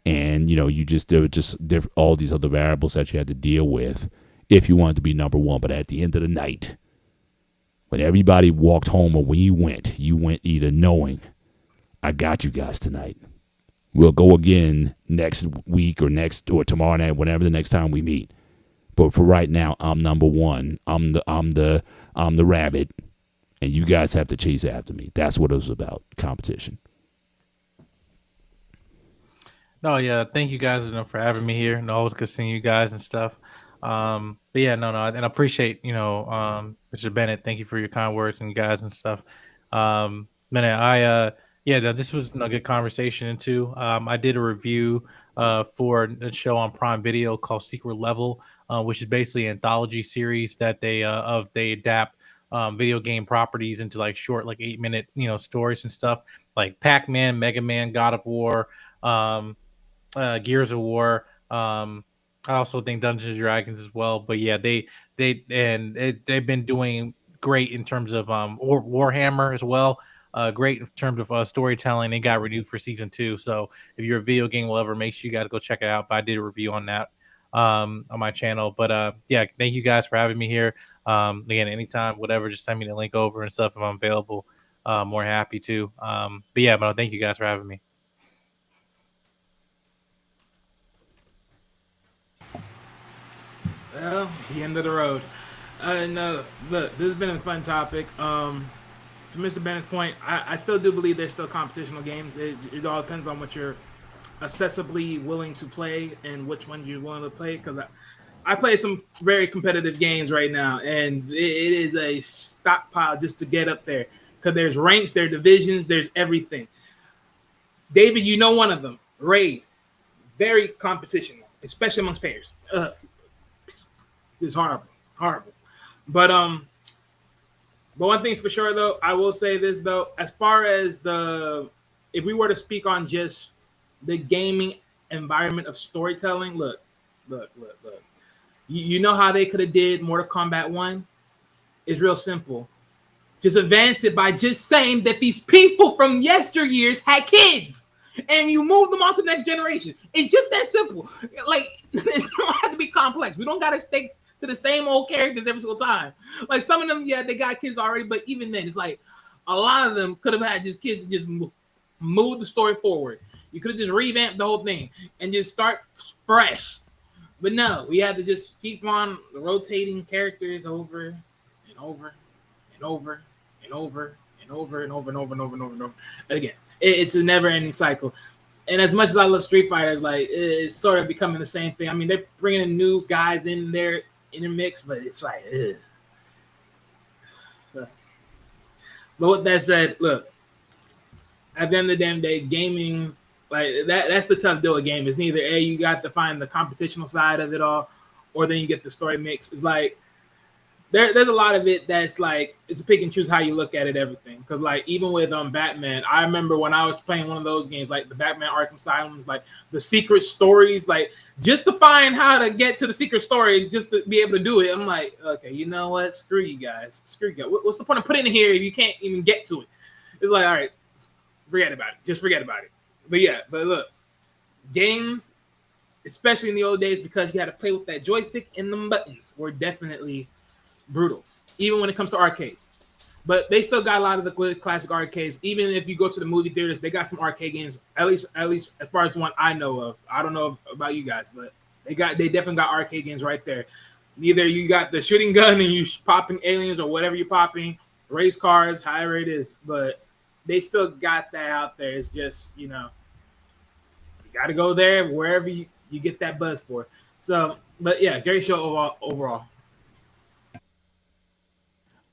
And, there were just all these other variables that you had to deal with if you wanted to be number one. But at the end of the night, when everybody walked home or when you went either knowing, I got you guys tonight. We'll go again next week or tomorrow night, whenever the next time we meet. But for right now, I'm number one. I'm the rabbit, and you guys have to chase after me. That's what it was about. Competition. No, yeah, thank you guys for having me here. No, always good seeing you guys and stuff. But yeah, no, and I appreciate Mr. Bennett. Thank you for your kind words and you guys and stuff. Man, yeah, no, this was a good conversation. And too, I did a review for a show on Prime Video called Secret Level, which is basically an anthology series that they adapt video game properties into like short, like 8 minute stories and stuff, like Pac Man, Mega Man, God of War. Gears of War. I also think Dungeons and Dragons as well. But yeah, they've been doing great in terms of Warhammer as well. Great in terms of storytelling. They got renewed for season 2. So if you're a video game lover, make sure you guys go check it out. But I did a review on that on my channel. But yeah, thank you guys for having me here. Again, anytime, whatever, just send me the link over and stuff if I'm available. More happy to. But yeah, but thank you guys for having me. Well, the end of the road. No, look, this has been a fun topic. To Mr. Bennett's point, I still do believe there's still competitional games. It all depends on what you're accessibly willing to play and which one you're willing to play. Because I play some very competitive games right now, and it is a stockpile just to get up there. Because there's ranks, there's divisions, there's everything. David, you know one of them, Raid. Very competitional, especially amongst players. It's horrible, horrible. But one thing's for sure though, I will say this though, as far as if we were to speak on just the gaming environment of storytelling, look. You know how they could have did Mortal Kombat 1? It's real simple. Just advance it by just saying that these people from yesteryears had kids. And you move them on to the next generation. It's just that simple. Like, it don't have to be complex. We don't got to stick to the same old characters every single time. Like, some of them, yeah, they got kids already, but even then, it's like a lot of them could have had just kids and just move the story forward. You could have just revamped the whole thing and just start fresh. But no, we had to just keep on rotating characters over and over and over and over and over and over and over and over and over and over. And again, it's a never-ending cycle. And as much as I love Street Fighter, like it's sort of becoming the same thing. I mean, they're bringing in new guys in there in the mix, but it's like, ugh. But with that said, look, at the end of the damn day, gaming, like that's the tough deal with game. It's neither A, you got to find the competitional side of it all, or then you get the story mix. It's like there's a lot of it that's like it's a pick and choose how you look at it, everything. Because like even with Batman, I remember when I was playing one of those games, like the Batman Arkham Asylums, like the secret stories, like just to find how to get to the secret story, just to be able to do it. I'm like, okay, you know what? Screw you guys. Screw you guys. What's the point of putting it here if you can't even get to it? It's like, all right, forget about it. Just forget about it. But yeah, but look, games, especially in the old days, because you had to play with that joystick and the buttons, were definitely brutal, even when it comes to arcades. But they still got a lot of the classic arcades. Even if you go to the movie theaters, they got some arcade games. At least as far as the one I know of. I don't know about you guys, but they definitely got arcade games right there. Either you got the shooting gun and you popping aliens or whatever you're popping, race cars, however it is. But they still got that out there. It's just you got to go there wherever you get that buzz for. So, but yeah, great show overall.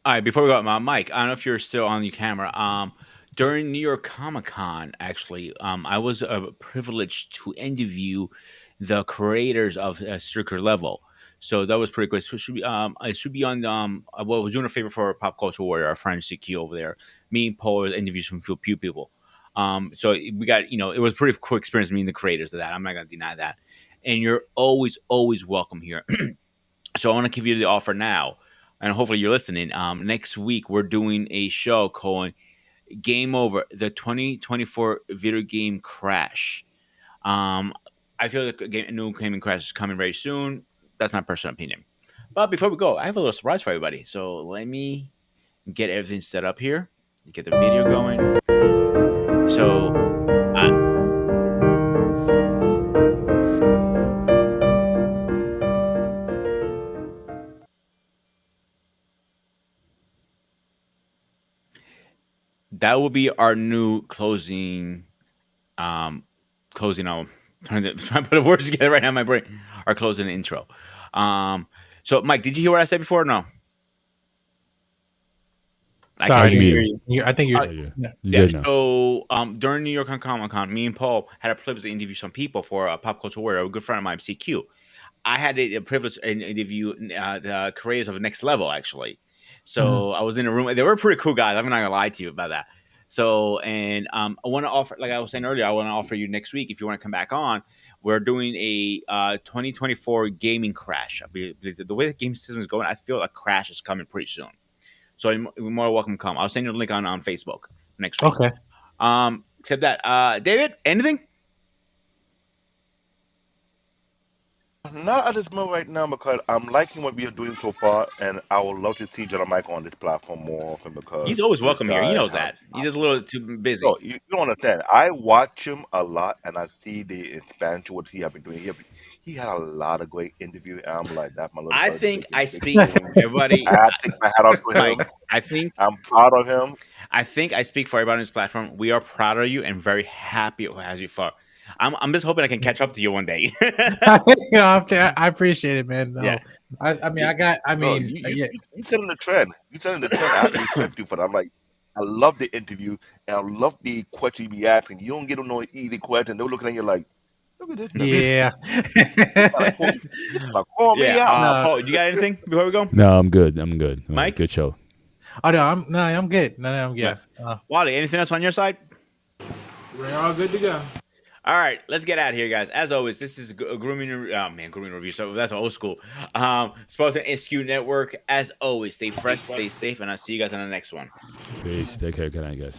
All right, before we go, Mike, I don't know if you're still on your camera. During New York Comic Con, actually, I was privileged to interview the creators of Striker Level. So that was pretty good. So it should be on. Well, we're doing a favor for Pop Culture Warrior, our friend CQ over there. Me and Paul interviews from few people. So we got it was a pretty cool experience meeting the creators of that. I'm not gonna deny that. And you're always welcome here. So I want to give you the offer now, and hopefully you're listening. Next week we're doing a show called Game Over: The 2024 Video Game Crash. I feel like a new gaming crash is coming very soon. That's my personal opinion. But before we go, I have a little surprise for everybody. So let me get everything set up here. Get the video going. So, that will be our new closing. Closing. Trying to put the words together right now in my brain. Our closing intro. So Mike, did you hear what I said before? Or no. I Sorry, I can't you hear didn't you. hear muted. you. I think you're. Yeah, Yeah. you Yeah. good now. So during New York Comic Con, me and Paul had a privilege to interview some people for Pop Culture Warrior, a good friend of mine, CQ. I had a privilege to interview the creators of Next Level, actually. So I was in a room. They were pretty cool guys. I'm not gonna lie to you about that. So, and I want to offer, like I was saying earlier, I want to offer you next week if you want to come back on. We're doing a 2024 gaming crash. Because the way the game system is going, I feel a crash is coming pretty soon. So you're more welcome to come. I'll send you the link on Facebook next week. Okay. Except that, David, anything? Not at this moment right now because I'm liking what we are doing so far, and I would love to see John Mike on this platform more often because He's always this welcome here. He guy knows has. that. He's just a little too busy. No, you don't understand. I watch him a lot, and I see the expansion what he have been doing. He had a lot of great interviews, and I'm like, that's my little I brother think making I big speak for things. everybody, I have to take my hat off to Mike. him. I think I'm proud of him. I speak for everybody on this platform. We are proud of you and very happy it has you far. I'm just hoping I can catch up to you one day. I appreciate it, man. Yeah. No, I mean, I got. I Bro, mean, yeah, you setting the trend. You setting the trend. I have to respect you for that. I'm like, I love the interview, and I love the question you be asking. You don't get no easy question. They're looking at you like, look at this nigga. yeah. He's trying to call me Yeah. out. No, Paul, you got anything before we go? No, I'm good. I'm good. Mike? Good show. oh no, I'm good. No, I'm Yeah. good. Wally, anything else on your side? We're all good to go. All right, let's get out of here, guys. As always, this is a grooming. Grooming review. So that's old school. Spartan SQ Network. As always, stay fresh, stay safe, and I'll see you guys on the next one. Peace. Take care. Good night, guys.